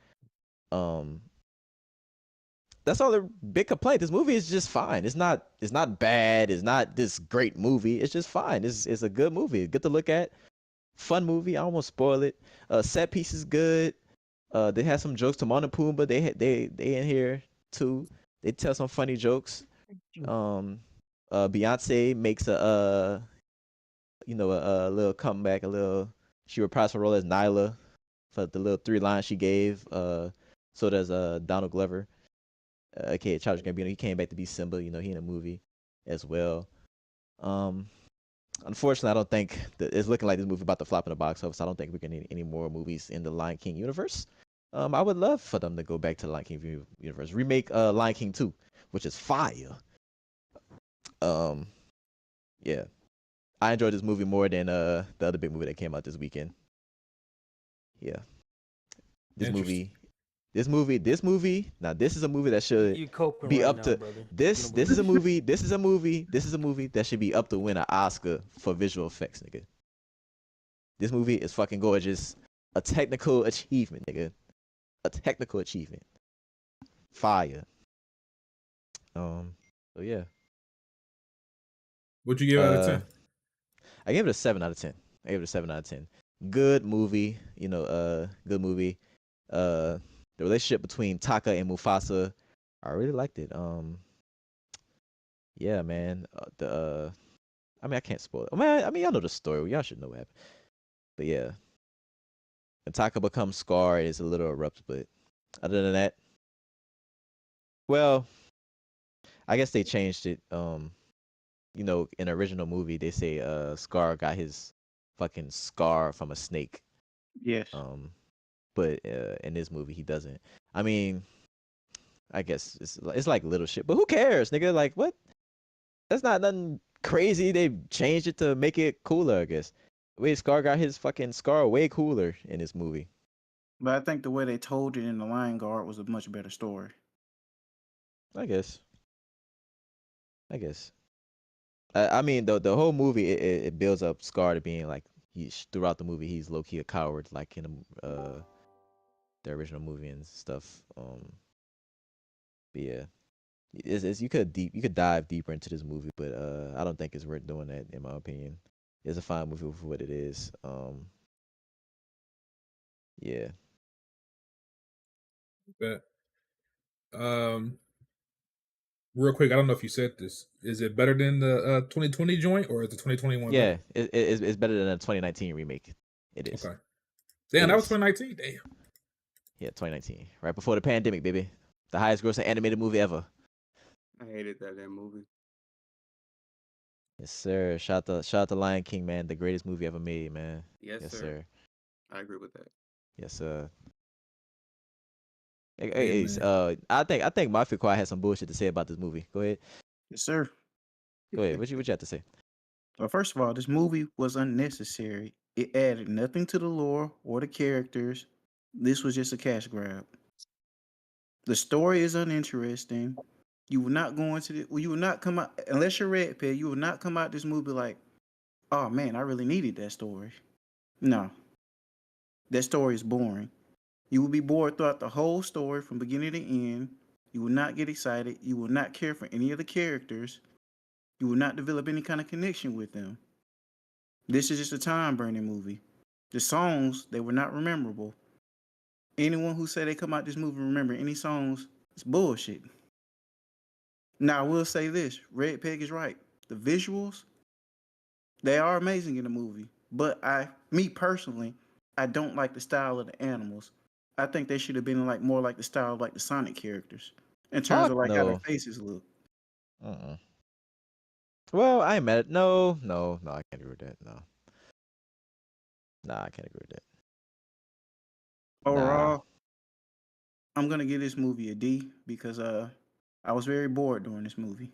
That's all the big complaint. This movie is just fine. It's not bad. It's not this great movie. It's just fine. It's a good movie. Good to look at. Fun movie. I almost spoil it. Set piece is good. They had some jokes. Timon and Pumbaa, they in here too. They tell some funny jokes. Beyonce makes a little comeback. She reprised her role as Nyla for the little 3 lines she gave. So does Donald Glover. Okay, Childish Gambino, he came back to be Simba. He in a movie as well. Unfortunately, I don't think it's looking like this movie about to flop in the box office. I don't think we're gonna need any more movies in the Lion King universe. I would love for them to go back to the Lion King universe, remake Lion King 2, which is fire. Yeah, I enjoyed this movie more than the other big movie that came out this weekend. Yeah, this movie. Now this is a movie that should be up to this. This is a movie that should be up to win an Oscar for visual effects, nigga. This movie is fucking gorgeous. A technical achievement, nigga. A technical achievement. Fire. So yeah. What'd you give out of 10? I gave it a 7 out of 10. Good movie. Good movie. The relationship between Taka and Mufasa, I really liked it. Yeah, man. I mean, I can't spoil it. I mean, y'all know the story. Y'all should know what happened. But yeah, when Taka becomes Scar, it's a little abrupt. But other than that, well, I guess they changed it. In the original movie, they say Scar got his fucking scar from a snake. Yes. But in this movie, he doesn't. I mean, I guess it's like little shit, but who cares, nigga? Like, what? That's not nothing crazy. They changed it to make it cooler, I guess. Wait, Scar got his fucking scar way cooler in this movie. But I think the way they told it in The Lion Guard was a much better story. I guess. I mean, the whole movie it builds up Scar to being like throughout the movie he's low key a coward, like in the original movie and stuff. But yeah, you could dive deeper into this movie, but I don't think it's worth doing that in my opinion. It's a fine movie for what it is. Yeah. But real quick, I don't know if you said this. Is it better than the 2020 joint or is the 2021? Yeah, it's better than the 2019 remake. It is. Okay. Damn, that was 2019. Damn. Yeah, 2019, right before the pandemic, baby. The highest grossing animated movie ever. I hated that movie. Yes, sir. Shout out to Lion King, man. The greatest movie ever made, man. Yes, sir. I agree with that. Yes, Hey, man. I think Mafia Quiet has some bullshit to say about this movie. Go ahead. Yes, sir. Go ahead. What you have to say? Well, first of all, this movie was unnecessary. It added nothing to the lore or the characters. This was just a cash grab. The story is uninteresting. You will not go into it. You will not come out unless you're red pill. You will not come out this movie like, oh man, I really needed that story. No, that story is boring. You will be bored throughout the whole story from beginning to end. You will not get excited. You will not care for any of the characters. You will not develop any kind of connection with them. This is just a time burning movie. The songs, they were not memorable. Anyone who said they come out this movie remember any songs, it's bullshit. Now, I will say this Red Peg is right. The visuals, they are amazing in the movie. But me personally, I don't like the style of the animals. I think they should have been like more like the style of like the Sonic characters in terms Fuck of like how their no. faces look. Well, I ain't mad at no, I can't agree with that. No. Nah, I can't agree with that. Overall, I'm gonna give this movie a D because I was very bored during this movie.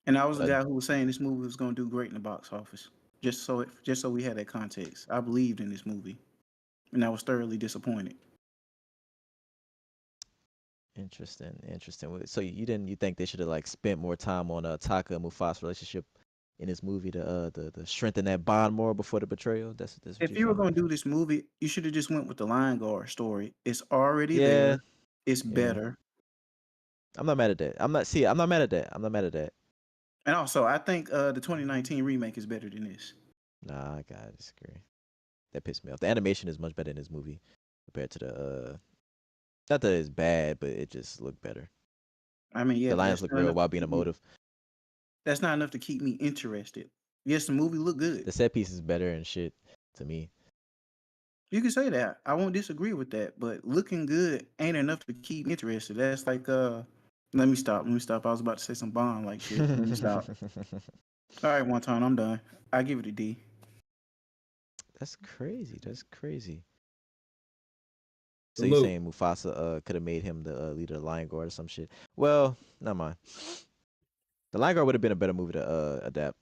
And I was the guy who was saying this movie was gonna do great in the box office. Just so we had that context. I believed in this movie. And I was thoroughly disappointed. Interesting. So you think they should have like spent more time on Taka and Mufasa relationship in this movie to strengthen that bond more before the betrayal? That's what If you were gonna do this movie, you should have just went with the Lion Guard story. It's already there. It's better. I'm not mad at that. I'm not mad at that. And also, I think the 2019 remake is better than this. Nah, I gotta disagree. That pissed me off. The animation is much better in this movie compared to the not that it's bad, but it just looked better. I mean, yeah, the lions look real while being emotive. That's not enough to keep me interested. Yes, the movie looked good. The set piece is better and shit to me. You can say that. I won't disagree with that, but looking good ain't enough to keep me interested. That's like let me stop. I was about to say some Bond like shit. Let me stop. All right, one time, I'm done. I give it a D. That's crazy. So you saying Mufasa could have made him the leader of the Lion Guard or some shit? Well, never mind. The Lion Guard would have been a better movie to adapt.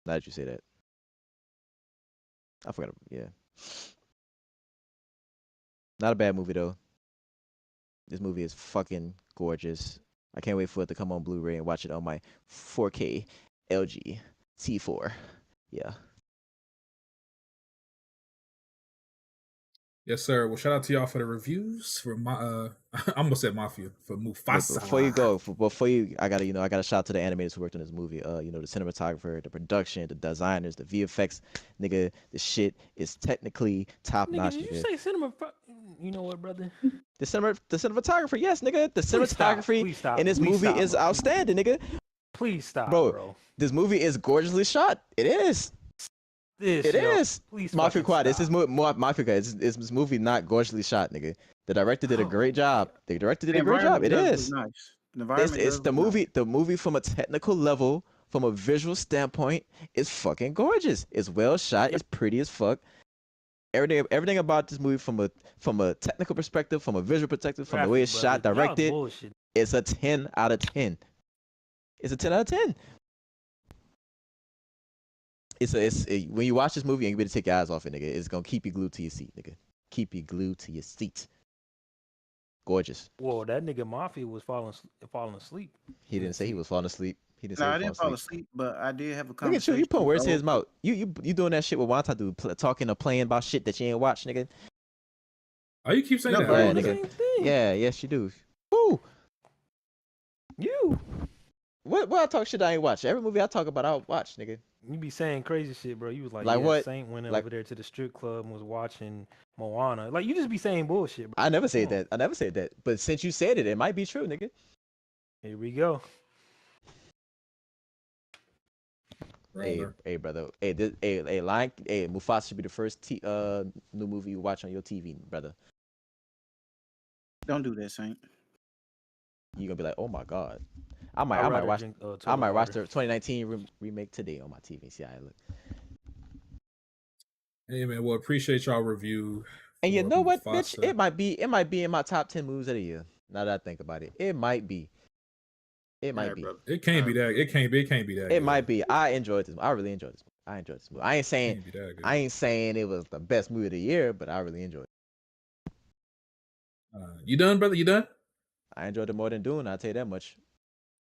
Now that you say that, I forgot. Yeah, not a bad movie though. This movie is fucking gorgeous. I can't wait for it to come on Blu-ray and watch it on my 4K LG T4. Yeah. Yes, sir. Well, shout out to y'all for the reviews for my I almost said Mafia for Mufasa. Before you, I gotta shout out to the animators who worked on this movie. The cinematographer, the production, the designers, the VFX. Nigga, the shit is technically top notch. Did you say cinema? You know what, brother? The cinematographer, yes, nigga. The cinematography in this movie is outstanding, nigga. Please stop, bro. This movie is gorgeously shot. It is. It is. Mafia Quad. This movie not gorgeously shot, nigga. The director did a great job. It is. Nice. It's the movie. The movie from a technical level, from a visual standpoint, is fucking gorgeous. It's well shot. It's pretty as fuck. Everything about this movie from a technical perspective, from a visual perspective, from the way it's shot, directed, it's a 10 out of 10. It's a 10 out of 10. When you watch this movie, you better take your eyes off it, nigga. It's gonna keep you glued to your seat, nigga. Keep you glued to your seat. Gorgeous. Whoa, that nigga Mafia was falling asleep. He didn't say he was falling asleep. He didn't say I didn't fall asleep, but I did have a conversation. Look at you putting words in his mouth. You doing that shit with Wanta do, talking or playing about shit that you ain't watch, nigga. Oh, you keep saying that. Yeah, nigga. Yeah, yes you do. Who? You. What I talk shit I ain't watch? Every movie I talk about, I'll watch, nigga. You be saying crazy shit, bro. You was like what? Saint went over there to the strip club and was watching Moana. Like, you just be saying bullshit, bro. I never said that. But since you said it, it might be true, nigga. Here we go. Hey, brother. Mufasa should be the first new movie you watch on your TV, brother. Don't do that, Saint. You gonna be like, oh my god. I might watch the 2019 remake today on my TV. See how I look. Hey man, well, appreciate y'all review. And you know what, bitch? Mufasa. It might be in my top 10 movies of the year. Now that I think about it, it might be. It might be. Bro. It can't be that. It can't be that. It might be. I enjoyed this. I really enjoyed this. I enjoyed this movie. I ain't saying it was the best movie of the year, but I really enjoyed it. You done, brother? You done? I enjoyed it more than Dune. I'll tell you that much.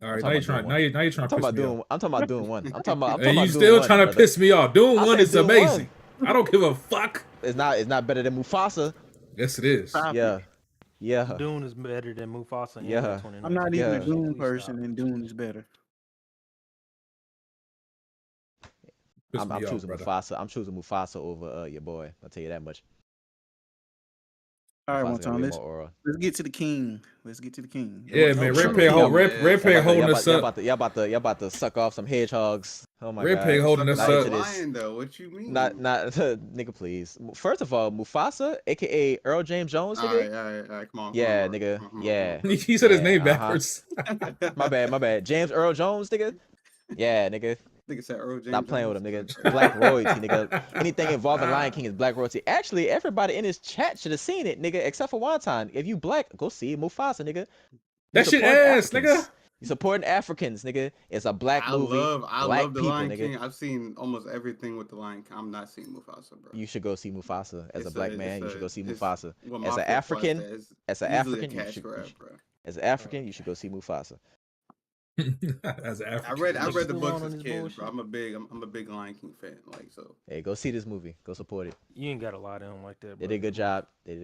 All right, now you're trying to piss me off. I'm talking about Dune 1. I'm talking about. And you still trying to piss me off. Dune 1 is amazing. I don't give a fuck. It's not better than Mufasa. Yes, it is. Yeah. Dune is better than Mufasa. Yeah. I'm not even a Dune person, and Dune is better. I'm choosing Mufasa. I'm choosing Mufasa over your boy. I'll tell you that much. All right, one time. Let's get to the king. Yeah, man. Red Peg holding us up. Y'all about to suck off some hedgehogs. Oh my god. Red Peg holding us up. Lion, though. What you mean? Not nigga, please. First of all, Mufasa, aka Earl James Jones, nigga. All right, come on. Yeah, nigga. Yeah. He said his name backwards. My bad. James Earl Jones, nigga. Yeah, nigga. Nigga said Earl James. Stop playing with him, nigga. Black royalty, nigga. Anything involving Lion King is black royalty. Actually, everybody in this chat should have seen it, nigga, except for Wonton. If you black, go see Mufasa, nigga. That shit ass, nigga. You supporting Africans, nigga. It's a black movie. I black love the people, Lion nigga. King. I've seen almost everything with the Lion King. I'm not seeing Mufasa, bro. You should go see Mufasa. As a black man, you should go see Mufasa. Well, as an African, you should go see Mufasa. As an African. I read the books as kids, bro. I'm a big Lion King fan. Like, so. Hey, go see this movie. Go support it. You ain't got a lot of them like that, bro. They did a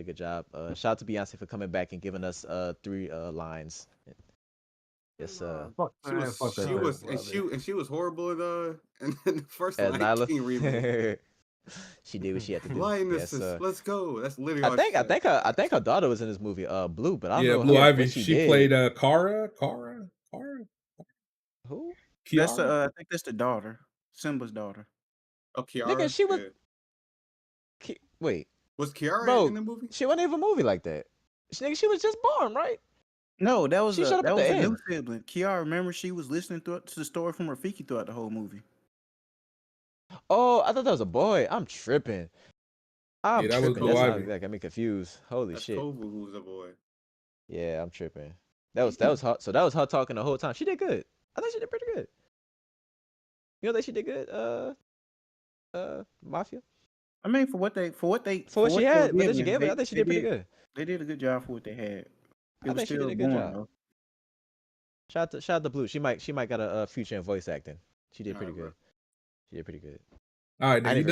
good job. Shout out to Beyonce for coming back and giving us 3 lines. Yes, she was horrible in the first Lion King remake. She did what she had to do. Lionesses, let's go. That's literally. I think her daughter was in this movie. Blue, but I don't know. Blue Ivy. She played Kara. Who? Kiara? I think that's the daughter, Simba's daughter. Oh, Kiara. Nigga, she was. Wait. Was Kiara in the movie? She wasn't even a movie like that. She was just born, right? No, that was a new sibling. Kiara, remember, she was listening to the story from Rafiki throughout the whole movie. Oh, I thought that was a boy. I'm tripping. That was Blue Ivy. That got me confused. Holy That's shit. Kovu, who's a boy. Yeah, I'm tripping. That was her. So that was her talking the whole time. She did good. I think she did pretty good. You don't think she did good? Mafia. I mean, for what she had, but then she gave it. I think she did pretty good. They did a good job for what they had. I think she did a good job. Shout out to Blue. She might got a future in voice acting. She did pretty good. She did pretty good. All right, now you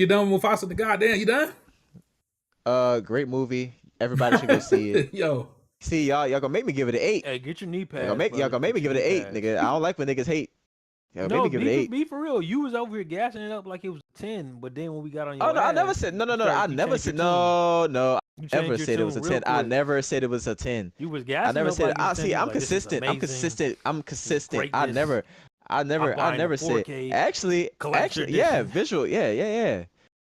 done with Mufasa? The goddamn, you done? Great movie. Everybody should go see it. Yo, see y'all gonna make me give it an 8. Hey, get your knee pads. Y'all gonna make me give it an 8, nigga. I don't like when niggas hate. Y'all no, make me give it an 8. Be for real. You was over here gassing it up like it was 10, but then when we got on your no, I never said no. I never said no. I never said it was a 10. I never said it was a 10. You was gassing. I never said it. I'm like, consistent. I'm consistent. I never said. Actually, yeah, visual. Yeah.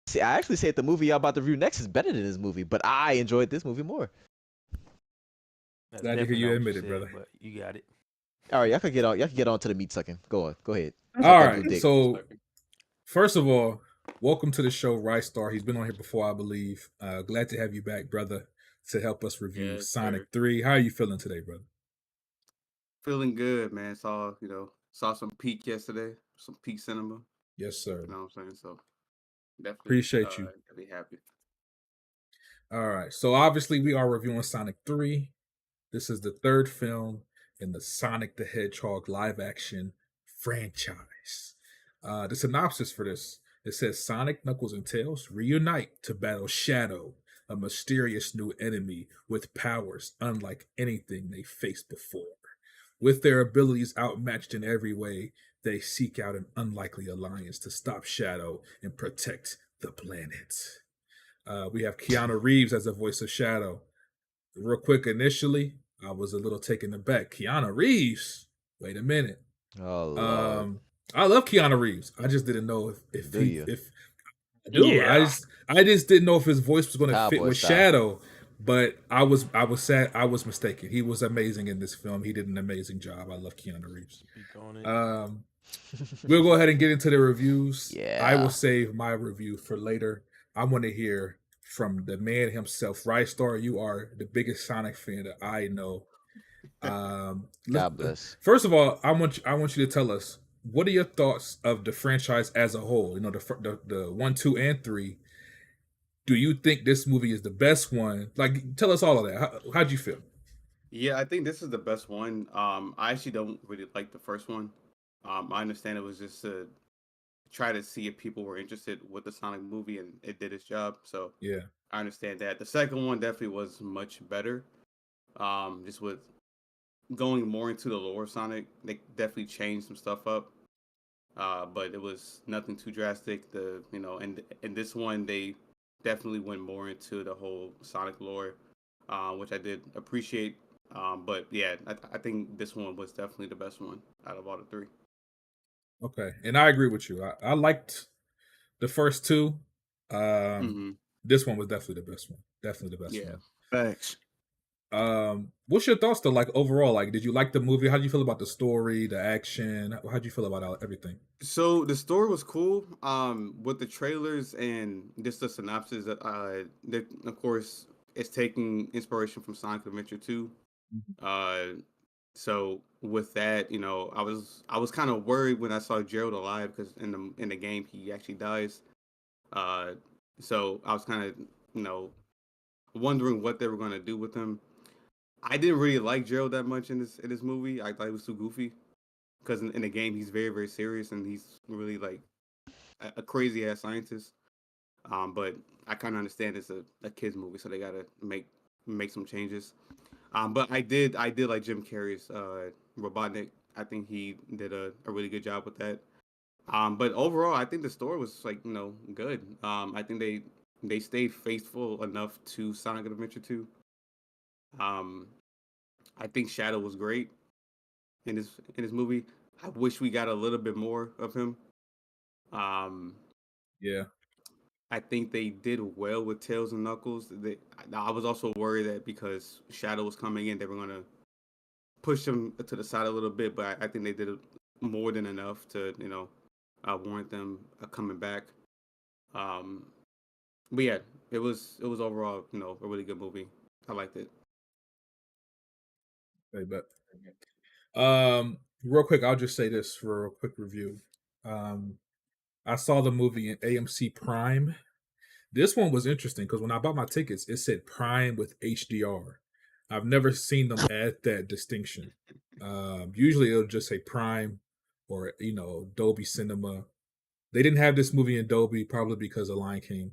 See, I actually said the movie y'all about to review next is better than this movie, but I enjoyed this movie more. Glad to hear you admit it, brother. But you got it. All right, y'all can get on to the meat sucking. Go ahead. All right. So, first of all, welcome to the show, Rice Star. He's been on here before, I believe. Glad to have you back, brother, to help us review Sonic 3. How are you feeling today, brother? Feeling good, man. Saw some peak yesterday, some peak cinema. Yes, sir. You know what I'm saying? So definitely appreciate you. Be happy. All right. So obviously we are reviewing Sonic 3. This is the 3rd film in the Sonic the Hedgehog live action franchise. The synopsis for this, it says Sonic, Knuckles, and Tails reunite to battle Shadow, a mysterious new enemy with powers unlike anything they faced before. With their abilities outmatched in every way, they seek out an unlikely alliance to stop Shadow and protect the planet. We have Keanu Reeves as the voice of Shadow. Real quick, initially, I was a little taken aback. Keanu Reeves? Wait a minute. Oh, Lord. I love Keanu Reeves. I just didn't know if I do. Yeah. I just didn't know if his voice was going to fit with style. Shadow. But I was sad. I was mistaken. He was amazing in this film. He did an amazing job. I love Keanu Reeves. We'll go ahead and get into the reviews. Yeah. I will save my review for later. I want to hear from the man himself. Rystar, you are the biggest Sonic fan that I know. God bless. First of all, I want you to tell us, what are your thoughts of the franchise as a whole? You know, the 1, 2, and 3. Do you think this movie is the best one? Like, tell us all of that. How'd you feel? Yeah, I think this is the best one. I actually don't really like the first one. I understand it was just to try to see if people were interested with the Sonic movie, and it did its job. So Yeah, I understand that. The second one definitely was much better. Just with going more into the lore of Sonic, they definitely changed some stuff up. But it was nothing too drastic. And in this one they definitely went more into the whole Sonic lore, which I did appreciate. But yeah, I think this one was definitely the best one out of all the three. okay, and I agree with you. I liked the first two. Mm-hmm. This one was definitely the best one. Definitely the best Yeah. one. Thanks. What's your thoughts though? Like overall, like did you like the movie? How do you feel about the story, the action? How do you feel about everything? So the story was cool. With the trailers and just the synopsis, that of course it's taking inspiration from Sonic Adventure 2. So with that, I was kind of worried when I saw Gerald alive because in the game he actually dies. Uh, so I was kind of wondering what they were gonna do with him. I didn't really like Gerald that much in this movie. I thought he was too goofy because in the game he's very very serious and he's really like a crazy ass scientist. But I kind of understand it's a kids movie, so they gotta make some changes. But I did like Jim Carrey's Robotnik. I think he did a really good job with that. But overall, I think the story was like good. I think they stayed faithful enough to Sonic Adventure 2. Um, I think Shadow was great in this movie. I wish we got a little bit more of him. Um, Yeah, I think they did well with Tails and Knuckles. I was also worried that because Shadow was coming in, they were gonna push them to the side a little bit. But I think they did more than enough to warrant them coming back. Um, but yeah, it was overall a really good movie. I liked it. I bet. Real quick, I'll just say this for a quick review. I saw the movie in AMC Prime. This one was interesting because when I bought my tickets, it said Prime with HDR. I've never seen them add that distinction. Usually it'll just say Prime or Dolby Cinema. They didn't have this movie in Dolby probably because of Lion King,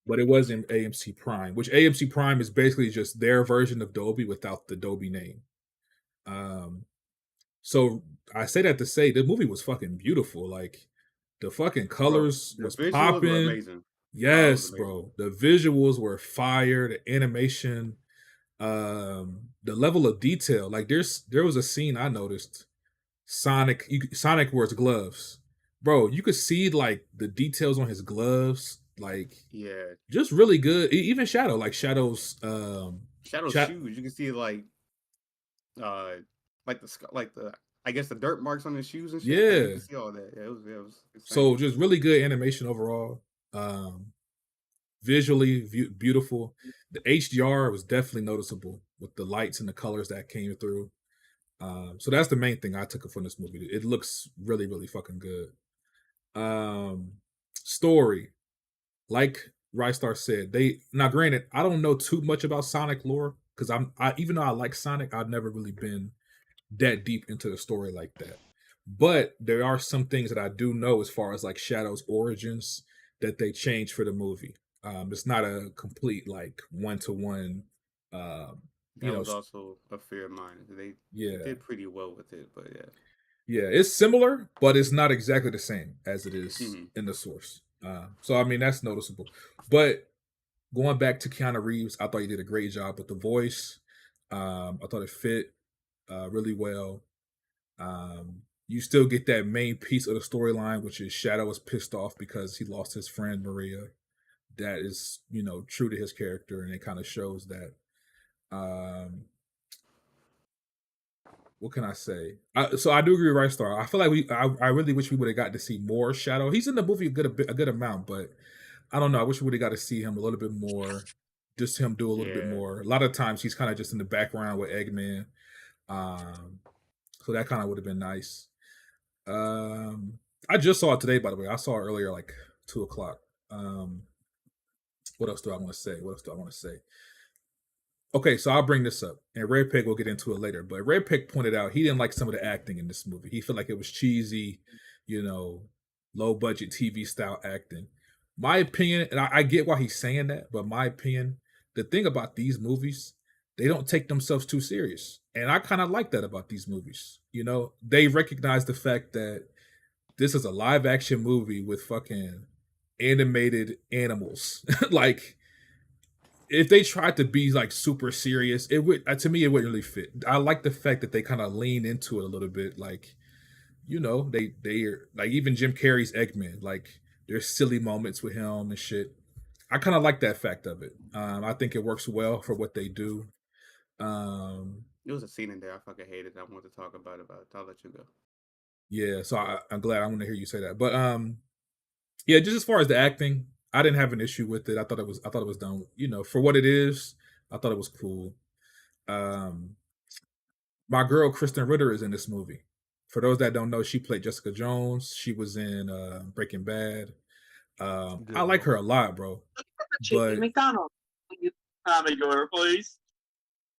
but it was in AMC Prime, which AMC Prime is basically just their version of Dolby without the Dolby name. So I say that to say the movie was fucking beautiful. Like the fucking Bro, colors the was visuals were popping. amazing. Oh, it was Yes, amazing. bro. The visuals were fire. The animation, the level of detail. Like there was a scene I noticed. Sonic wears gloves, bro. You could see like the details on his gloves, like Yeah, just really good. Even Shadow's Shadow's shoes. You can see uh, like the I guess the dirt marks on his shoes and shit. Like you yeah. can see all that. Yeah, it was insane. So just really good animation overall. Visually beautiful. The HDR was definitely noticeable with the lights and the colors that came through. So that's the main thing I took from this movie. It looks really, really fucking good. Story, like Rystar said, they now granted, I don't know too much about Sonic lore because I even though I like Sonic, I've never really been that deep into the story like that. But there are some things that I do know as far as like Shadow's origins that they changed for the movie. It's not a complete like one to one. You That know, was also a fear of mine. They yeah, did pretty well with it, but yeah. yeah, it's similar, but it's not exactly the same as it is Hmm. in the source. So I mean that's noticeable. But going back to Keanu Reeves, I thought he did a great job with the voice. I thought it fit really well. You still get that main piece of the storyline, which is Shadow is pissed off because he lost his friend Maria. That is, true to his character, and it kind of shows that. Um, what can I say? So I do agree with Right Star. I feel like I really wish we would have got to see more Shadow. He's in the movie a good amount, but I don't know. I wish we would have got to see him a little bit more. Just him do a little bit more. A lot of times he's kind of just in the background with Eggman. So that kind of would have been nice. I just saw it today, by the way. I saw it earlier, like 2:00. What else do I want to say? Okay, so I'll bring this up, and Red Pig will get into it later. But Red Pig pointed out he didn't like some of the acting in this movie. He felt like it was cheesy, low budget TV style acting. My opinion, and I get why he's saying that, but my opinion, the thing about these movies, they don't take themselves too serious. And I kind of like that about these movies. They recognize the fact that this is a live action movie with fucking animated animals. Like, if they tried to be like super serious, it would, to me, it wouldn't really fit. I like the fact that they kind of lean into it a little bit. Like, they're like, even Jim Carrey's Eggman, like, there's silly moments with him and shit. I kind of like that fact of it. I think it works well for what they do. There was a scene in there I fucking hated. I wanted to talk about it, but I'll let you go. Yeah, so I'm glad I'm going to hear you say that. But yeah, just as far as the acting, I didn't have an issue with it. I thought it was done, for what it is. I thought it was cool. My girl Kristen Ritter is in this movie. For those that don't know, she played Jessica Jones. She was in Breaking Bad. I like her a lot, bro. But McDonald's. Time of your please.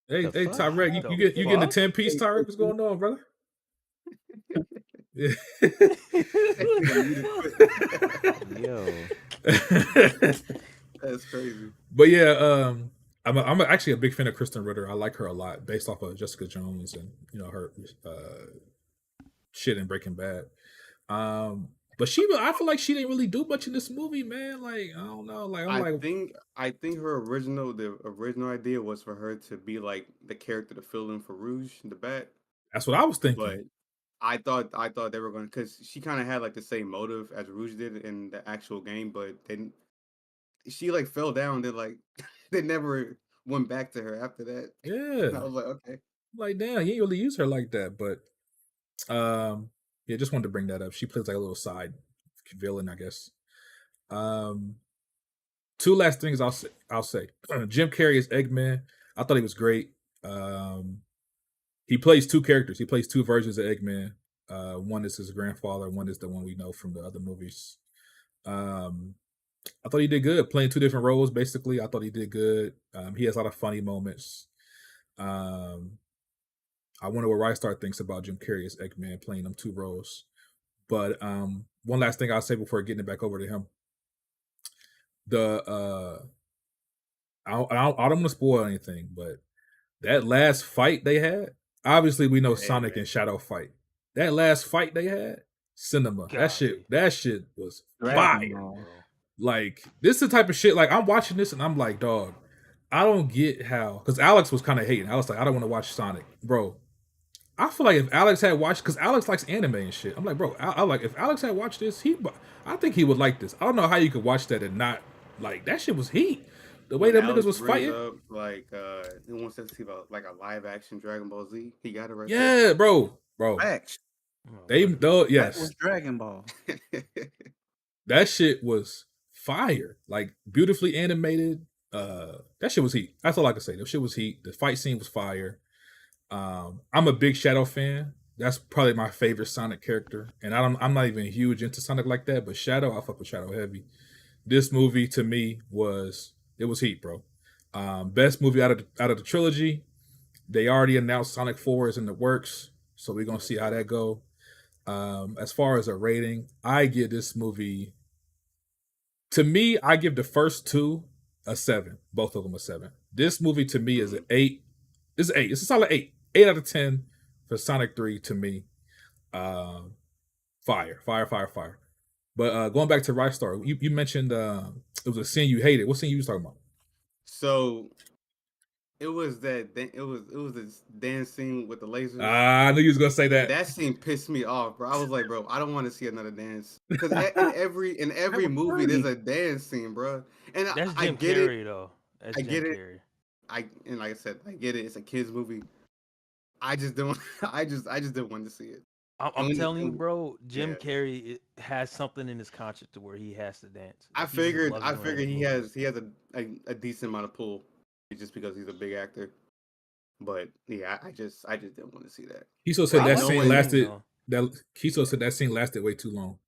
Hey, Tyrek, you getting the 10-piece, Tyrek? What's going on, brother? Yo, that's crazy. But yeah, I'm actually a big fan of Kristen Ritter. I like her a lot, based off of Jessica Jones and her shit in Breaking Bad. But I feel like she didn't really do much in this movie, man. Like, I don't know. Like, I think the original idea was for her to be like the character to fill in for Rouge the Bat. That's what I was thinking. But I thought they were going, because she kind of had like the same motive as Rouge did in the actual game, but then she like fell down. They like they never went back to her after that. Yeah, and I was like, okay, like damn, you ain't really use her like that. But yeah, just wanted to bring that up. She plays like a little side villain, I guess. Two last things I'll say. Jim Carrey as Eggman. I thought he was great. He plays two characters. He plays two versions of Eggman. One is his grandfather. One is the one we know from the other movies. I thought he did good playing two different roles. Basically, I thought he did good. He has a lot of funny moments. I wonder what Rystar thinks about Jim Carrey as Eggman playing them two roles. But one last thing I'll say before getting it back over to him. I don't want to spoil anything, but that last fight they had, obviously we know Sonic and Shadow fight. That last fight they had, cinema. That shit was fire. Like, this is the type of shit, like, I'm watching this and I'm like, dog, I don't get how, because Alex was kind of hating. I was like, I don't want to watch Sonic. Bro, I feel like if Alex had watched, because Alex likes anime and shit. I'm like, bro, I like, if Alex had watched this, I think he would like this. I don't know how you could watch that and not, like, that shit was heat. The way them niggas was fighting. Like, he wants to see about like a live action Dragon Ball Z. He got it right. Yeah, bro. Action. Yes. That was Dragon Ball. That shit was fire. Like, beautifully animated. That shit was heat. That's all I can say. That shit was heat. The fight scene was fire. I'm a big Shadow fan. That's probably my favorite Sonic character. And I'm not even huge into Sonic like that, but Shadow, I fuck with Shadow heavy. This movie to me was heat, bro. Best movie out of the trilogy. They already announced Sonic 4 is in the works, so we're gonna see how that go. As far as a rating, I give this movie, to me, I give the first two a 7. Both of them a 7. This movie to me is an 8. It's an 8. It's a solid 8. 8 out of 10 for Sonic 3 to me. Fire. But going back to Rystar, you mentioned it was a scene you hated. What scene you was talking about? So it was this dance scene with the lasers. I knew you was gonna say that. That scene pissed me off, bro. I was like, bro, I don't want to see another dance, because in every movie there's a dance scene, bro. And that's I Jim get Carrey, it. though. That's I Jim get Carrey. it. And like I said, I get it. It's a kids movie, I just don't. I just didn't want to see it. I'm telling you, bro. Jim Carrey has something in his conscience to where he has to dance. I Like, he just figured. loves I doing figured it in he movies. has a decent amount of pull, just because he's a big actor. But yeah, I just didn't want to see that. Kiso said that scene Scene, lasted. though. Kiso said that scene lasted way too long.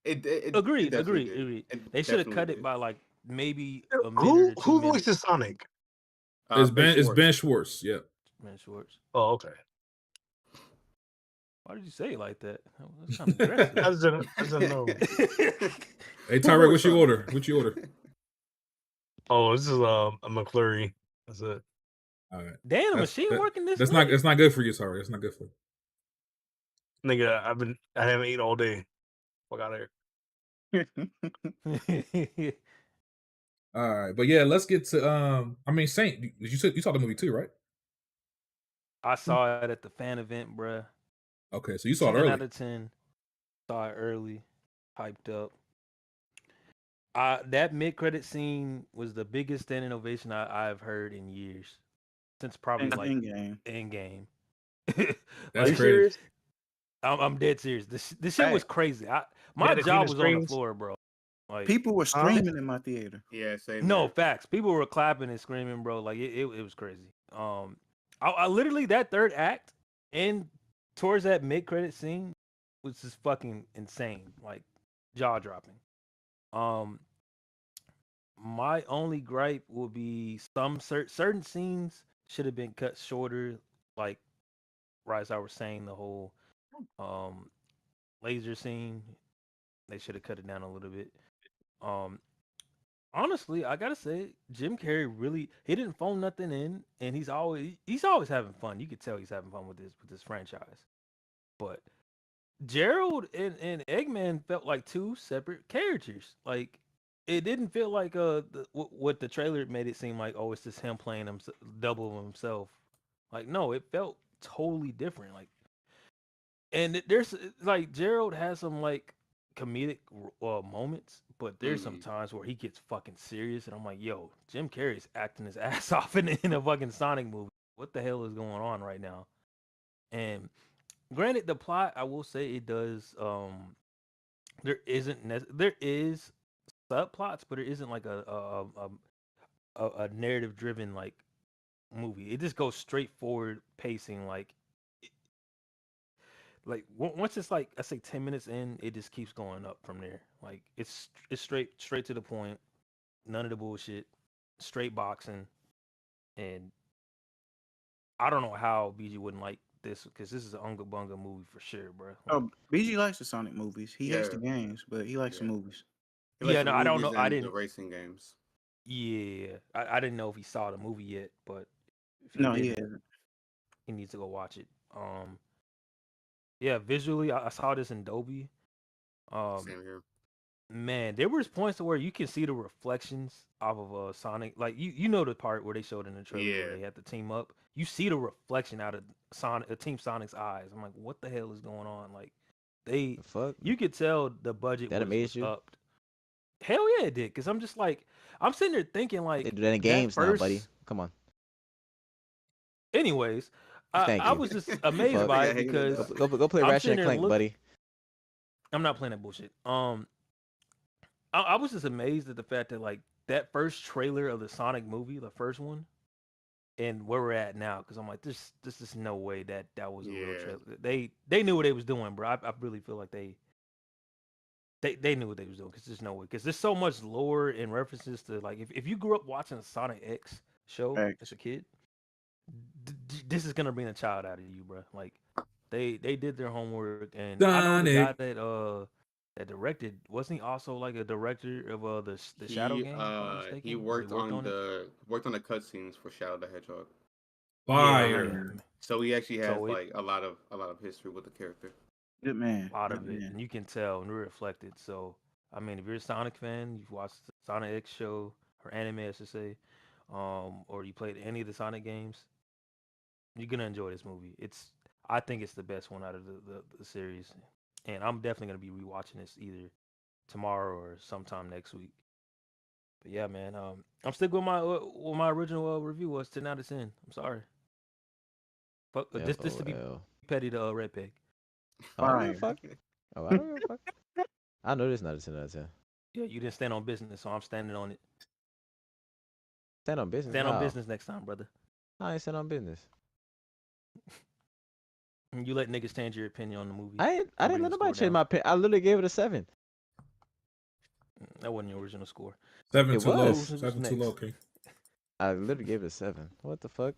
It Agreed. definitely did. Agreed. It They should have definitely cut it did. by like maybe a minute or 2 Who minutes. voices Sonic? It's Schwartz. Ben Schwartz. Yeah. Ben Schwartz. Oh, okay. Why did you say it like that? That's kind of aggressive. I didn't know. Hey, Tyrek, what's your order? What's your order? Oh, this is a McFlurry. That's it. All right. Damn, the machine working this That's late? not. It's not good for you. Sorry, it's not good for you. Nigga, I haven't eaten all day. Fuck out of here. All right, but yeah, let's get to. I mean, Saint, you saw the movie too, right? I saw it at the fan event, bruh. Okay, so you saw it 10 early. out of 10. Saw it early, hyped up. That mid-credit scene was the biggest standing ovation I've heard in years, since probably like Endgame. That's like, crazy. I'm dead serious. This shit was crazy. My jaw was on the floor, bro. Like, people were screaming in my theater. Yeah, same. No facts. People were clapping and screaming, bro. Like it was crazy. I literally that third act and towards that mid-credit scene was just fucking insane, like jaw dropping. My only gripe will be some certain scenes should have been cut shorter, like right as I was saying, the whole laser scene. They should have cut it down a little bit. Honestly, I gotta say, Jim Carrey really he didn't phone nothing in, and he's always having fun. You could tell he's having fun with this franchise. But Gerald and Eggman felt like two separate characters. Like it didn't feel like what the trailer made it seem like. Oh, it's just him playing double of himself. Like no, it felt totally different. Like, and there's like Gerald has some like comedic moments, but there's some times where he gets fucking serious, and I'm like, yo, Jim Carrey's acting his ass off in a fucking Sonic movie. What the hell is going on right now? And granted, the plot, I will say it does. There there is subplots, but it isn't like a narrative driven like movie. It just goes straight forward pacing. Like once it's like I say 10 minutes in, it just keeps going up from there. Like it's straight to the point, none of the bullshit, straight boxing, and I don't know how BG wouldn't like this because this is an Unga Bunga movie for sure, bro. Like, Oh, BG likes the Sonic movies. He hates the games, but he likes the movies. Yeah, no, I don't know. I didn't the racing games. Yeah, I didn't know if he saw the movie yet, but if no, he hasn't. He needs to go watch it. Yeah, visually, I saw this in Dolby. Same here. Man, there was points to where you can see the reflections off of Sonic. Like you know the part where they showed in the trailer where they had to team up. You see the reflection out of Team Sonic's eyes. I'm like, what the hell is going on? Like the fuck? You could tell the budget was upped. Hell yeah, it did. Cause I'm just like, I'm sitting there thinking like, they do that in games now, buddy. Come on. Anyways, I was just amazed by it because go play Ratchet and Clank, buddy. I'm not playing that bullshit. I was just amazed at the fact that like that first trailer of the Sonic movie, the first one, and where we're at now, because I'm like, this is no way that was a real trailer. They knew what they was doing, bro. I really feel like they knew what they was doing, because there's no way, because there's so much lore and references to like if you grew up watching a Sonic X show as a kid, this is gonna bring a child out of you, bro. Like they did their homework, and I know the guy that directed, wasn't he also like a director of the Shadow game? He worked on the cutscenes for Shadow the Hedgehog. Fire. So he actually has like a lot of history with the character. Good man. A lot of it, and you can tell and reflected. So I mean, if you're a Sonic fan, you've watched the Sonic X show or anime, I should say, or you played any of the Sonic games, you're gonna enjoy this movie. I think it's the best one out of the series, and I'm definitely gonna be rewatching this either tomorrow or sometime next week. But yeah, man, I'm sticking with my what my original review was 10 out of 10. I'm sorry. Fuck, this to be petty to Red Pig. I don't give a fuck. Oh, I don't give a fuck. I know this not a 10 out of 10. Yeah, you didn't stand on business, so I'm standing on it. Stand on business. Stand on business next time, brother. I ain't stand on business. You let niggas change your opinion on the movie. I didn't let nobody change my opinion. I literally gave it a 7. That wasn't your original score. 7 too low. 7 too low, okay. I literally gave it a 7. What the fuck?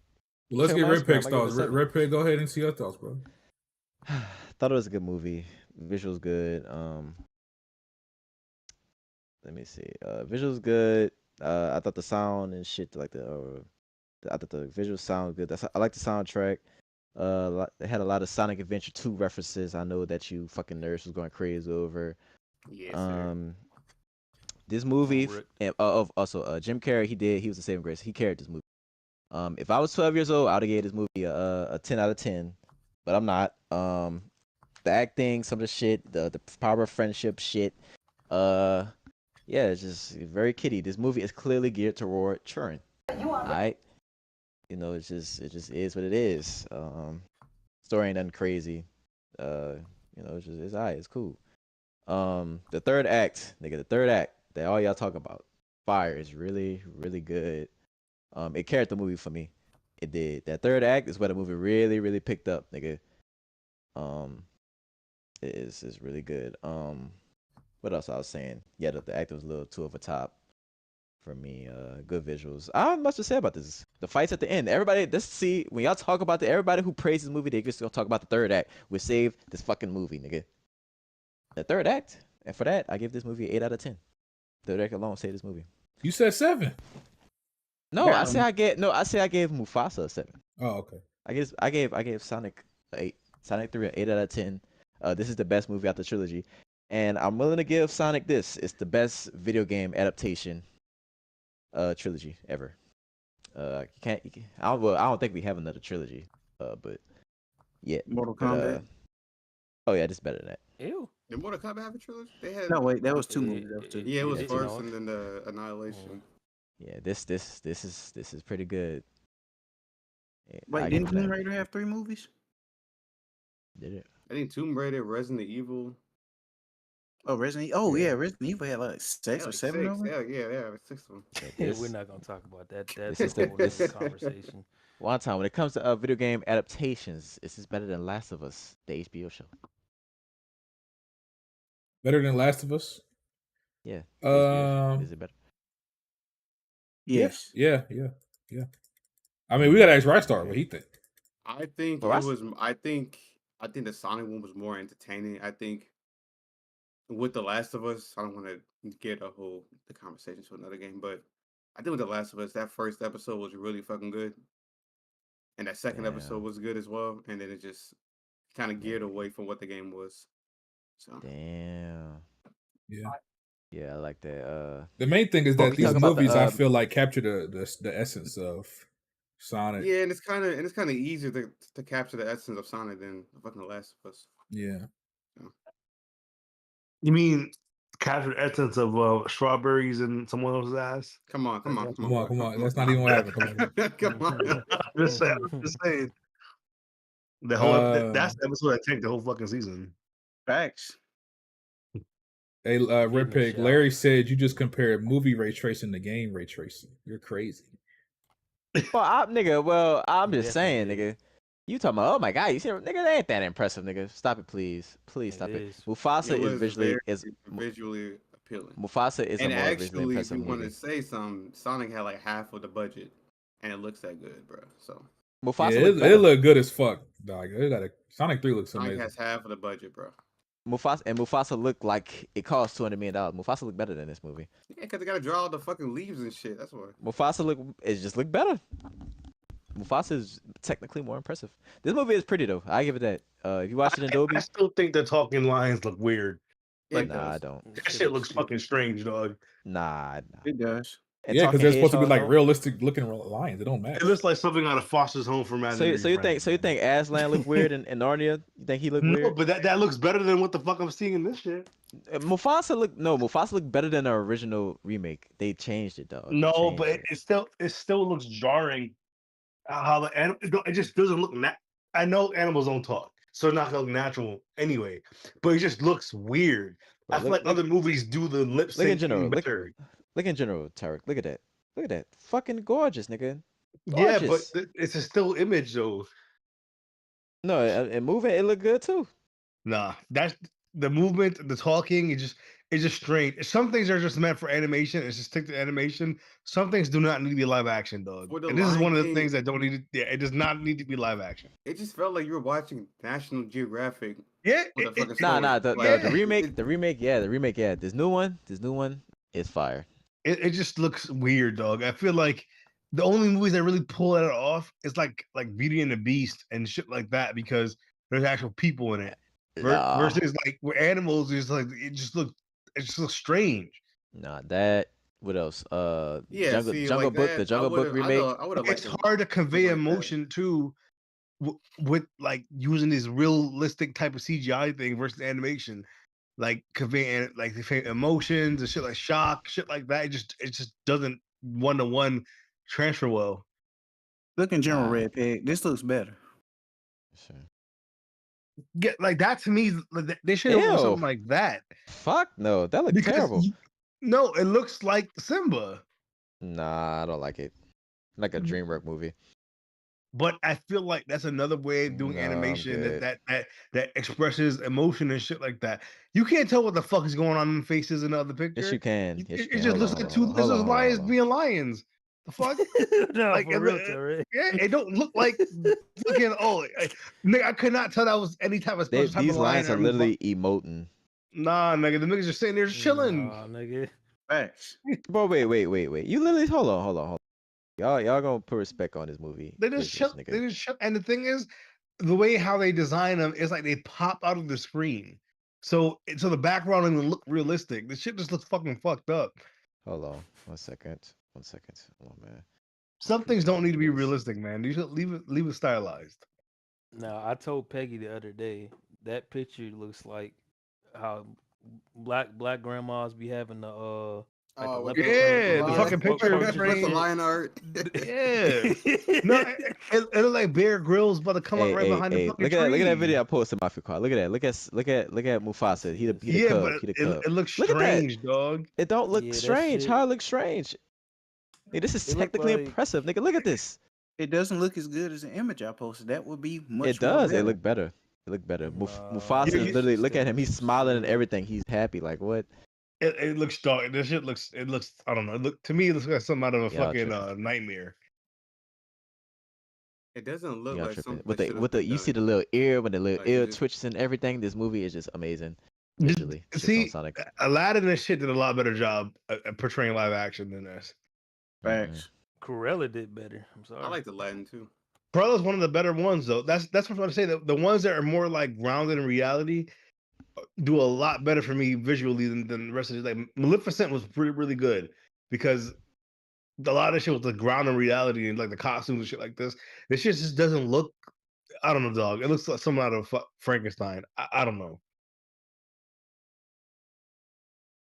Well, let's get Red Pig's thoughts. Red Pig, go ahead and see your thoughts, bro. Thought it was a good movie. Visuals good. Let me see. Visuals good. I thought the sound and shit I thought the visuals sound good. I like the soundtrack. They had a lot of Sonic Adventure 2 references. I know that you fucking nerds was going crazy over. Yes, sir. This movie and also Jim Carrey, he was the saving grace. He carried this movie. If I was 12 years old, I'd have gave this movie a 10 out of 10, but I'm not. The acting, some of the shit, the power of friendship shit, yeah, it's just very kiddie. This movie is clearly geared toward children. Alright, you know, it just is what it is. Story ain't nothing crazy. You know, it's alright, it's cool. The third act, nigga, that all y'all talk about, fire, is really, really good. It carried the movie for me. It did. That third act is where the movie really, really picked up, nigga. It is really good. What else I was saying? Yeah, the acting was a little too over top for me. Good visuals. I don't have much to say about this. The fights at the end. Everybody, when y'all talk about everybody who praised this movie, they just gonna talk about the third act. We saved this fucking movie, nigga. The third act. And for that, I give this movie 8 out of 10. Third act alone saved this movie. You said 7. No, yeah, I say I gave Mufasa a 7. Oh, okay. I gave Sonic 8. Sonic 3 an 8 out of 10. This is the best movie out the trilogy. And I'm willing to give Sonic this. It's the best video game adaptation trilogy ever. I don't think we have another trilogy. But yeah. Mortal Kombat. Oh yeah, this is better than that. Ew. Did Mortal Kombat have a trilogy? They had. No, wait, that was 2 movies. Yeah, it was first and then the Annihilation. Yeah, this is pretty good. Wait, didn't Tomb Raider have 3 movies? Did it? I think Tomb Raider, Resident Evil. Oh, Resident Evil. Oh, yeah, Resident Evil had like 6 or 7 of them. Yeah, 6 of them. Yeah, we're not gonna talk about that. That's a conversation. One time, when it comes to video game adaptations, this is better than Last of Us, the HBO show. Better than Last of Us? Yeah. Is it better? Yes. Yeah. I mean, we gotta ask Rystar what he think. I think it was. I think the Sonic one was more entertaining. I think with The Last of Us, I don't want to get the conversation to another game, but I think with The Last of Us, that first episode was really fucking good, and that second episode was good as well, and then it just kind of geared away from what the game was. So damn. Yeah. Yeah, I like that. The main thing is that these movies, I feel like, capture the essence of Sonic. Yeah, and it's kind of easier to capture the essence of Sonic than fucking The Last of Us. Yeah. You mean capture the essence of strawberries in someone else's ass? Come on. That's not even what happened. Come on. I'm just saying. The whole that's the episode that tanked the whole fucking season. Facts. Hey, Red Pig, Larry said you just compared movie ray tracing to game ray tracing. You're crazy. Well, I'm just saying, nigga. You talking about? Oh my god, you see, nigga, that ain't that impressive, nigga. Stop it, please stop it. Mufasa is visually appealing. Mufasa is and a more actually, visually impressive if you want movie. to say something, Sonic had like half of the budget, and it looks that good, bro. So Mufasa, it look good as fuck, dog. Sonic 3 looks amazing. Sonic has half of the budget, bro. Mufasa looked like it cost $200 million. Mufasa looked better than this movie. Yeah, because they gotta draw all the fucking leaves and shit. That's why. Mufasa looked better. Mufasa is technically more impressive. This movie is pretty though. I give it that. If you watch it in Dolby, I still think the talking lines look weird. Like, nah, I don't. That shit looks fucking strange, dog. Nah. It does. Yeah, because they're supposed to be like realistic looking lions. They don't match. It looks like something out of Foster's Home for Imaginary So you think Aslan looked weird in Narnia? You think he looked weird? No, but that looks better than what the fuck I'm seeing in this shit. Mufasa looked better than the original remake. They changed it, dog. No, but it still looks jarring. How the animal, it just doesn't look I know animals don't talk, so it's not gonna look natural anyway. But it just looks weird. I feel like other movies do the lip Look in syncing general. better. Look in general, Tarek. Look at that. Look at that. Fucking gorgeous, nigga. Yeah, but Gorgeous. it's a still image though. No, and moving, it look good too. Nah, that's the movement, the talking. It's just strange. Some things are just meant for animation. It's just stick to animation. Some things do not need to be live action, dog. For the And this is Lion one of the King- things that don't need to. Yeah, it does not need to be live action. It just felt like you were watching National Geographic. Yeah, with a fucking Nah. story. The remake, yeah. This new one is fire. It just looks weird, dog. I feel like the only movies that really pull it off is like Beauty and the Beast and shit like that because there's actual people in it. Versus like where animals is like it just looks strange. Nah, that. What else? Yeah, Jungle see, Jungle like Book, that, the Jungle Book remake. I would have It's liked hard to convey like that. emotion too with like using this realistic type of CGI thing versus animation, like conveying like the emotions and shit like shock, shit like that. It just doesn't 1-to-1 transfer well. Look in general, Red Pig. This looks better. Sure. Get like that to me. They should have done something like that. Fuck no, that looks terrible. No, it looks like Simba. Nah, I don't like it. Like a DreamWorks movie. But I feel like that's another way of doing animation that expresses emotion and shit like that. You can't tell what the fuck is going on in faces in the other picture. Yes, you can. Yes, It just looks like two lions being lions. The fuck? No, like, for real, Terry. yeah, it don't look like fucking. Nigga, I could not tell that was any type of special type These of lion. lions are literally emoting. Nah, nigga, the niggas just sitting there just chilling. Nah, nigga. Facts. Bro, wait. You literally hold on. Y'all gonna put respect on this movie. They just chill. They just chill. And the thing is, the way how they design them is like they pop out of the screen. So the background doesn't look realistic. The shit just looks fucking fucked up. Hold on, 1 second. Hold on, man. Some things don't need to be realistic, man. You should leave it stylized. No, I told Peggy the other day that picture looks like how black grandmas be having the the fucking picture with the lion art. Yeah. No, it look like Bear Grylls about to come up right behind the fucking tree. Look at that video I posted my car. Look at that. Look at Mufasa. He the cub. But He the cub. it looks Look strange, dog. It don't look strange. shit- How it looks strange? Hey, this is It look technically like- impressive, nigga. Look at this. It doesn't look as good as the image I posted. That would be much. It does. More It look better. Mufasa is literally look at him. He's smiling and everything. He's happy. Like what? It looks dark. This shit looks. It looks. I don't know. To me, it looks like something out of a Y'all fucking tripping. nightmare. It doesn't look Y'all like tripping. something With that the you see the little ear when the little Like, ear it- twitches and everything. This movie is just amazing. Visually. Shit's on See, Sonic. Aladdin and shit did a lot better job at portraying live action than this. Facts. Cruella did better. I'm sorry. I like the Latin too. Cruella's one of the better ones, though. That's what I'm trying to say. The ones that are more like grounded in reality do a lot better for me visually than the rest of it. Like Maleficent was really good because a lot of shit was like grounded in reality and like the costumes and shit like this. This shit just doesn't look. I don't know, dog. It looks like something out of Frankenstein. I don't know.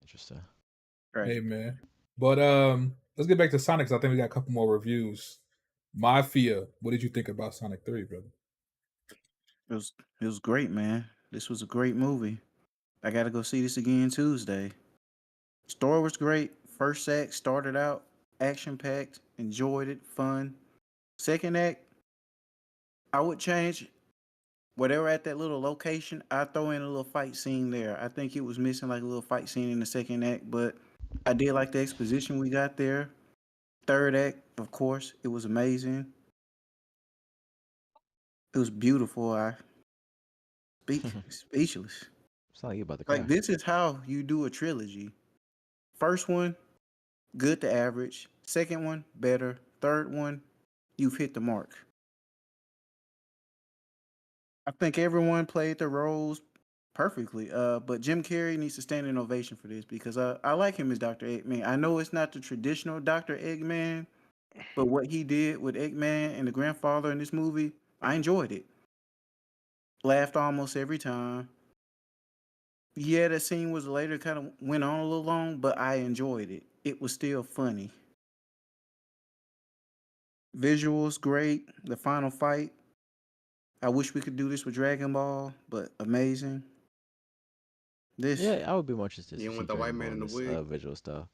Interesting. Right. Hey man, but let's get back to Sonic. 'Cause I think we got a couple more reviews. Mafia, what did you think about Sonic 3, brother? It was great, man. This was a great movie. I gotta go see this again Tuesday. Story was great. First act started out action packed. Enjoyed it. Fun. Second act, I would change. Whatever at that little location, I'd throw in a little fight scene there. I think it was missing like a little fight scene in the second act, but I did like the exposition we got there. Third act, of course, it was amazing. It was beautiful. Speechless. It's not you about to cry. Like this is how you do a trilogy. First one, good to average. Second one, better. Third one, you've hit the mark. I think everyone played their roles perfectly. But Jim Carrey needs to stand in ovation for this because I like him as Dr. Eggman. I know it's not the traditional Dr. Eggman, but what he did with Eggman and the grandfather in this movie, I enjoyed it. Laughed almost every time. Yeah, that scene was later kind of went on a little long, but I enjoyed it. It was still funny. Visuals great. The final fight, I wish we could do this with Dragon Ball, but amazing. This, Yeah, I would be more interested You to see want the white Dragon Ball man in in the this wig? visual style.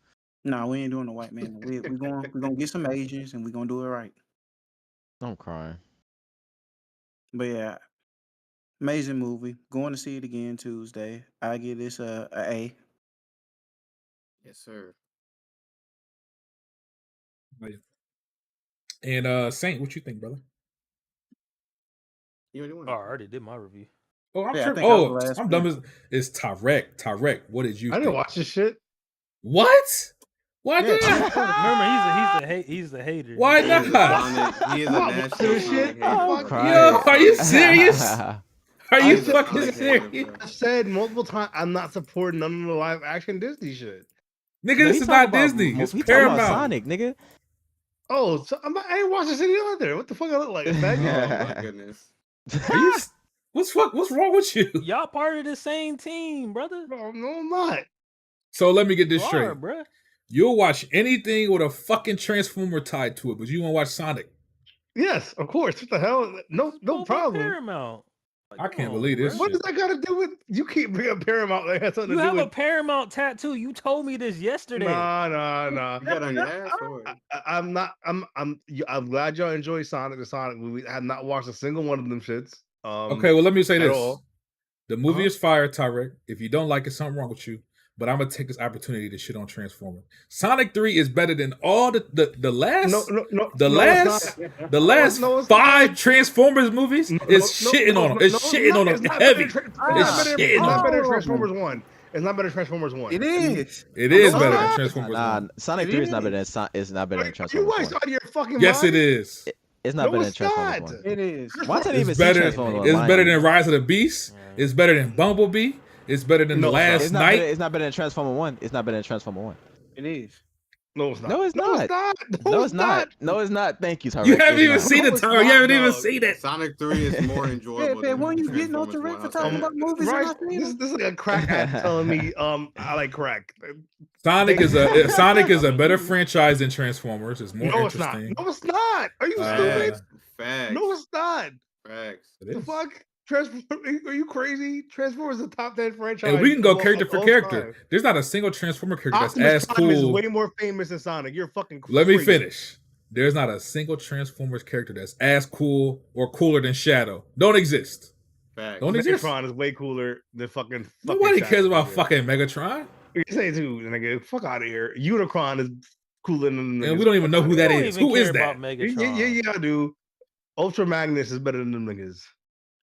no, we ain't doing the white man. We gonna get some Asians and we gonna do it right. I'm crying. But yeah, amazing movie. Going to see it again Tuesday. I give this a A. Yes, sir. And Saint, what you think, brother? You already won. Oh, I already did my review. Oh, I'm Yeah, I sure. think I was the Oh, last I'm one. dumb as it's Tarek. Tarek, what did you I didn't think? watch this shit. What? Why Yeah, not? Remember, he's the hater. Why He is a not? Sonic. He is a I'm not watching national this Sonic shit. hater, I'm brother. Yo, crying. are you serious? Are you He's a fucking Sonic hater, serious? bro. I've said multiple times I'm not supporting none of the live action Disney shit. Nigga, No, this he is talking not about Disney. It's he talking about Paramount. Sonic, nigga. Oh, so I ain't watching City either. What the fuck I look like? A faggot? Oh my goodness. Are you? What's wrong with you? Y'all part of the same team, brother. No, I'm not. So let me get this You straight. are, bruh. You'll watch anything with a fucking transformer tied to it, but you won't watch Sonic. Yes, of course. What the hell? No Both on problem. Paramount. Like, I come can't on, believe this bruh. What shit. does that got to do with? You keep bringing up Paramount. That has something You to do have with. a Paramount tattoo. You told me this yesterday. Nah. You got it on your ass or what? I'm not. I'm glad y'all enjoy Sonic the Sonic movie. I have not watched a single one of them shits. Okay, well, let me say at this. all. The movie Uh-huh. is fire, Tyrek. If you don't like it, something wrong with you. But I'm gonna take this opportunity to shit on Transformers. Sonic 3 is better than all the last the last it's 5 not. Transformers movies is shitting on them. It's shitting on them heavy. It's not better than Transformers 1. It's not better than Transformers 1. It is. It is No, better it's than not. Transformers 1. Sonic It 3 is not is. better than it's not better than You Transformers guys 1. out of your fucking Yes, mind? it is. It's not No, better than it's Transformers not. 1. It is. Why didn't It's even see better. Transformers It's 1? better than Rise of the Beast. Mm. It's better than Bumblebee. It's better than No, it's Last It's not Night. better. It's not better than Transformer 1. It's not better than Transformer 1. It is. No, it's not. No, it's No, not. it's not. No, it's not. No, it's not. Thank you, Tyrek. You haven't It's even not. seen No, it, it's Tyler. You not, haven't even dog. seen it. Sonic 3 is more Yeah, enjoyable man, when than you getting off Transformers the 1. rip for I'll tell talking you about that. movies and Right? not seeing This them? is like a crack addict telling me I like crack. Sonic is a better franchise than Transformers. It's more No, it's not. interesting. No, it's not. Are you stupid? Facts. No, it's not. Facts. The fuck? Are you crazy? Transformers is a top 10 franchise. And we can go of character for all character. time. There's not a single Transformer character that's Optimus as Prime is cool. way more famous than Sonic. You're fucking crazy. Let me finish. There's not a single Transformers character that's as cool or cooler than Shadow. Don't exist. Facts. Don't exist. Megatron is way cooler than fucking Nobody Shadow, cares about nigga. fucking Megatron. You say too, nigga. Fuck out of here. Unicron is cooler than the And niggas. we don't even know who that is. Who is about that? Megatron. Yeah, I do. Ultra Magnus is better than them niggas.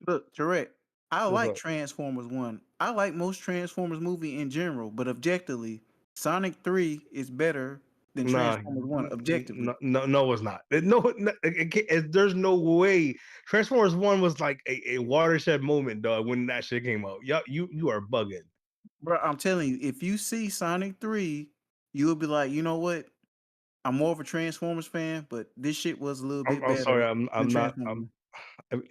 Look, correct. I What's like up? Transformers 1. I like most Transformers movie in general, but objectively, Sonic 3 is better than Transformers 1. Objectively. No, it's not. There's no way. Transformers 1 was like a watershed moment, dog, when that shit came out. You are bugging. Bro, I'm telling you, if you see Sonic 3, you'll be like, you know what? I'm more of a Transformers fan, but this shit was a little bit better. I'm sorry, I'm than not. Transformers.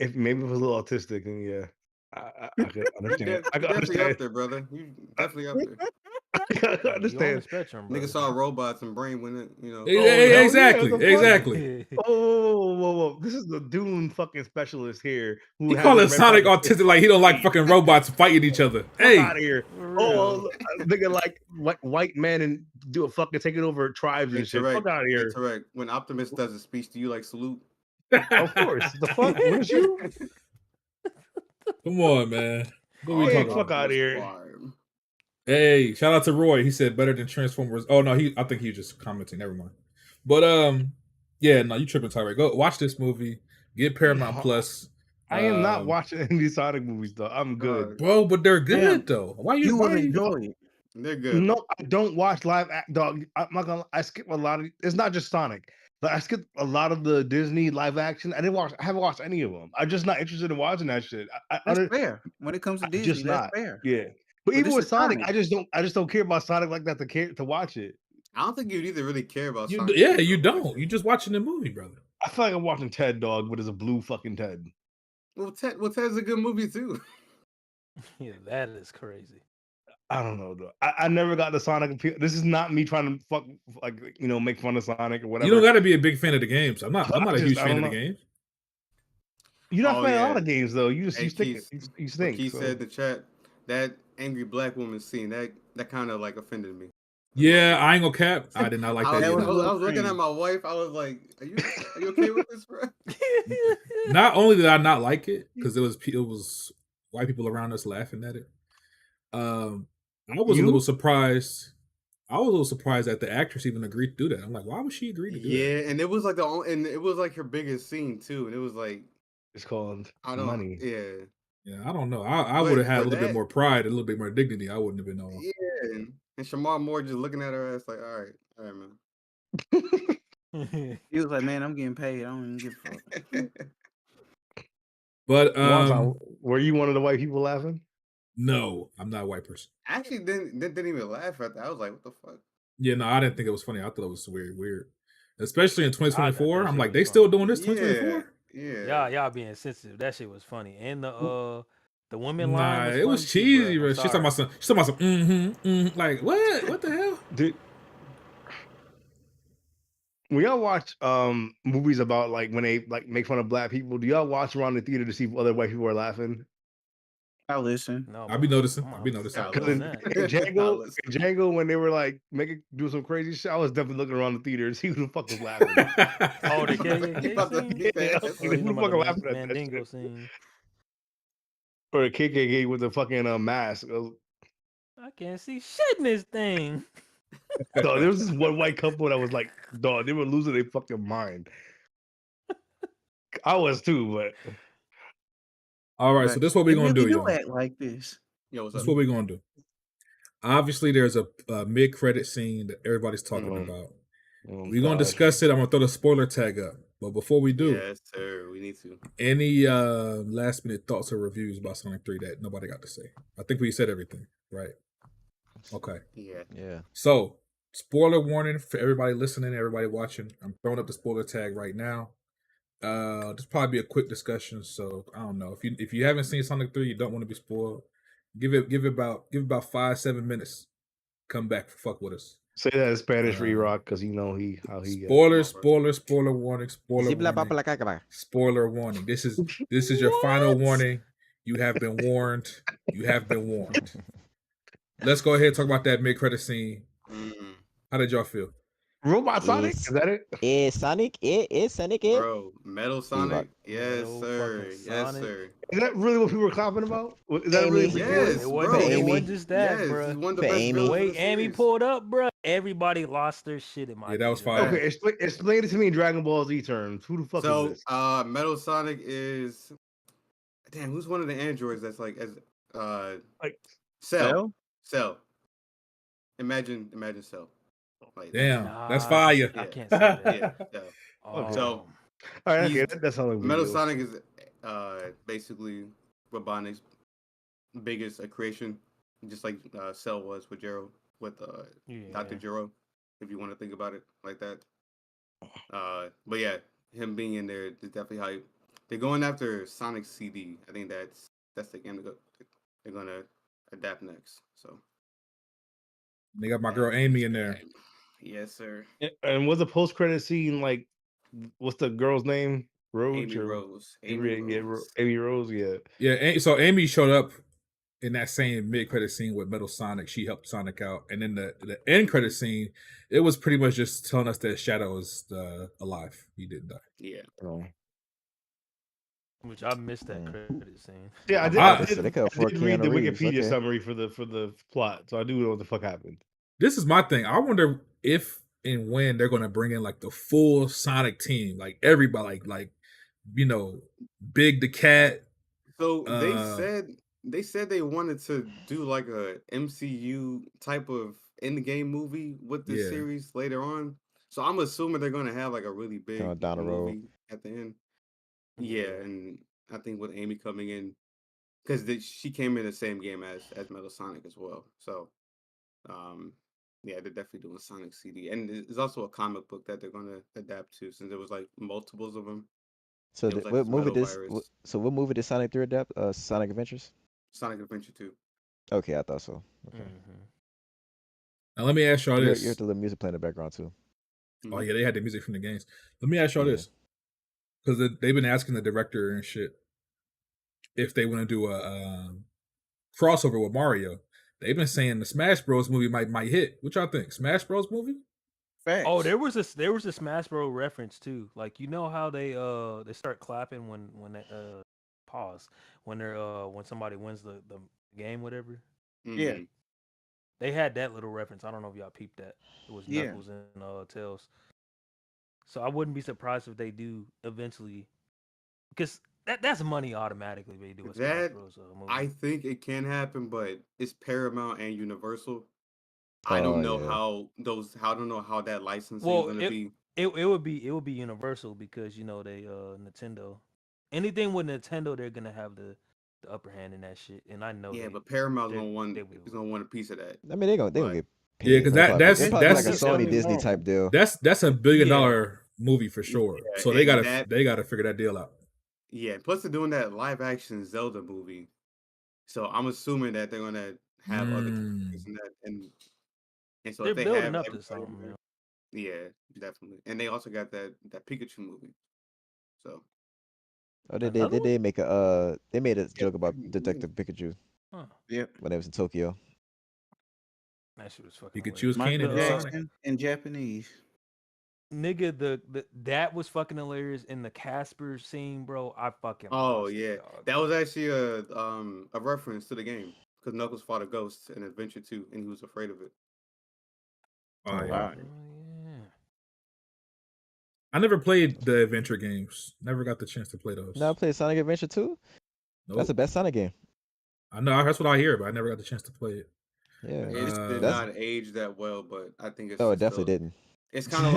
If maybe it was a little autistic, then yeah, I could understand. I You're can definitely understand. up there, brother. You definitely up there. I can You on the understand. spectrum, Nigga saw robots and brain when it, you know. Exactly. Whoa. This is the Dune fucking specialist here. He calling Sonic autistic like he don't like fucking robots fighting each other. Hey, out of here. Oh, nigga, like white men and do a fucking taking over tribes and shit. Fuck out of here. Correct. When Optimus does a speech, do you like salute? Of course. The fuck? What is you? Come on, man. What we talking fuck out of here. Hey, shout out to Roy. He said better than Transformers. Oh no, I think he was just commenting. Never mind. But yeah, no, you tripping, Tyre. Go watch this movie. Get Paramount Plus. I am not watching any Sonic movies though. I'm good, bro. But they're good though. Why you enjoy it? They're good. No, I don't watch live act dog. I'm not gonna. I skip a lot of. It's not just Sonic. But I skipped a lot of the Disney live action. I haven't watched any of them. I'm just not interested in watching that shit. That's fair. When it comes to Disney, just that's not. fair. Yeah, but even this with is Sonic, Sonic. I just don't care about Sonic like that to watch it. I don't think you'd either really care about you, Sonic. yeah, you don't. You just watching the movie, brother. I feel like I'm watching Ted Dog, but it's a blue fucking Ted. Well, Ted's a good movie too. Yeah, that is crazy. I don't know though. I never got the Sonic appeal. This is not me trying to make fun of Sonic or whatever. You don't got to be a big fan of the games. I'm not a huge fan of the games. You're not Oh, playing a lot yeah. of games though. You just Hey, you stink. Keith, You what stink. Keith So. said in the chat, that angry black woman scene, that kind of like offended me. Yeah, I ain't gonna cap. I did not like that I either. was looking at my wife. I was like, "Are you okay with this, bro?" Not only did I not like it because it was white people around us laughing at it. I was a little surprised. I was a little surprised that the actress even agreed to do that. I'm like, why would she agree to do that? Yeah, and it was like and it was like her biggest scene too, and it was like it's called money. Yeah, I don't know. I would have had a little bit more pride, a little bit more dignity. I wouldn't have been on. Yeah, and Shamar Moore just looking at her ass like, all right, man. He was like, man, I'm getting paid. I don't even give a fuck. But were you one of the white people laughing? No, I'm not a white person. Actually, didn't even laugh at that. I was like, what the fuck? Yeah, no, I didn't think it was funny. I thought it was weird. Especially in 2024. I'm like, they still doing this 2024? Yeah. Y'all being sensitive. That shit was funny. And the women Nah, line was it was funny cheesy, too, bro. She's talking about some like what the hell? Dude, when y'all watch movies about like when they like make fun of black people, do y'all watch around the theater to see if other white people are laughing? I listen. No, I'll be noticing. Because in Django, when they were like do some crazy shit, I was definitely looking around the theater to see who the fuck was laughing. Oh, the KKK scene? Yeah, who the fuck are laughing at that Mandingo shit? scene. Or the KKK with the fucking mask. I can't see shit in this thing. So there was this one white couple that was like, dog, they were losing their fucking mind. I was too, but all right, so this is what we're gonna do, You y'all. act like this. Yo, what's This is up? what we're gonna do. Obviously, there's a mid-credit scene that everybody's talking about. We're gonna discuss it. I'm gonna throw the spoiler tag up, but before we do, yes, sir, we need to. any last-minute thoughts or reviews about Sonic 3 that nobody got to say? I think we said everything, right? Okay. Yeah. So, spoiler warning for everybody listening, everybody watching. I'm throwing up the spoiler tag right now. This probably be a quick discussion, so I don't know if you haven't seen Sonic 3, you don't want to be spoiled. Give it about 5-7 minutes. Come back, fuck with us. Say that in Spanish for E-Rock because you know how he spoiler warning, spoiler warning. This is your final warning. You have been warned. You have been warned. Let's go ahead and talk about that mid-credit scene. How did y'all feel? Robot Sonic? Is that it? Is Sonic it? Is Sonic it? Bro, Metal Sonic? Yes, sir. Yes, sir. Is that really what people were clapping about? Is that really? Yes, It bro. wasn't just that, Yes, bro. he's one of the best villains in Wait, the Amy series. pulled up, bro. Everybody lost their shit in my. Yeah, that was fire. Okay, explain it to me in Dragon Ball Z terms. Who the fuck is this? Metal Sonic is damn. Who's one of the androids that's like like Cell? Cell. Imagine Cell. Like, damn, that's fire. I can't say that. Yeah. Okay. So, all right, okay, that's how Metal Sonic is basically Robotnik's biggest creation, just like Cell was with Dr. Jiro, if you want to think about it like that. But yeah, him being in there is definitely how they're going after Sonic CD. I think that's the game they're gonna adapt next. So they got my girl Amy in there. Yes, sir. And was the post-credit scene like? What's the girl's name? Amy Rose. Amy Rose. Yeah. Yeah. So Amy showed up in that same mid-credit scene with Metal Sonic. She helped Sonic out, and then the end credit scene, it was pretty much just telling us that Shadow is alive. He didn't die. Yeah. Which I missed that credit scene. Yeah, I did read the Wikipedia summary for the plot, so I do know what the fuck happened. This is my thing. I wonder if and when they're gonna bring in like the full Sonic team, like everybody, like Big the Cat. So they said they wanted to do like a MCU type of end game movie with this series later on. So I'm assuming they're gonna have like a really big down the road movie at the end. Yeah, and I think with Amy coming in, because she came in the same game as Metal Sonic as well. So, yeah, they're definitely doing Sonic CD, and there's also a comic book that they're gonna adapt to, since there was like multiples of them. So what movie did Sonic 3 adapt? Sonic Adventures. Sonic Adventure 2. Okay, I thought so. Okay. Now let me ask y'all this. You have the music playing in the background too. Oh yeah, they had the music from the games. Let me ask y'all this, because they've been asking the director and shit if they want to do a crossover with Mario. They've been saying the Smash Bros movie might hit. What y'all think? Smash Bros movie? Facts. Oh, there was a Smash Bros reference too. Like you know how they start clapping when they pause when they're when somebody wins the game, whatever. Yeah. They had that little reference. I don't know if y'all peeped that. It was Yeah. Knuckles and Tails. So I wouldn't be surprised if they do eventually, because that's money automatically. If they do a Smash That Bros movie. I think it can happen, but it's Paramount and Universal. I don't know how I don't know how that licensing is gonna be. It would be Universal because you know they Nintendo. Anything with Nintendo, they're gonna have the upper hand in that shit, and I know. Yeah, but Paramount's gonna want a piece of that. I mean, they're gonna get paid. Yeah, because that's like a Sony Disney type deal. That's $1 billion movie for sure. Yeah, so they gotta figure that deal out. Yeah, plus they're doing that live action Zelda movie, so I'm assuming that they're gonna have other characters in that, and so they're if they building have up to something. Yeah, definitely, and they also got that Pikachu movie. So. Oh, they did make a they made a joke about Detective Pikachu. Yep. When it was in Tokyo. That shit was fucking. Pikachu's Michael canon Jackson in Japanese. Nigga, that was fucking hilarious in the Casper scene, bro. I fucking. Oh yeah, that was actually a reference to the game because Knuckles fought a ghost in Adventure 2, and he was afraid of it. Oh, wow. I never played the adventure games. Never got the chance to play those. Now play Sonic Adventure 2? Nope. That's the best Sonic game. I know that's what I hear, but I never got the chance to play it. Yeah, it did not age that well, but I think it's. Oh, it definitely didn't. It's kind of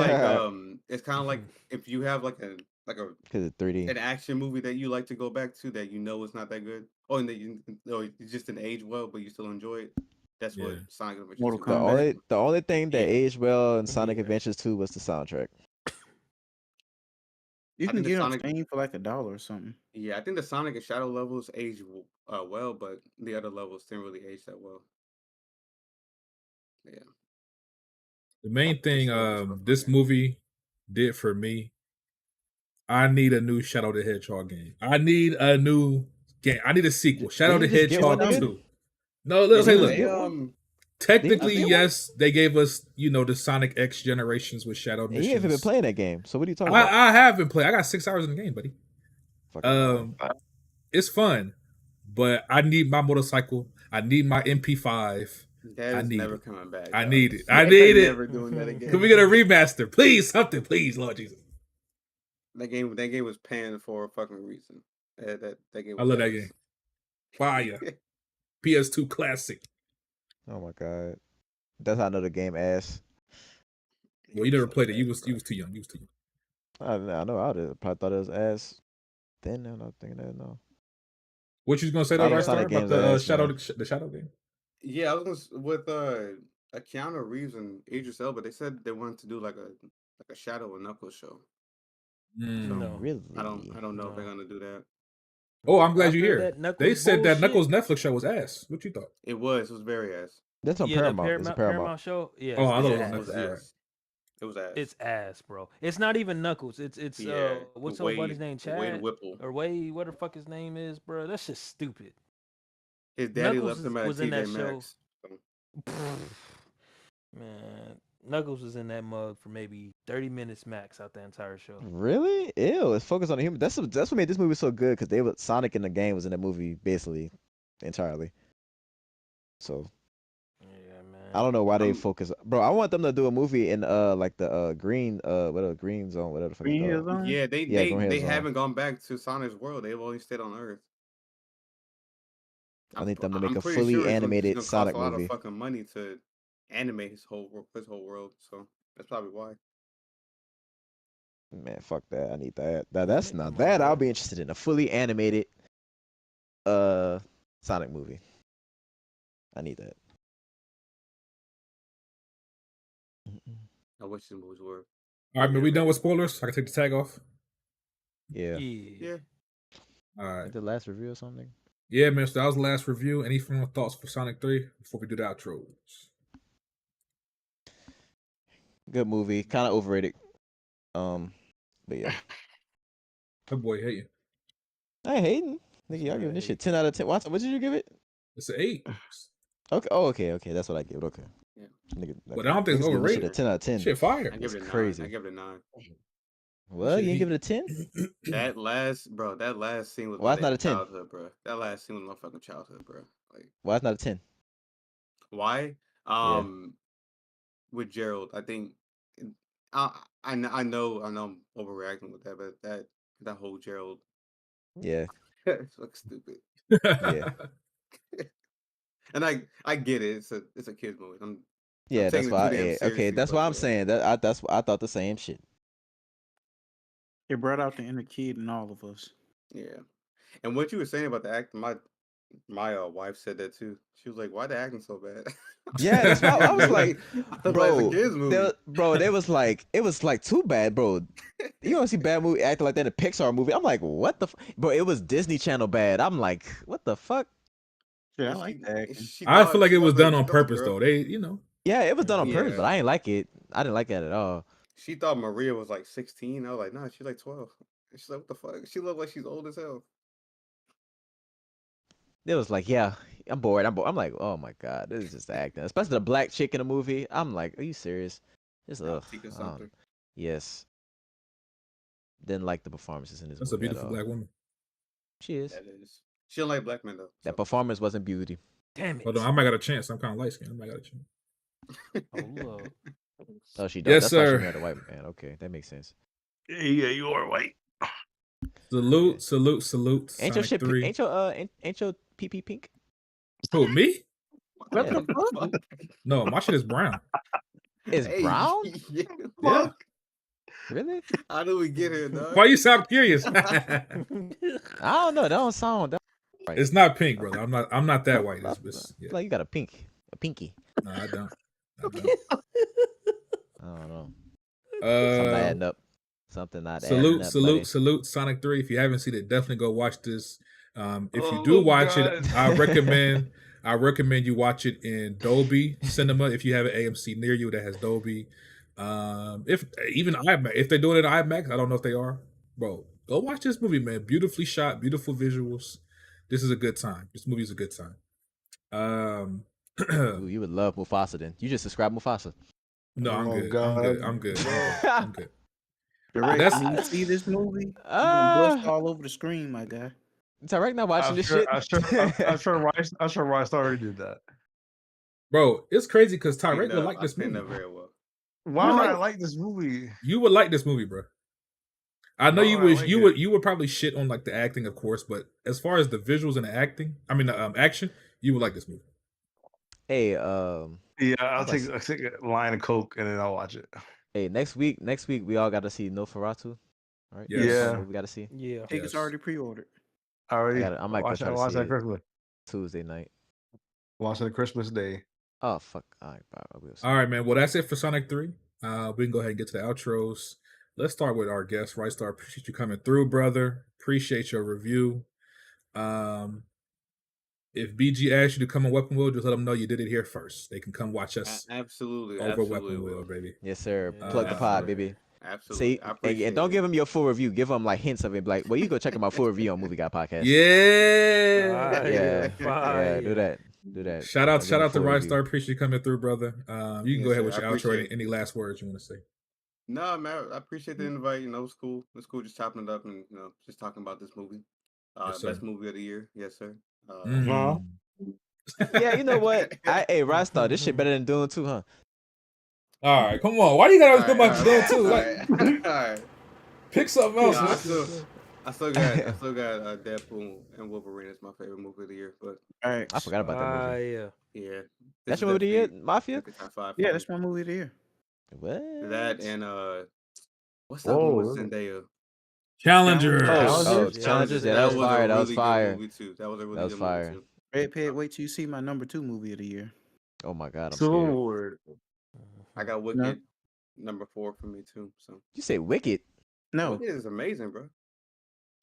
like if you have like a because it's 3D an action movie that you like to go back to that you know is not that good, and that you just didn't age well, but you still enjoy it. That's what Sonic Adventure 2 is. The only thing that aged well in Sonic Adventures 2 was the soundtrack. You I can think the get on Sonic- Steam for like $1 or something. Yeah, I think the Sonic and Shadow levels age well, but the other levels didn't really age that well. Yeah. The main thing this movie did for me, I need a new Shadow the Hedgehog game. I need a new game. I need a sequel. Shadow the Hedgehog 2. No, look. Technically, yes, they gave us, the Sonic X generations with Shadow missions. You haven't been playing that game, so what are you talking about? I have been playing. I got 6 hours in the game, buddy. It's fun, but I need my motorcycle. I need my MP5. That is never coming back. I need it. I need it. Never doing that again. Can we get a remaster, please? Something, please, Lord Jesus. That game was panned for a fucking reason. That game. I love that game. Fire. PS2 classic. Oh my god, that's how I know the game ass. Well, you never played it. You was too young. You was too young. I know. I would probably thought it was ass. Then I'm not thinking that no. What you gonna say about the Shadow game? Yeah, I was with Keanu Reeves and Idris Elba. They said they wanted to do like a Shadow and Knuckles show. No, really. I don't know if they're gonna do that. Oh, I'm glad you're here. They said that Knuckles Netflix show was ass. What you thought? It was very ass. That's on Paramount. It's a Paramount show. Yeah. Oh, I thought it was ass. It was ass. It's ass, bro. It's not even Knuckles. It's what's old buddy's name? Chad Wade Whipple or Wade, what the fuck his name is, bro. That's just stupid. His daddy Knuckles left him at was in that TJ Maxx. Man, Knuckles was in that mug for maybe 30 minutes max out the entire show. Really? Ew. It's focused on the human. That's what made this movie so good because Sonic in the game was in the movie basically entirely. So. Yeah, man. I don't know why they focus, bro. I want them to do a movie in like the green green zone, whatever the fuck. Green Hill Zone? Yeah, they haven't gone back to Sonic's world. They've only stayed on Earth. I need them to make a pretty fully sure animated it's Sonic cost a lot movie. of fucking money to animate his whole world, so that's probably why. Man, fuck that. I need that. That's not that. I'll be interested in a fully animated Sonic movie. I need that. I wish the movies were. All right, man. We done with spoilers? I can take the tag off. Yeah. All right. The last review or something. Yeah, man. So that was the last review. Any final thoughts for Sonic 3 before we do the outros? Good movie. Kind of overrated. But yeah. That boy hating. I ain't hating. Nigga, y'all giving this shit 10 out of 10. What did you give it? It's an 8. Okay. Oh, okay. That's what I give it. Okay. Yeah. Nigga, But I don't think it's niggas giving this shit a overrated. 10 out of 10. Shit fire. I give it a 9. Crazy. I give it a 9. Well, you ain't give it a 10? That last scene was Why it's not a 10? childhood, bro. That last scene was my fucking childhood, bro. Like, why it's not a 10? Why? With Gerald, I think I know I'm overreacting with that, but that whole Gerald, Yeah, it's like stupid. yeah, and I get it. It's a kids movie. I'm that's taking it why. too damn Okay, seriously, that's but, why I'm saying that. I thought the same shit. It brought out the inner kid in all of us. Yeah, and what you were saying about the acting, my wife said that too. She was like, "Why the acting so bad?" Yeah, that's why I was like, bro, it's a kids movie. They was like, it was like too bad, bro. You don't see bad movie acting like that in a Pixar movie. I'm like, what the, bro? It was Disney Channel bad. I'm like, what the fuck? Yeah, I like that acting. I feel like it was done on purpose though. They, Yeah, it was done on purpose, Yeah. but I ain't like it. I didn't like that at all. She thought Maria was like 16. I was like, nah, she's like 12. And she's like, what the fuck? She looked like she's old as hell. It was like, yeah, I'm bored. I'm like, oh my god, this is just acting. Especially the black chick in the movie. I'm like, are you serious? Just yes. Didn't like the performances in this That's movie. a beautiful black woman. She is. That is. She don't like black men though. That performance wasn't beauty. Damn it. Hold on, I might got a chance. I'm kind of light skinned. I might got a chance. Oh, she don't. Yes, That's sir. why she married a white man. Okay, that makes sense. Yeah, you are white. Salute. Ain't your Sonic shit? 3. Ain't your PP pink? Who, me? What the fuck? No, my shit is brown. It's brown? Yeah. Really? How do we get here, dog? Why you sound curious? I don't know. That don't sound right. It's not pink, brother. I'm not that white. Yeah. Like you got a pinky. No, I don't. I don't know. Something not adding up. Something not adding up. Salute Sonic 3. If you haven't seen it, definitely go watch this. If you do watch it, I recommend you watch it in Dolby Cinema if you have an AMC near you that has Dolby. If even IMAX, if they're doing it in IMAX, I don't know if they are. Bro, go watch this movie, man. Beautifully shot, beautiful visuals. This is a good time. This movie is a good time. Ooh, you would love Mufasa then. You just described Mufasa. No, I'm good. God. I'm good. Direct, when you see this movie, you gonna bust all over the screen, my guy. Tarek not watching this shit. I'm sure Rice already did that. Bro, it's crazy because Tarek would like this movie. Very well. Why would I like this movie? You would like this movie, bro. I know you would probably shit on like the acting, of course, but as far as the visuals and the acting, action, you would like this movie. Hey, yeah, I'll take a line of Coke and then I'll watch it. Hey, next week we all got to see Nosferatu, right? Yes. Yeah, we got to see. Yeah, Tickets already pre-ordered. I might watch that Christmas. Tuesday night. Watch it Christmas Day. Oh fuck! All right, all right, man. Well, that's it for Sonic 3. We can go ahead and get to the outros. Let's start with our guest, Right Star. Appreciate you coming through, brother. Appreciate your review. If BG asks you to come on Weapon Wheel, just let them know you did it here first. They can come watch us. Absolutely. Over Weapon Wheel, baby. Yes, sir. Plug the pod, baby. Absolutely. See, and don't give them your full review. Give them like hints of it. Like, well, you go check out my full review on Movie Guy Podcast. Yeah. Do that. Shout out to Right Star. Appreciate you coming through, brother. You can go ahead with your outro. Any last words you want to say? No, man. I appreciate the invite. It's cool. It's cool just chopping it up and just talking about this movie. Yes, best movie of the year. Yes, sir. Yeah, you know what? Hey, Right Star, this shit better than Dune 2, huh? All right, come on. Why do you gotta come up to Dune 2? All right. Pick something else. I still got Deadpool and Wolverine as my favorite movie of the year. But I forgot about that movie. Yeah. That's your movie of the year, Mafia? Yeah, that's my movie of the year. What? That and what's that one with Zendaya? Challengers. Challengers. Yeah, that was fire. That was fire. That was a really good fire. movie too. Red Pit, wait till you see my number 2 movie of the year. Oh my god, I'm scared. I got Wicked number 4 for me too. So you say Wicked? No, Wicked is amazing, bro.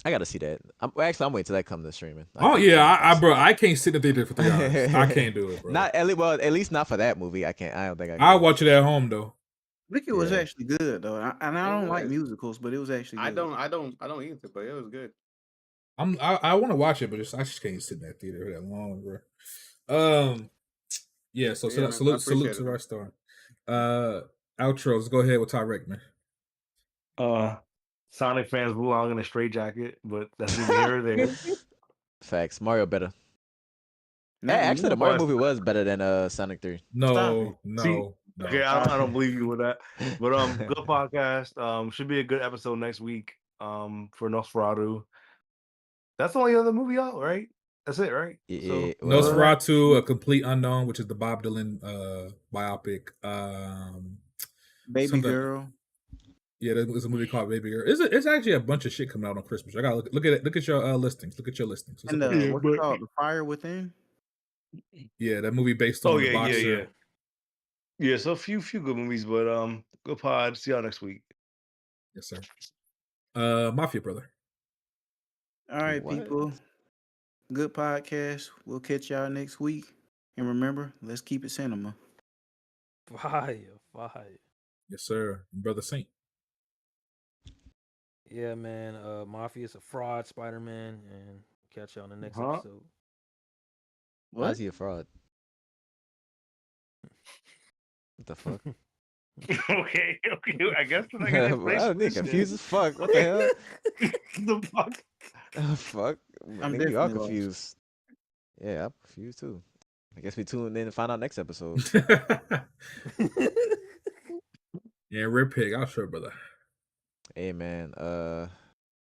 I gotta see that. I'm waiting till that comes to streaming. I can't sit in the theater for 3 hours. I can't do it, bro. At least not for that movie. I can't. I don't think I can. I'll watch it at home though. Wicked was Yeah. actually good though, and I It don't like was. musicals, but it was actually I good. don't either, but it was good. I want to watch it, but I just can't sit in that theater that long, bro. Yeah. So Yeah, man, I salute appreciate to it, man. Rockstar. Outros. Go ahead with Tyrek, man. Sonic fans belong in a straitjacket, but that's neither here or there. Facts. Mario better. Not Actually, the anymore. Mario But movie was better than Sonic 3. Stop it. see, No. okay, I don't believe you with that. But good podcast. Should be a good episode next week. For Nosferatu. That's the only other movie out, right? That's it, right? Yeah, So well, Nosferatu, A Complete Unknown, which is the Bob Dylan biopic. Baby Something. Girl. Yeah, there's a movie called Baby Girl. It's actually a bunch of shit coming out on Christmas. I gotta look at it. Look at your listings. Look at your listings. And what's it called? The Fire Within. Yeah, that movie based on the boxer. Yeah, so a few good movies, but good pod. See y'all next week. Yes, sir. Mafia brother. All right, people. Good podcast. We'll catch y'all next week. And remember, let's keep it cinema. Fire. Yes, sir. Brother Saint. Yeah, man. Mafia is a fraud, Spider-Man, and catch you on the next episode. Why is he a fraud? What the fuck? okay. I guess I I'm confused as fuck. What the hell? The fuck? Fuck. I'm Nigga, you all definitely confused. Yeah, I'm confused too. I guess we tune in to find out next episode. Yeah, Red Pig. I'll show brother. Hey man,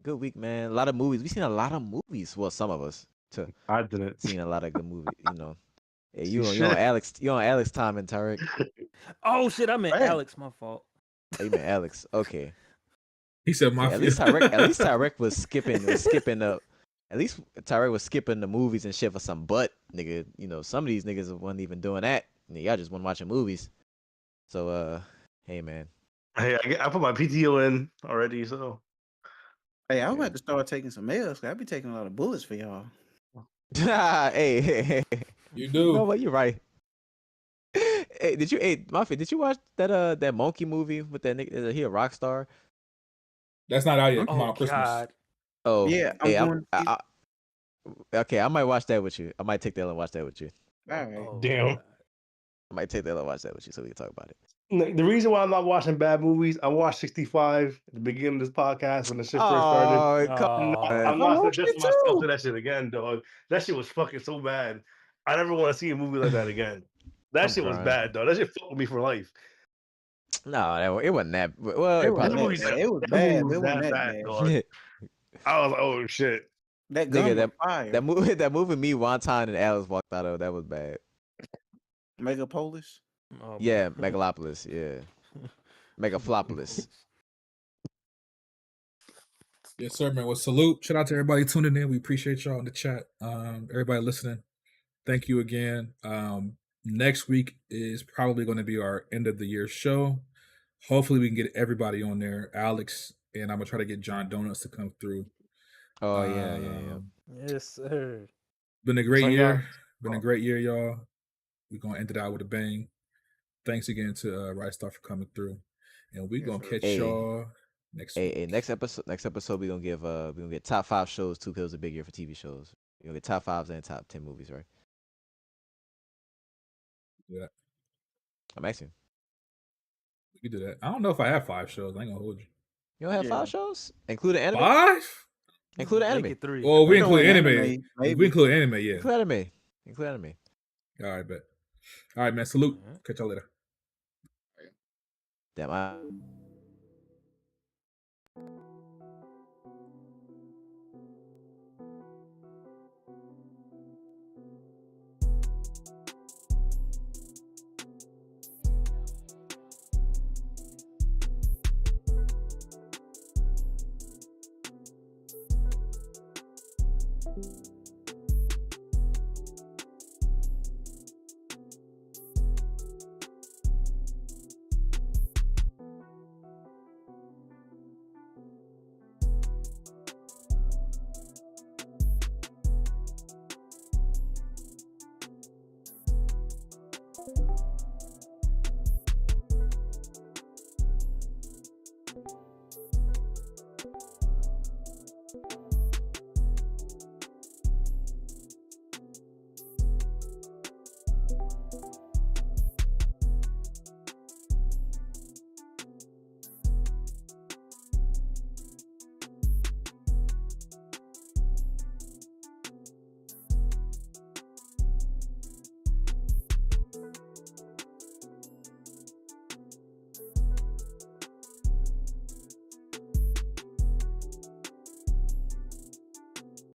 good week, man. A lot of movies. We seen a lot of movies. Well, some of us. I didn't. Seen a lot of good movies. Hey, you on Alex time and Tarek. Oh shit, I meant Alex. My fault. Oh, you meant Alex. Okay. He said Mafia. At least Tarek was skipping up. At least Tyrek was skipping the movies and shit for some butt, nigga. Some of these niggas wasn't even doing that. Y'all just wasn't watching movies. So, hey, man. Hey, I put my PTO in already, so. Hey, I'm about to start taking some L's. I be taking a lot of bullets for y'all. Hey. You do. You know what? You're right. Hey, Mafia, did you watch that Monkey movie with that nigga? Is he a rock star? That's not out yet. Come on, Christmas. God. Oh, yeah. Okay, I might watch that with you. I might take that and watch that with you. All right. Damn. I might take that and watch that with you so we can talk about it. The reason why I'm not watching bad movies, I watched 65 at the beginning of this podcast when the shit first started. I'm not suggesting myself to that shit again, dog. That shit was fucking so bad. I never want to see a movie like that again. That shit was bad, dog. That shit fucked with me for life. No, it wasn't that. Well, it was bad. It wasn't that bad. Dog. I was like, oh shit. That gun was fire. That movie me, Wonton, and Alice walked out of, that was bad. Megapolis? Oh, yeah, Megalopolis. Yeah. Megaflopolis. Yes, sir, man. Well, salute. Shout out to everybody tuning in. We appreciate y'all in the chat. Everybody listening. Thank you again. Next week is probably going to be our end of the year show. Hopefully we can get everybody on there. Alex, and I'm going to try to get John Donuts to come through. Oh, yeah. Yes, sir. Been a great year. Been a great year, y'all. We're going to end it out with a bang. Thanks again to Rystar for coming through. And we're going to catch y'all next week. Hey, next episode we're going to get top 5 shows too, because it was a big year for TV shows. We're going to get top 5s and top 10 movies, right? Yeah. I'm asking. We can do that. I don't know if I have 5 shows. I ain't going to hold you. You don't have 5 shows? Including anime? 5? Including anime. Make it 3. Well, we include anime. We include anime, yeah. Include anime. All right, bet. All right, man. Salute. Catch y'all later. Damn,